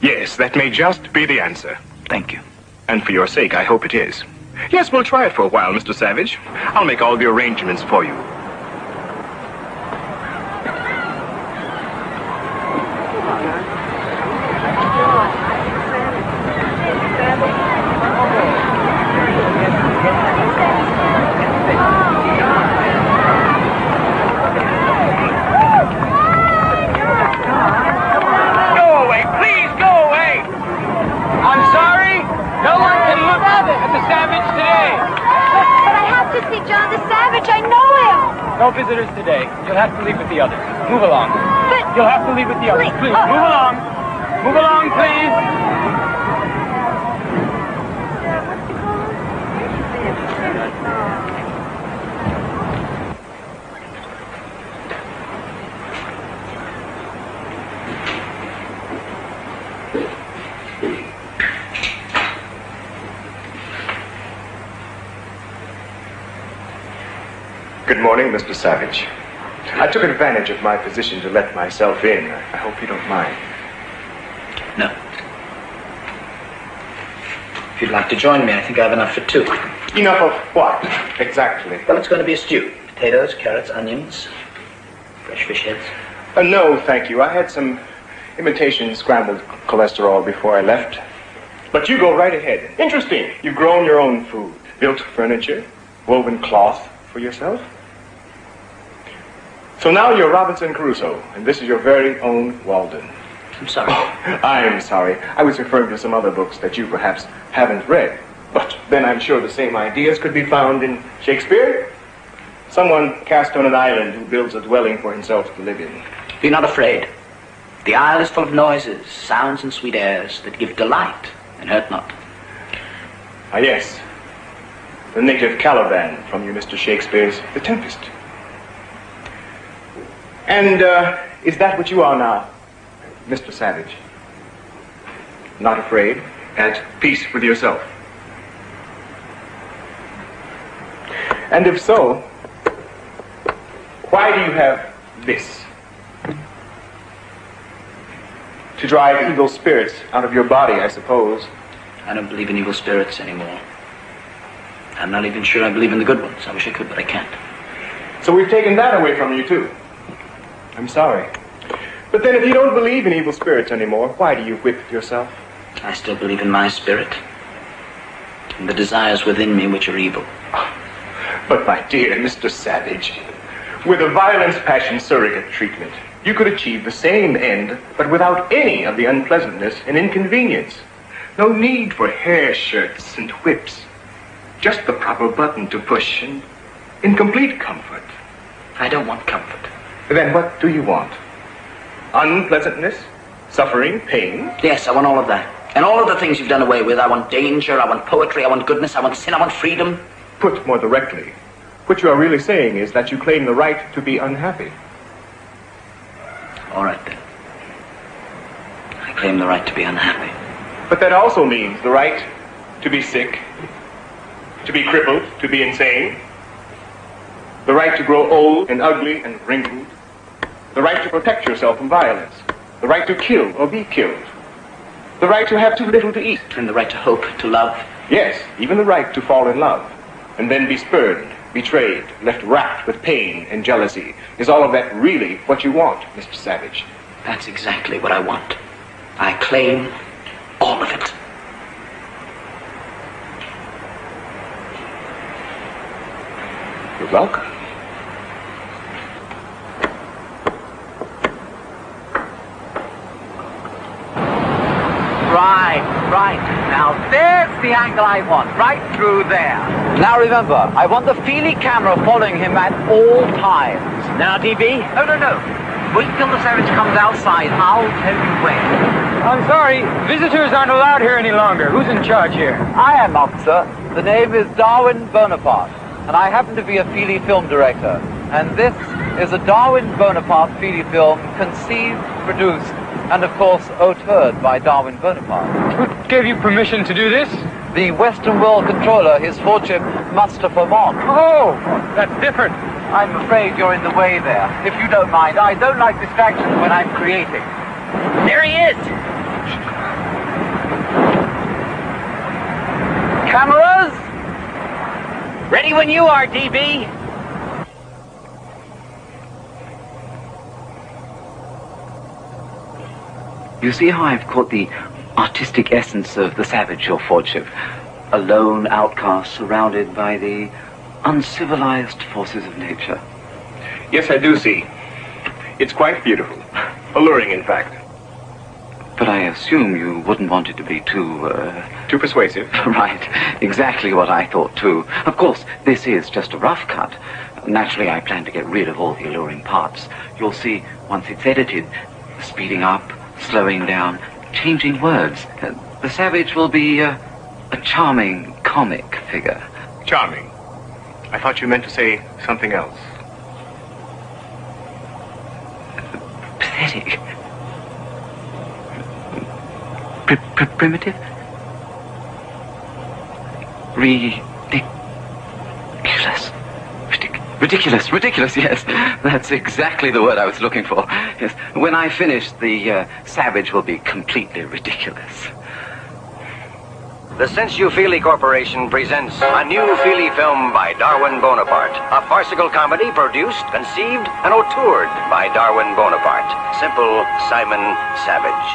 Yes, that may just be the answer. Thank you. And for your sake, I hope it is. Yes, we'll try it for a while, Mr. Savage. I'll make all the arrangements for you. No visitors today. You'll have to leave with the others. Move along. But you'll have to leave with the others. Please, move along. Move along, please. Good morning, Mr. Savage. I took advantage of my position to let myself in. I hope you don't mind. No. If you'd like to join me, I think I have enough for two. Enough of what, exactly? Well, it's going to be a stew. Potatoes, carrots, onions, fresh fish heads. No, thank you. I had some imitation scrambled cholesterol before I left. But you go right ahead. Interesting. You've grown your own food, built furniture, woven cloth for yourself. So now you're Robinson Crusoe, and this is your very own Walden. I'm sorry. Oh, I'm sorry. I was referring to some other books that you perhaps haven't read. But then I'm sure the same ideas could be found in Shakespeare. Someone cast on an island who builds a dwelling for himself to live in. Be not afraid. The isle is full of noises, sounds, and sweet airs that give delight and hurt not. Ah, yes. The native Caliban from your Mr. Shakespeare's The Tempest. And, is that what you are now, Mr. Savage? Not afraid, at peace with yourself? And if so, why do you have this? To drive evil spirits out of your body, I suppose. I don't believe in evil spirits anymore. I'm not even sure I believe in the good ones. I wish I could, but I can't. So we've taken that away from you, too. I'm sorry. But then if you don't believe in evil spirits anymore, why do you whip yourself? I still believe in my spirit. And the desires within me which are evil. But my dear Mr. Savage, with a violence passion surrogate treatment, you could achieve the same end, but without any of the unpleasantness and inconvenience. No need for hair shirts and whips. Just the proper button to push and in complete comfort. I don't want comfort. Then what do you want? Unpleasantness? Suffering? Pain? Yes, I want all of that. And all of the things you've done away with. I want danger, I want poetry, I want goodness, I want sin, I want freedom. Put more directly, what you are really saying is that you claim the right to be unhappy. All right, then. I claim the right to be unhappy. But that also means the right to be sick, to be crippled, to be insane, the right to grow old and ugly and wrinkled, the right to protect yourself from violence, the right to kill or be killed, the right to have too little to eat. And the right to hope, to love. Yes, even the right to fall in love, and then be spurned, betrayed, left racked with pain and jealousy. Is all of that really what you want, Mr. Savage? That's exactly what I want. I claim all of it. You're welcome. Right. Now there's the angle I want, right through there. Now remember, I want the Feely camera following him at all times. Now, DB? No. Wait till the Savage comes outside. I'll tell you when. I'm sorry, visitors aren't allowed here any longer. Who's in charge here? I am, officer. The name is Darwin Bonaparte, and I happen to be a Feely film director. And this is a Darwin Bonaparte Feely film conceived, produced, and of course, auteured by Darwin Bonaparte. Who gave you permission to do this? The Western World Controller, His Lordship Mustafa Mon. Oh, that's different. I'm afraid you're in the way there. If you don't mind, I don't like distractions when I'm creating. There he is! Cameras? Ready when you are, DB. You see how I've caught the artistic essence of the Savage, Your Lordship? A lone outcast surrounded by the uncivilized forces of nature. Yes, I do see. It's quite beautiful. Alluring, in fact. But I assume you wouldn't want it to be too persuasive. Right. Exactly what I thought, too. Of course, this is just a rough cut. Naturally, I plan to get rid of all the alluring parts. You'll see, once it's edited, speeding up, slowing down, changing words. The Savage will be a charming comic figure. Charming? I thought you meant to say something else. Pathetic. Primitive? Ridiculous, yes. That's exactly the word I was looking for. Yes. When I finish, the Savage will be completely ridiculous. The Since You Feely Corporation presents a new Feely film by Darwin Bonaparte. A farcical comedy produced, conceived, and auteured by Darwin Bonaparte. Simple Simon Savage.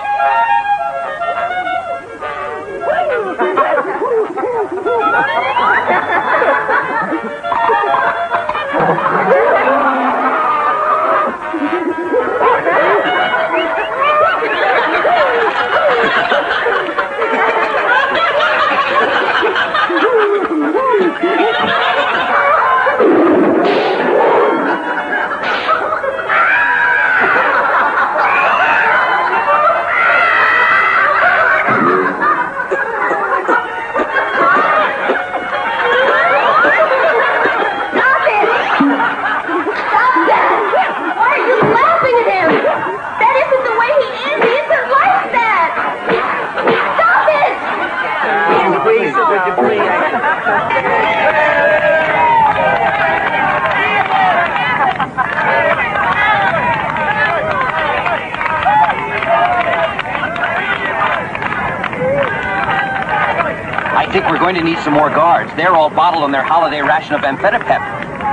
I think we're going to need some more guards. They're all bottled on their holiday ration of amphetamine.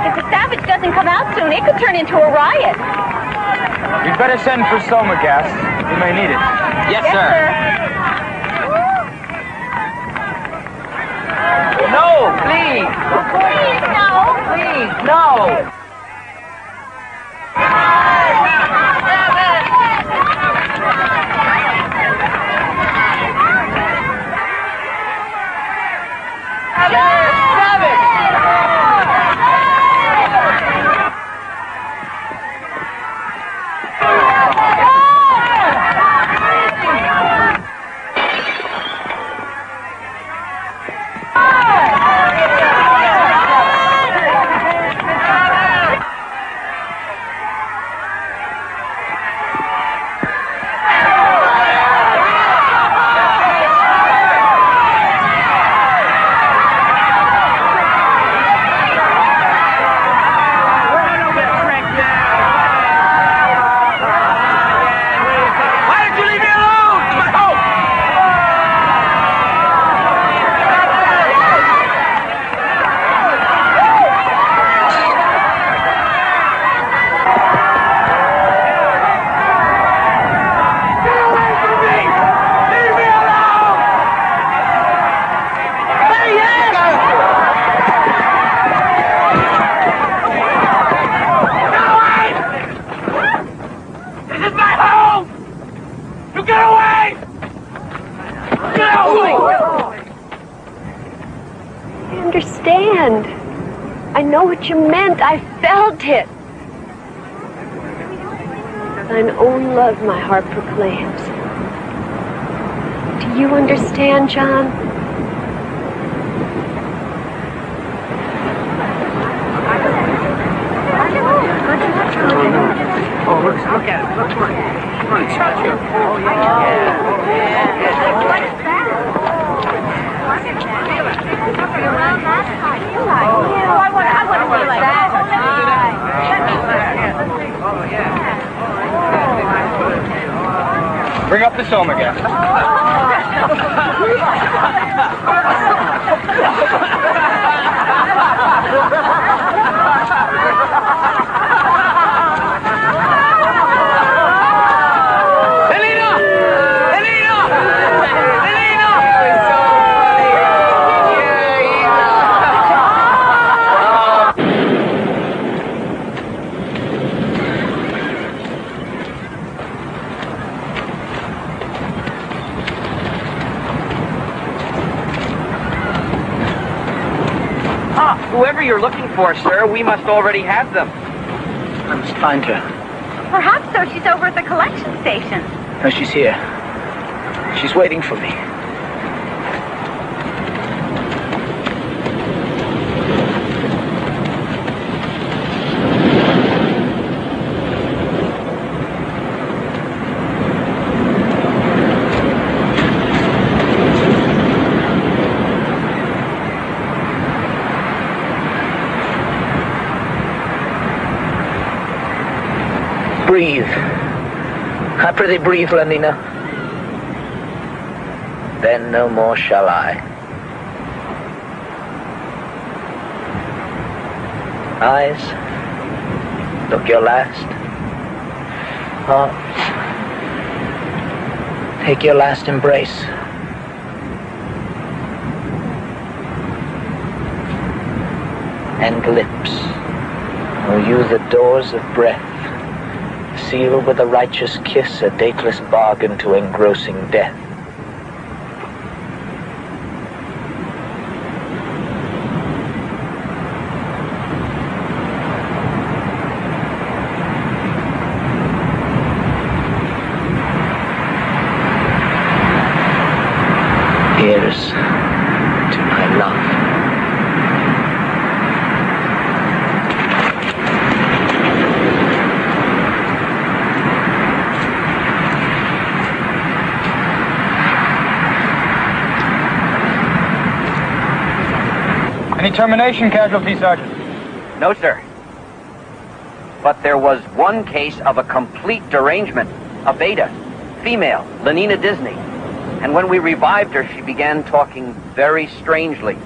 If the Savage doesn't come out soon, it could turn into a riot. You'd better send for soma gas. We may need it. Yes, sir. No, please. Please, no. Please, no. understand. I know what you meant. I felt it. Thine own love my heart proclaims. Do you understand, John? Oh, look at it. Look, come on. Come on, touch you. Oh, yeah. What is that? I want to feel like that. Bring up the soma guest. Whoever you're looking for, sir, we must already have them. I must find her. Perhaps so. She's over at the collection station. No, she's here. She's waiting for me. Breathe. I prithee breathe, Lenina. Then no more shall I. Eyes, look your last. Heart, take your last embrace. And lips, oh, you the doors of breath, seal with a righteous kiss a dateless bargain to engrossing death. Here's to my love. Any termination casualty, Sergeant? No, sir. But there was one case of a complete derangement. A beta, female, Lenina Disney. And when we revived her, she began talking very strangely.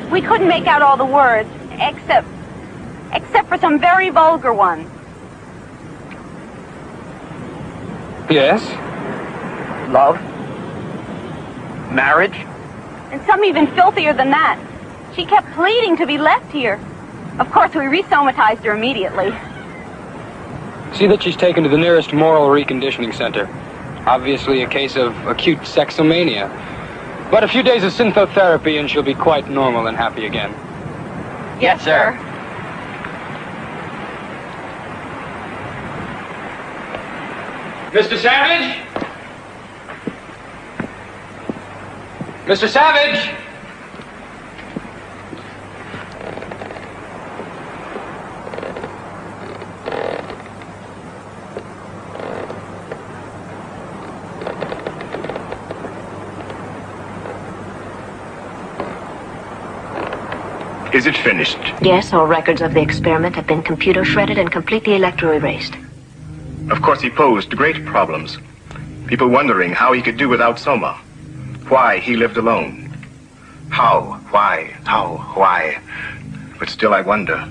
We couldn't make out all the words, except for some very vulgar ones. Yes? Love? Marriage? And some even filthier than that. She kept pleading to be left here. Of course, we resomatized her immediately. See that she's taken to the nearest moral reconditioning center. Obviously a case of acute sexomania. But a few days of synthotherapy and she'll be quite normal and happy again. Yes, sir. Mr. Savage? Mr. Savage? Is it finished? Yes, all records of the experiment have been computer shredded and completely electro-erased. Of course, he posed great problems. People wondering how he could do without Soma. Why he lived alone. How, why? But still I wonder.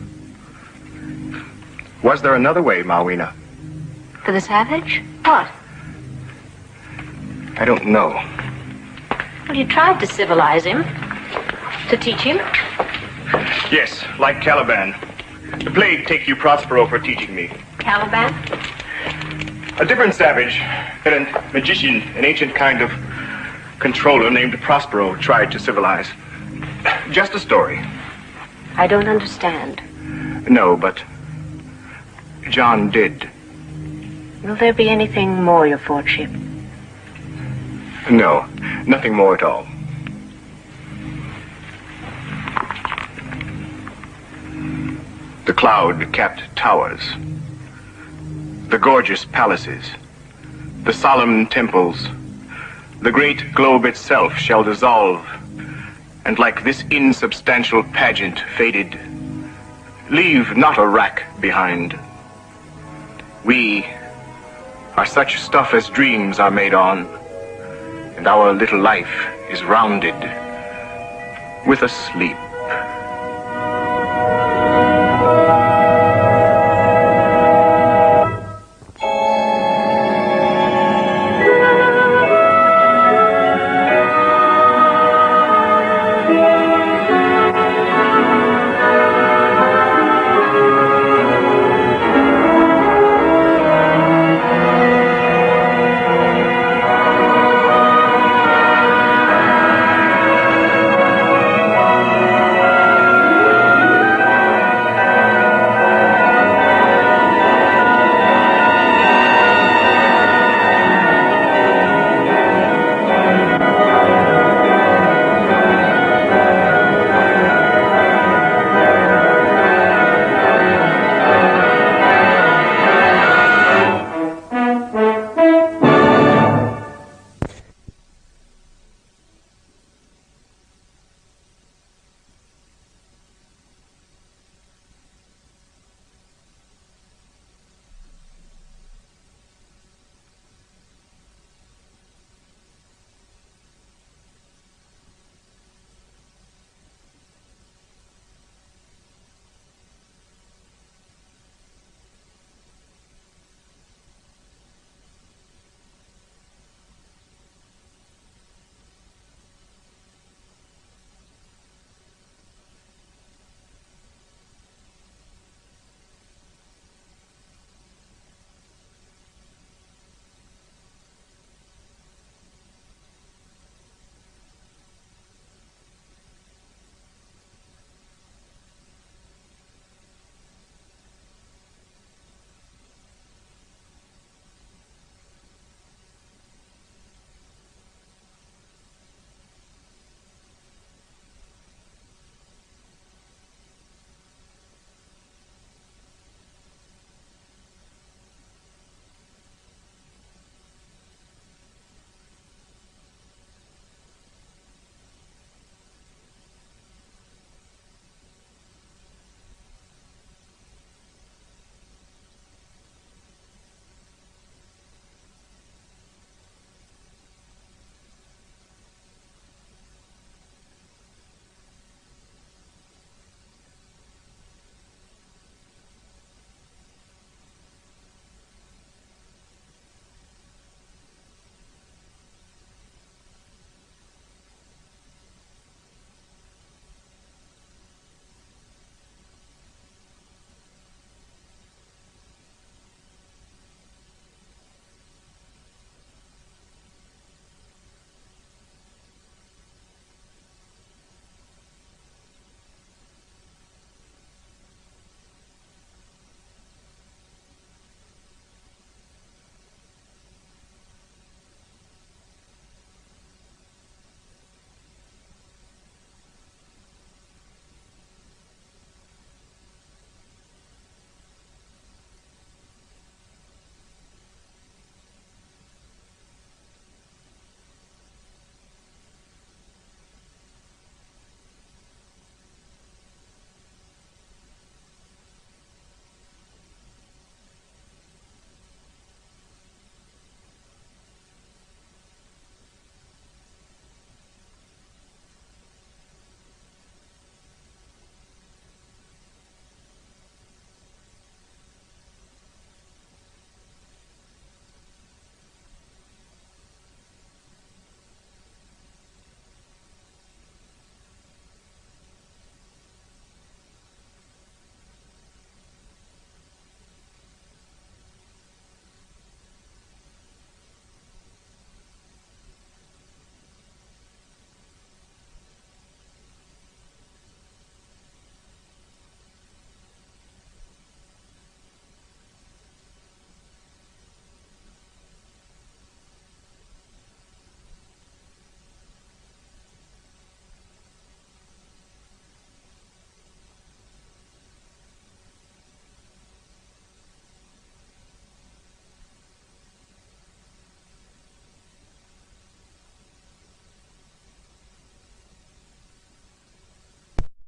Was there another way, Malwina? For the savage? What? I don't know. Well, you tried to civilize him. To teach him. Yes, like Caliban. The plague take you, Prospero, for teaching me. Caliban? A different savage than a magician, an ancient kind of controller named Prospero tried to civilize. Just a story. I don't understand. No, but John did. Will there be anything more, Your Lordship? No, nothing more at all. The cloud-capped towers, the gorgeous palaces, the solemn temples, the great globe itself shall dissolve, and like this insubstantial pageant faded, leave not a rack behind. We are such stuff as dreams are made on, and our little life is rounded with a sleep.